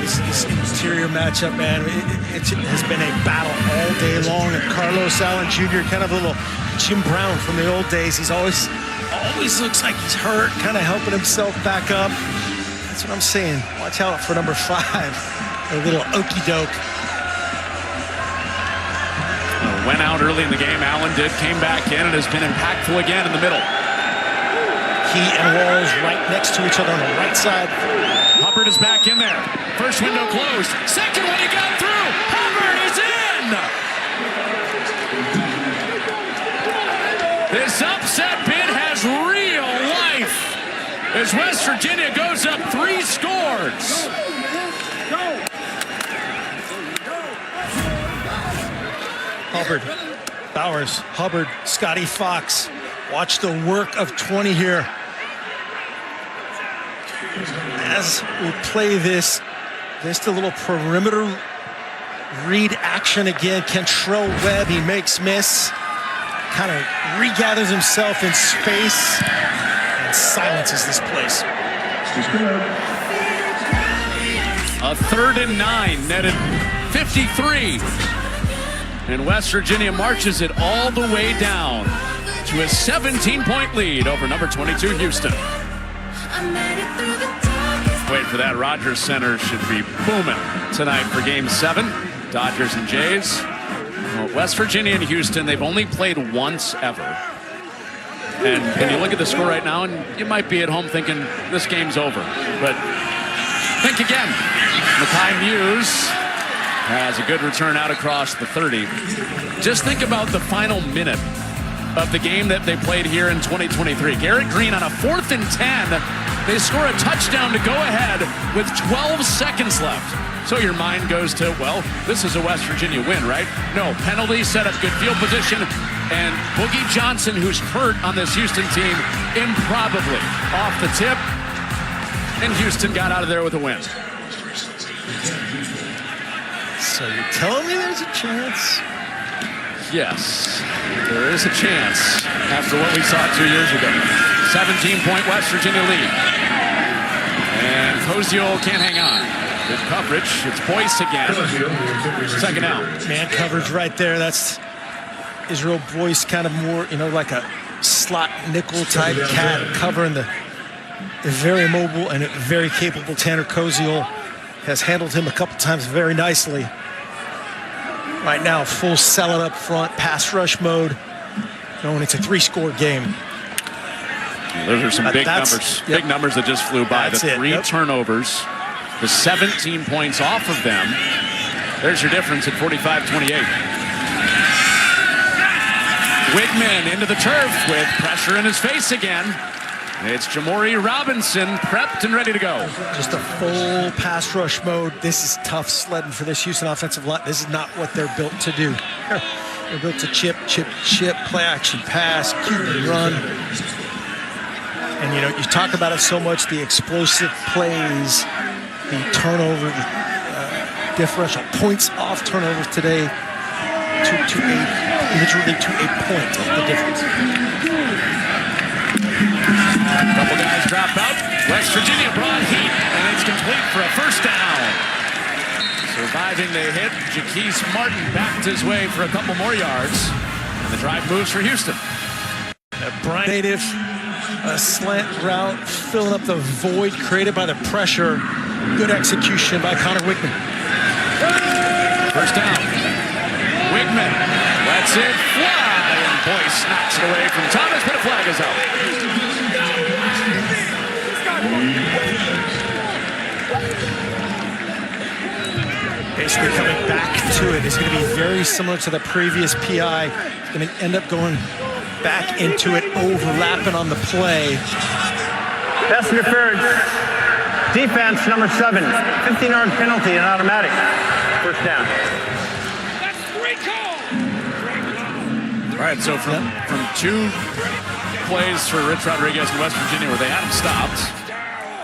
Speaker 2: This interior matchup, man, it has been a battle all day long. And Carlos Allen Jr., kind of a little Jim Brown from the old days. He's always looks like he's hurt, kind of helping himself back up. That's what I'm saying. Watch out for number 5. A little okey doke.
Speaker 1: Went out early in the game. Allen came back in and has been impactful again in the middle.
Speaker 2: He and Walls right next to each other on the right side.
Speaker 1: Hubbard is back in there. First window closed. Second one, he got through. Hubbard is in. This upset bid has real life as West Virginia goes up 3 scores.
Speaker 2: Hubbard, Bowers, Hubbard, Scotty Fox. Watch the work of 20 here. As we play this, just a little perimeter read action again. Kentrell Webb, he makes miss. Kind of regathers himself in space and silences this place.
Speaker 1: A 3rd and 9, netted 53. And West Virginia marches it all the way down to a 17-point lead over number 22 Houston. Wait for that. Rogers Center should be booming tonight for Game 7. Dodgers and Jays. Well, West Virginia and Houston, they've only played once ever. And you look at the score right now, and you might be at home thinking this game's over. But think again. Makai Muse has a good return out across the 30. Just think about the final minute of the game that they played here in 2023. Garrett Green on a 4th and 10. They score a touchdown to go ahead with 12 seconds left. So your mind goes to, well, this is a West Virginia win, right? No, penalty, set up good field position, and Boogie Johnson, who's hurt on this Houston team, improbably off the tip, and Houston got out of there with a win.
Speaker 2: So you're telling me there's a chance?
Speaker 1: Yes, there is a chance after what we saw 2 years ago. 17-point West Virginia lead. And Koziol can't hang on. Good coverage. It's Boyce again. 2nd out.
Speaker 2: Man coverage right there. That's Israel Boyce, kind of more, like a slot nickel type cat covering the very mobile and very capable Tanner Koziol. Has handled him a couple times very nicely. Right now, full sell it up front, pass rush mode. Knowing it's a 3-score game.
Speaker 1: Those are some big numbers. Big numbers that just flew by.
Speaker 2: That's
Speaker 1: the 3 turnovers, the 17 points off of them. There's your difference at 45-28. Wigman into the turf with pressure in his face again. It's Jamori Robinson prepped and ready to go.
Speaker 2: Just a full pass rush mode. This is tough sledding for this Houston offensive line. This is not what they're built to do. They're built to chip, play action pass, QB run. And you talk about it so much, the explosive plays, the turnover, differential points off turnovers today, 2 to 8, literally to a point of the difference.
Speaker 1: A couple guys drop out. West Virginia brought heat, and it's complete for a 1st down. Surviving the hit, Jaquise Martin backed his way for a couple more yards. And the drive moves for Houston.
Speaker 2: Brian native, a slant route, filling up the void created by the pressure. Good execution by Connor Wigman.
Speaker 1: 1st down. Wigman lets it fly, and Boyce knocks it away from Thomas, but a flag is out.
Speaker 2: Basically coming back to it is going to be very similar to the previous PI. It's going to end up going back into it, overlapping on the play.
Speaker 3: Pass interference. Defense number 7. 15-yard penalty and automatic. 1st down.
Speaker 1: All right, so from 2 plays for Rich Rodriguez in West Virginia where they had him stopped.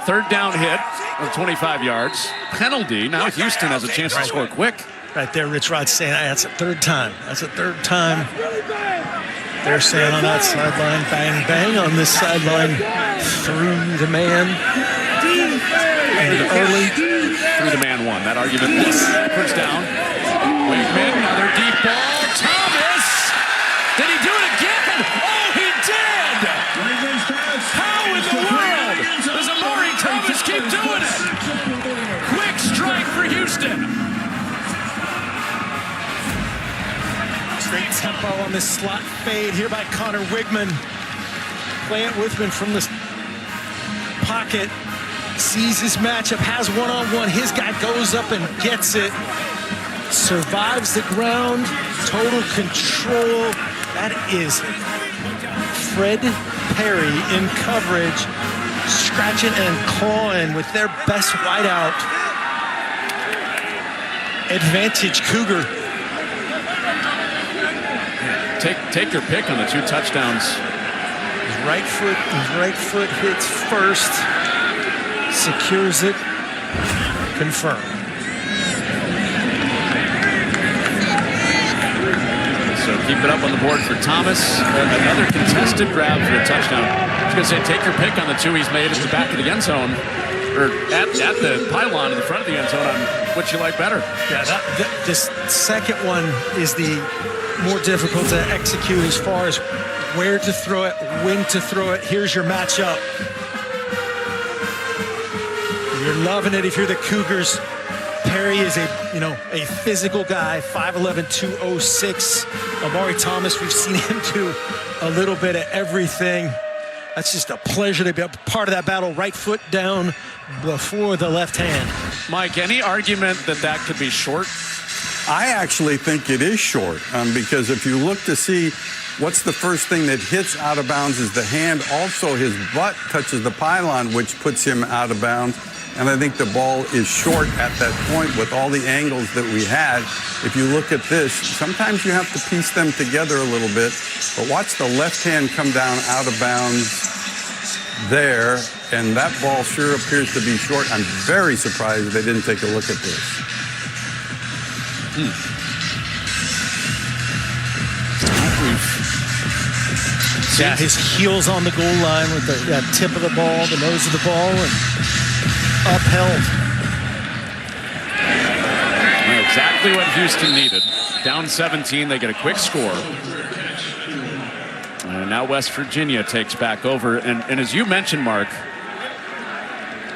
Speaker 1: 3rd down hit of 25 yards. Penalty. Now Houston has a chance to score quick.
Speaker 2: Right there, Rich Rod saying that's a 3rd time. That's a 3rd time. They're saying on that sideline, bang, bang on this sideline, through the man. And early.
Speaker 1: Through the man one. That argument was pushed down. Wigman, another deep ball. Thomas! Did he do it again? Oh, he did! How in the world does Amari Thomas keep doing it? Quick strike for Houston.
Speaker 2: Great tempo on this slot fade here by Connor Wigman. Playing Wigman from the pocket. Sees his matchup, has one-on-one. His guy goes up and gets it. Survives the ground. Total control. That is Fred Perry in coverage. Scratching and clawing with their best wideout. Advantage Cougar.
Speaker 1: Take your pick on the 2 touchdowns.
Speaker 2: His right foot hits first. Secures it. Confirmed.
Speaker 1: So keep it up on the board for Thomas. Another contested grab for a touchdown. I was going to say, take your pick on the 2 he's made at the back of the end zone. Or at the pylon in the front of the end zone on what you like better.
Speaker 2: Yeah, this second one is the more difficult to execute as far as where to throw it, when to throw it. Here's your matchup. You're loving it if you're the Cougars. Perry is a physical guy, 5'11", 206. Amari Thomas, we've seen him do a little bit of everything. That's just a pleasure to be a part of that battle. Right foot down before the left hand.
Speaker 1: Mike, any argument that could be short?
Speaker 5: I actually think it is short because if you look to see what's the first thing that hits out of bounds is the hand. Also, his butt touches the pylon, which puts him out of bounds. And I think the ball is short at that point with all the angles that we had. If you look at this, sometimes you have to piece them together a little bit. But watch the left hand come down out of bounds there. And that ball sure appears to be short. I'm very surprised they didn't take a look at this.
Speaker 2: Yeah, his heels on the goal line with the tip of the ball, the nose of the ball, and upheld.
Speaker 1: Exactly what Houston needed. Down 17, they get a quick score. And now West Virginia takes back over. And as you mentioned, Mark,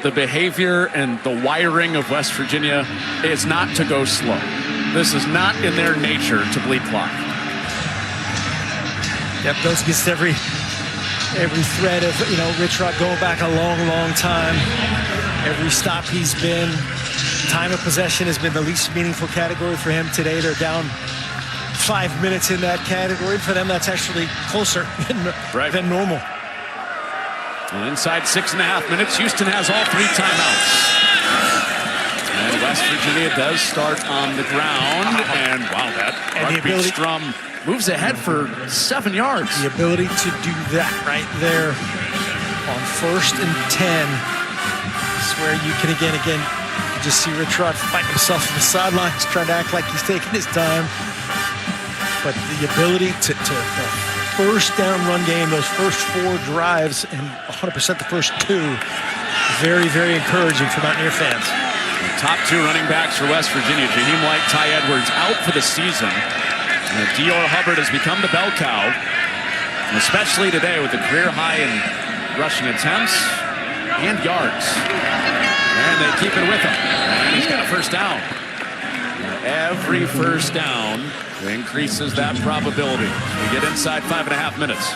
Speaker 1: the behavior and the wiring of West Virginia is not to go slow. This is not in their nature to bleed clock.
Speaker 2: Yep, goes against every thread of, Rich Rod going back a long, long time. Every stop he's been. Time of possession has been the least meaningful category for him today. They're down 5 minutes in that category. For them, that's actually closer than normal.
Speaker 1: And inside 6.5 minutes, Houston has all 3 timeouts. And West Virginia does start on the ground. And wow, that rugby strum moves ahead for 7 yards.
Speaker 2: The ability to do that right there on 1st and 10 is where you can again, you just see Rich Rod fighting himself from the sidelines, trying to act like he's taking his time. But the ability to the first down run game, those first 4 drives, and 100% the first 2, very, very encouraging for Mountaineer fans.
Speaker 1: The top 2 running backs for West Virginia, Jaheim White, Ty Edwards, out for the season. And Dior Hubbard has become the bell cow, and especially today with the career high in rushing attempts and yards. And they keep it with him. And he's got a first down. Every first down increases that probability. We get inside 5.5 minutes.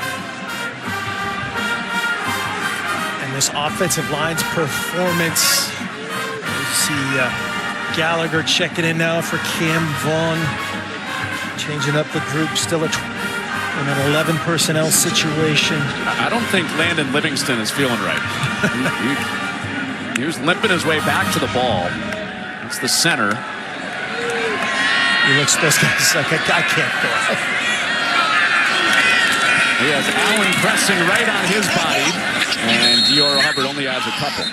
Speaker 2: And this offensive line's performance. You see Gallagher checking in now for Cam Vaughn. Changing up the group, still in an 11 personnel situation.
Speaker 1: I don't think Landon Livingston is feeling right. He was limping his way back to the ball. It's the center.
Speaker 2: He looks, those guys like, I can't go.
Speaker 1: He has Allen pressing right on his body, and Dior Hubbard only has a couple.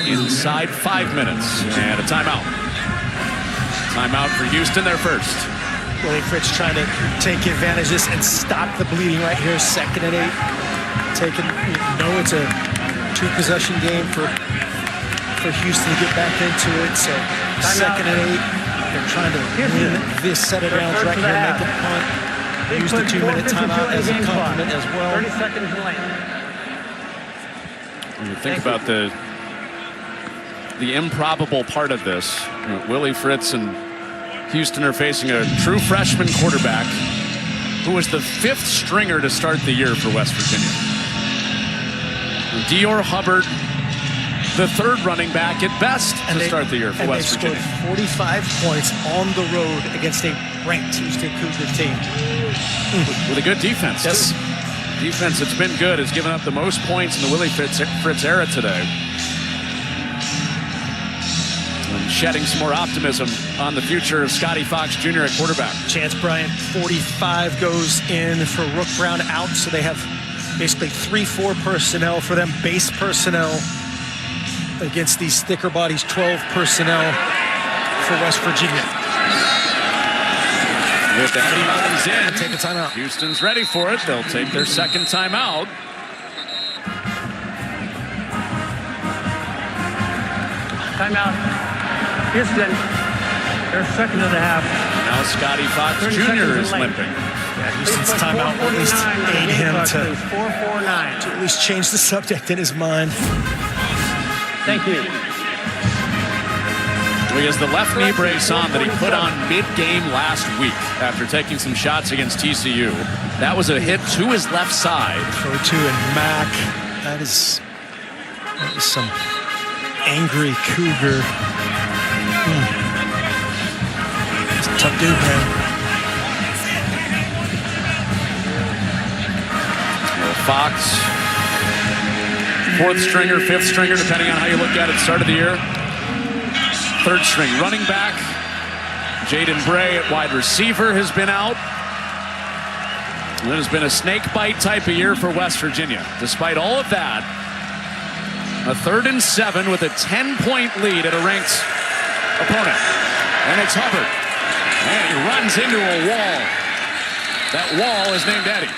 Speaker 1: Inside 5 minutes, and a timeout. Timeout for Houston, their first.
Speaker 2: Willie Fritz trying to take advantage of this and stop the bleeding right here. 2nd and 8. It's a 2-possession game for Houston to get back into it. So 2nd and 8. They're trying to win this set of downs right here, make a punt. Use the 2-minute timeout as a compliment as well.
Speaker 3: 30 seconds left.
Speaker 1: When you think about the improbable part of this, Willie Fritz and Houston are facing a true freshman quarterback who was the 5th stringer to start the year for West Virginia. Dior Hubbard, the 3rd running back at best to start the year for West Virginia.
Speaker 2: Scored 45 points on the road against a ranked Houston Cougar team.
Speaker 1: With a good defense.
Speaker 2: Yes.
Speaker 1: Defense that's been good has given up the most points in the Willie Fritz era today. And shedding some more optimism on the future of Scotty Fox Jr. at quarterback.
Speaker 2: Chance Bryant, 45 goes in for Rook Brown out, so they have basically 3-4 personnel for them, base personnel against these thicker bodies, 12 personnel for West Virginia.
Speaker 1: With Eddie Mullins in,
Speaker 2: take a timeout.
Speaker 1: Houston's ready for it. They'll take their 2nd timeout.
Speaker 3: Timeout. Houston, their 2nd and a half.
Speaker 1: Now Scotty Fox Jr. is limping.
Speaker 2: Yeah, Houston's timeout will at least aid him to
Speaker 3: 4-4-9.
Speaker 2: at least change the subject in his mind.
Speaker 3: Thank you.
Speaker 1: He has the left knee brace on that he put on mid-game last week after taking some shots against TCU. That was a hit to his left side.
Speaker 2: Throw to and Mac. That is some angry Cougar. He's a tough dude, man.
Speaker 1: Fox, 4th stringer, 5th stringer, depending on how you look at it, start of the year. 3rd string running back. Jaden Bray at wide receiver has been out. And it has been a snake bite type of year for West Virginia. Despite all of that, a 3rd and 7 with a 10-point lead at a ranked opponent. And it's Hubbard. And he runs into a wall. That wall is named Eddie.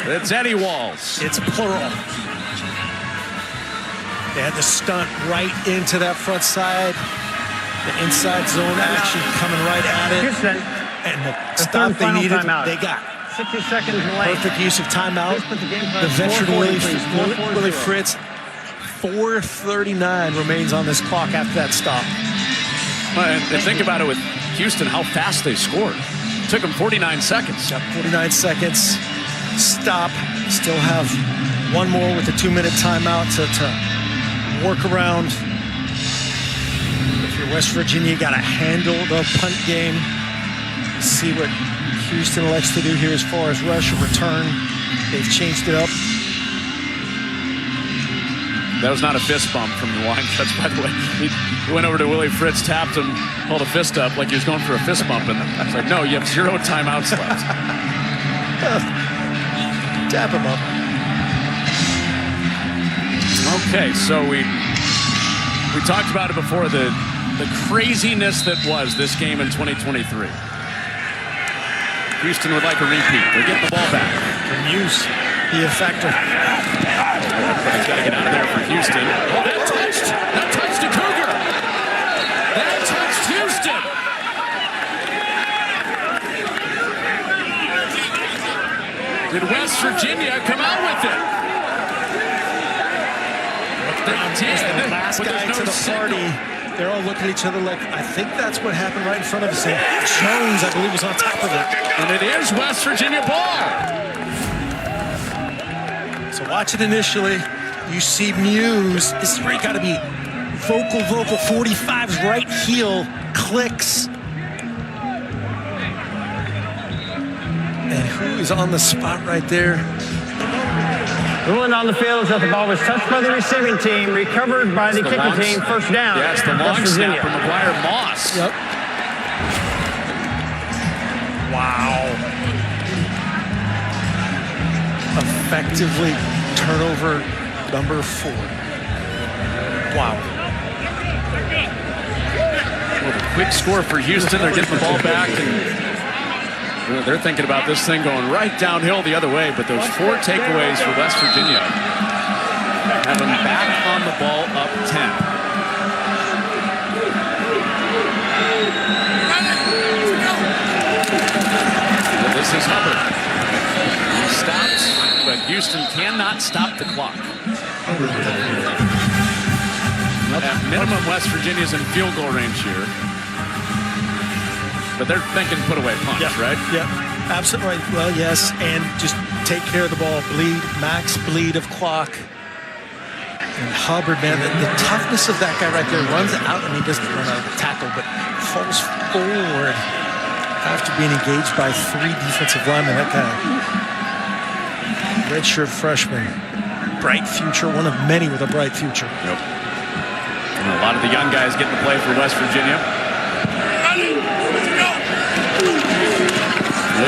Speaker 1: It's Eddie Walls.
Speaker 2: It's plural. They had the stunt right into that front side. The inside zone action coming right at it.
Speaker 3: Houston,
Speaker 2: and the stop they needed, they got.
Speaker 3: 60 seconds left.
Speaker 2: Perfect use of timeout. The veteran Willie Fritz. 4:39 remains on this clock after that stop.
Speaker 1: And think about it with Houston, how fast they scored. It took them 49 seconds.
Speaker 2: Got 49 seconds. Stop. Still have one more with the 2-minute timeout to work around. If you're West Virginia, you got to handle the punt game. See what Houston likes to do here as far as rush and return. They've changed it up.
Speaker 1: That was not a fist bump from the line catch, by the way. He went over to Willie Fritz, tapped him, pulled a fist up like he was going for a fist bump. And it's like, no, you have 0 timeouts left.
Speaker 2: Tap him up.
Speaker 1: Okay, so we talked about it before, the craziness that was this game in 2023. Houston would like a repeat. They're getting the ball back.
Speaker 2: Muse, be a factor.
Speaker 1: He's got to get out of there for Houston. Oh, that touched a Cougar. That touched Houston. Did West Virginia come out with it? They did.
Speaker 2: The last guy to the party. They're all looking at each other like, I think that's what happened right in front of us. Jones, I believe, was on top of it.
Speaker 1: And it is West Virginia ball.
Speaker 2: So watch it initially. You see Muse. This is where you got to be vocal. 45's right heel clicks. And who is on the spot right there?
Speaker 3: Ruling on the field is that the ball was touched by the receiving team, recovered by the kicking team, first down.
Speaker 1: Yes, the long snap from McGuire Moss.
Speaker 2: Yep. Wow. Effectively turnover number 4. Wow.
Speaker 1: Well, the quick score for Houston. They're getting the ball back. And They're thinking about this thing going right downhill the other way, but those 4 takeaways for West Virginia have them back on the ball up 10. This is Hubbard. He stops, but Houston cannot stop the clock. At minimum, West Virginia's in field goal range here. But they're thinking put away punch, right?
Speaker 2: Yeah, absolutely right. Well, yes, and just take care of the ball. Max bleed of clock. And Hubbard, man, the toughness of that guy right there, runs out, and he doesn't run out of the tackle, but falls forward after being engaged by 3 defensive linemen. That guy, redshirt freshman, bright future, one of many with a bright future.
Speaker 1: Yep. And a lot of the young guys getting to play for West Virginia.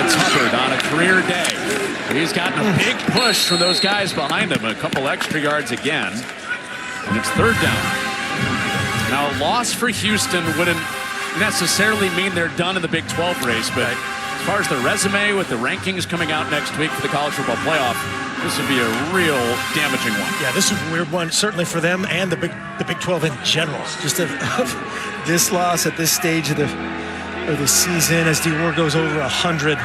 Speaker 1: It's Hubbard on a career day. He's gotten a big push from those guys behind him. A couple extra yards again. And it's 3rd down. Now, a loss for Houston wouldn't necessarily mean they're done in the Big 12 race, but as far as the resume with the rankings coming out next week for the college football playoff, this would be a real damaging one.
Speaker 2: Yeah, this is a weird one, certainly for them and the Big 12 in general. Just of this loss at this stage of the season as Dior goes over 100.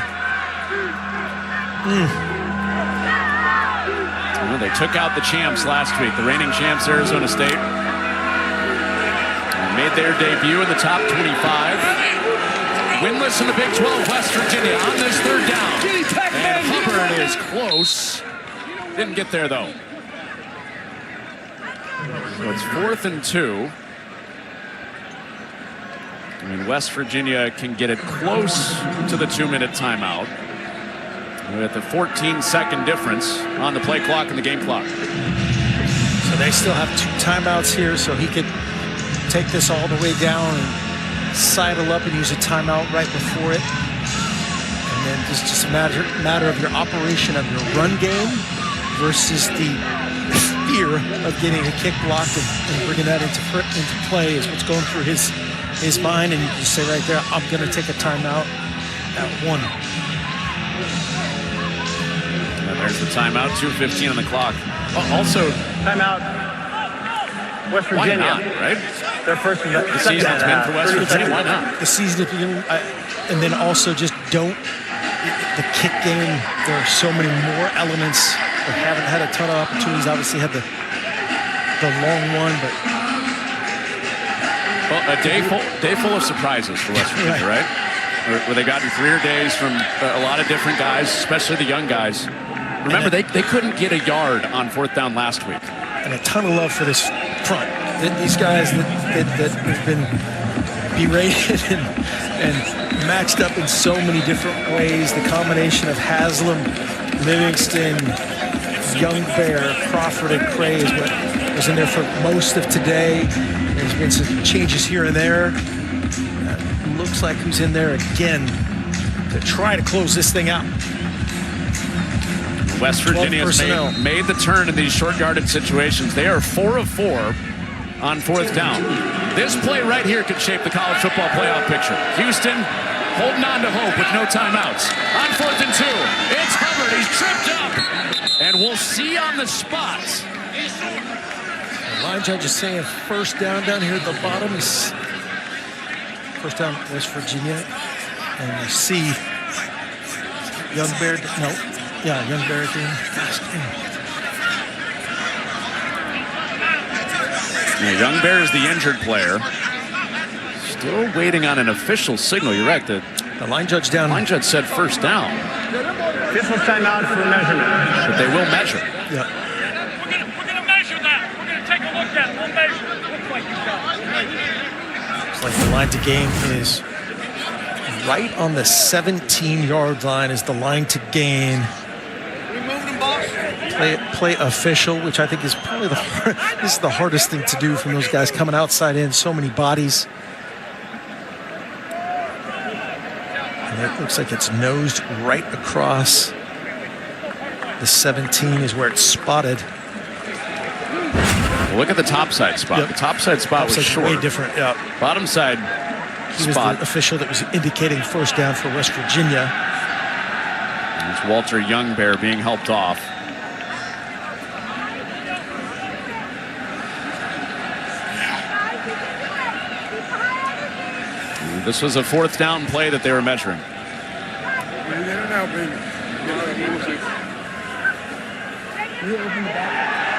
Speaker 1: Well, they took out the champs last week, the reigning champs, Arizona State. And made their debut in the top 25. Winless in the Big 12, West Virginia on this 3rd down. And Hubbard is close. Didn't get there, though. So it's 4th and 2. I mean, West Virginia can get it close to the 2-minute timeout. With a 14-second difference on the play clock and the game clock.
Speaker 2: So they still have 2 timeouts here, so he could take this all the way down and sidle up and use a timeout right before it. And then it's just a matter of your operation of your run game versus the fear of getting a kick blocked and bringing that into play is what's going through his mind. And you can say right there, I'm going to take a timeout at 1.
Speaker 1: There's the timeout, 2:15 on the clock. Also,
Speaker 3: Timeout, West Virginia.
Speaker 1: Why not, right?
Speaker 3: Their first
Speaker 1: The season's been for West Virginia. Why not?
Speaker 2: The season, and then also just don't the kick game. There are so many more elements. They haven't had a ton of opportunities. Obviously, had the long one, but
Speaker 1: a day full of surprises for West Virginia, right? Where they gotten career days from a lot of different guys, especially the young guys. Remember, they couldn't get a yard on 4th down last week.
Speaker 2: And a ton of love for this front. These guys that have been berated and matched up in so many different ways. The combination of Haslam, Livingston, Young Bear, Crawford, and Cray is what was in there for most of today. There's been some changes here and there. Looks like who's in there again to try to close this thing out.
Speaker 1: West Virginia's made the turn in these short yardage situations. They are 4 of 4 on 4th down. This play right here could shape the college football playoff picture. Houston holding on to hope with no timeouts. On 4th and 2, it's Hubbard. He's tripped up. And we'll see on the spot.
Speaker 2: The line judge is saying 1st down here at the bottom. Is 1st down, West Virginia. And you see Young Bear, Young Bear at the end.
Speaker 1: Young Bear is the injured player. Still waiting on an official signal. You're right. The
Speaker 2: line judge down.
Speaker 1: Line judge said 1st down.
Speaker 3: This was timeout for measurement.
Speaker 1: But they will measure.
Speaker 2: Yeah.
Speaker 6: We're gonna measure that. We're gonna take a look at it. We'll measure it. Looks like you got it.
Speaker 2: It's like the line to gain is right on the 17-yard line is the line to gain. Play official, which I think is probably this is the hardest thing to do from those guys coming outside in, so many bodies. And it looks like it's nosed right across the 17 is where it's spotted.
Speaker 1: Well, look at the top side spot.
Speaker 2: Yep.
Speaker 1: The top side spot was short.
Speaker 2: Way different. Yeah.
Speaker 1: Bottom side
Speaker 2: He was
Speaker 1: spot.
Speaker 2: the official that was indicating first down for West Virginia.
Speaker 1: It's Walter Youngbear being helped off. This was a fourth down play that they were measuring.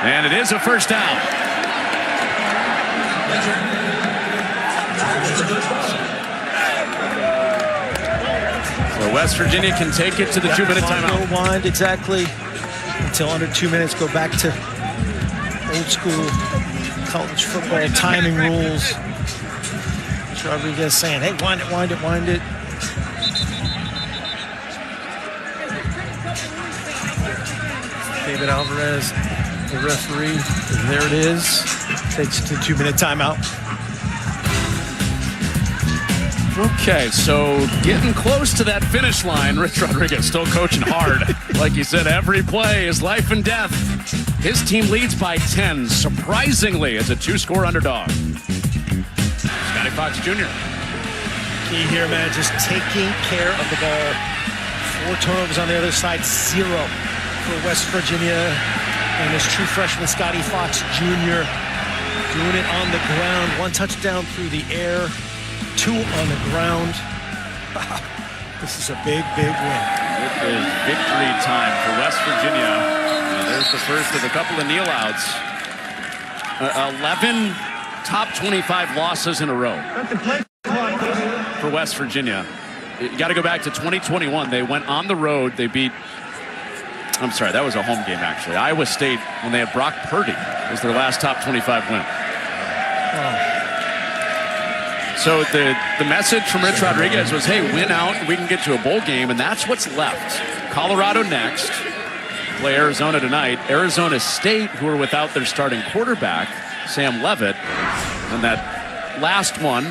Speaker 1: And it is a first down. So West Virginia can take it to the 2-minute timeout.
Speaker 2: No wind exactly until under 2 minutes. Go back to old school college football timing rules. Rodriguez saying, hey, wind it, wind it, wind it. David Alvarez, the referee, and there it is. Takes it to the 2-minute timeout.
Speaker 1: Okay, so getting close to that finish line. Rich Rodriguez still coaching hard. Like you said, every play is life and death. His team leads by 10, surprisingly, as a 2-score underdog. Scotty Fox Jr.
Speaker 2: Key here, man, just taking care of the ball. 4 turnovers on the other side, 0 for West Virginia. And his true freshman, Scotty Fox Jr., doing it on the ground. 1 touchdown through the air, 2 on the ground. This is a big, big win.
Speaker 1: It is victory time for West Virginia. There's the first of a couple of kneel-outs. 11 top 25 losses in a row for West Virginia. You got to go back to 2021. They went on the road. They beat, I'm sorry, that was a home game, actually. Iowa State, when they had Brock Purdy, was their last top 25 win. So the message from Rich Rodriguez was, hey, win out, and we can get to a bowl game, and that's what's left. Colorado next. Play Arizona tonight. Arizona State, who are without their starting quarterback, Sam Leavitt. And that last one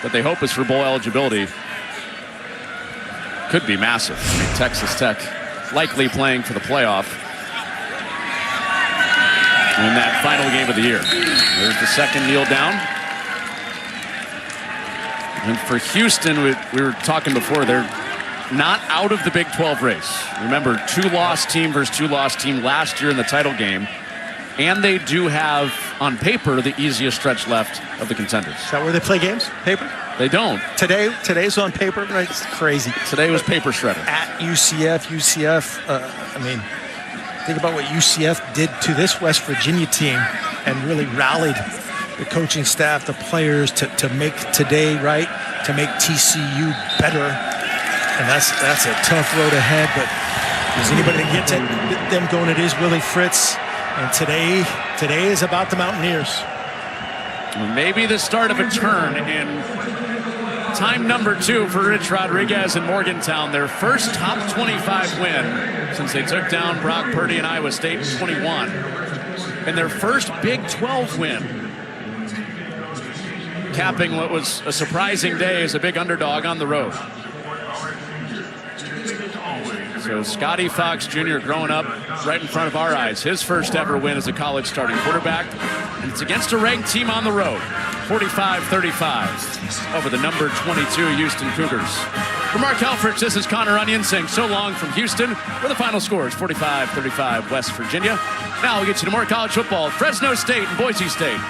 Speaker 1: that they hope is for bowl eligibility could be massive. I mean, Texas Tech likely playing for the playoff in that final game of the year. There's the second kneel down. And for Houston, we were talking before, they're not out of the Big 12 race. Remember, 2-loss team versus 2-loss team last year in the title game. And they do have, on paper, the easiest stretch left of the contenders.
Speaker 2: Is that where they play games? Paper?
Speaker 1: They don't.
Speaker 2: Today's on paper, right? It's crazy.
Speaker 1: Today was paper shredder.
Speaker 2: At UCF, I mean, think about what UCF did to this West Virginia team and really rallied the coaching staff, the players to make today right, to make TCU better. And that's a tough road ahead, but is anybody to get them going? It is Willie Fritz. And today is about the Mountaineers.
Speaker 1: Maybe the start of a turn in time number 2 for Rich Rodriguez in Morgantown. Their first top 25 win since they took down Brock Purdy and Iowa State in 21. And their first Big 12 win. Capping what was a surprising day as a big underdog on the road. So Scotty Fox Jr. growing up right in front of our eyes. His first ever win as a college starting quarterback. And it's against a ranked team on the road. 45-35 over the number 22 Houston Cougars. For Mark Helfrich, this is Connor Onion saying so long from Houston, where the final score is 45-35 West Virginia. Now we'll get you to more college football. Fresno State and Boise State.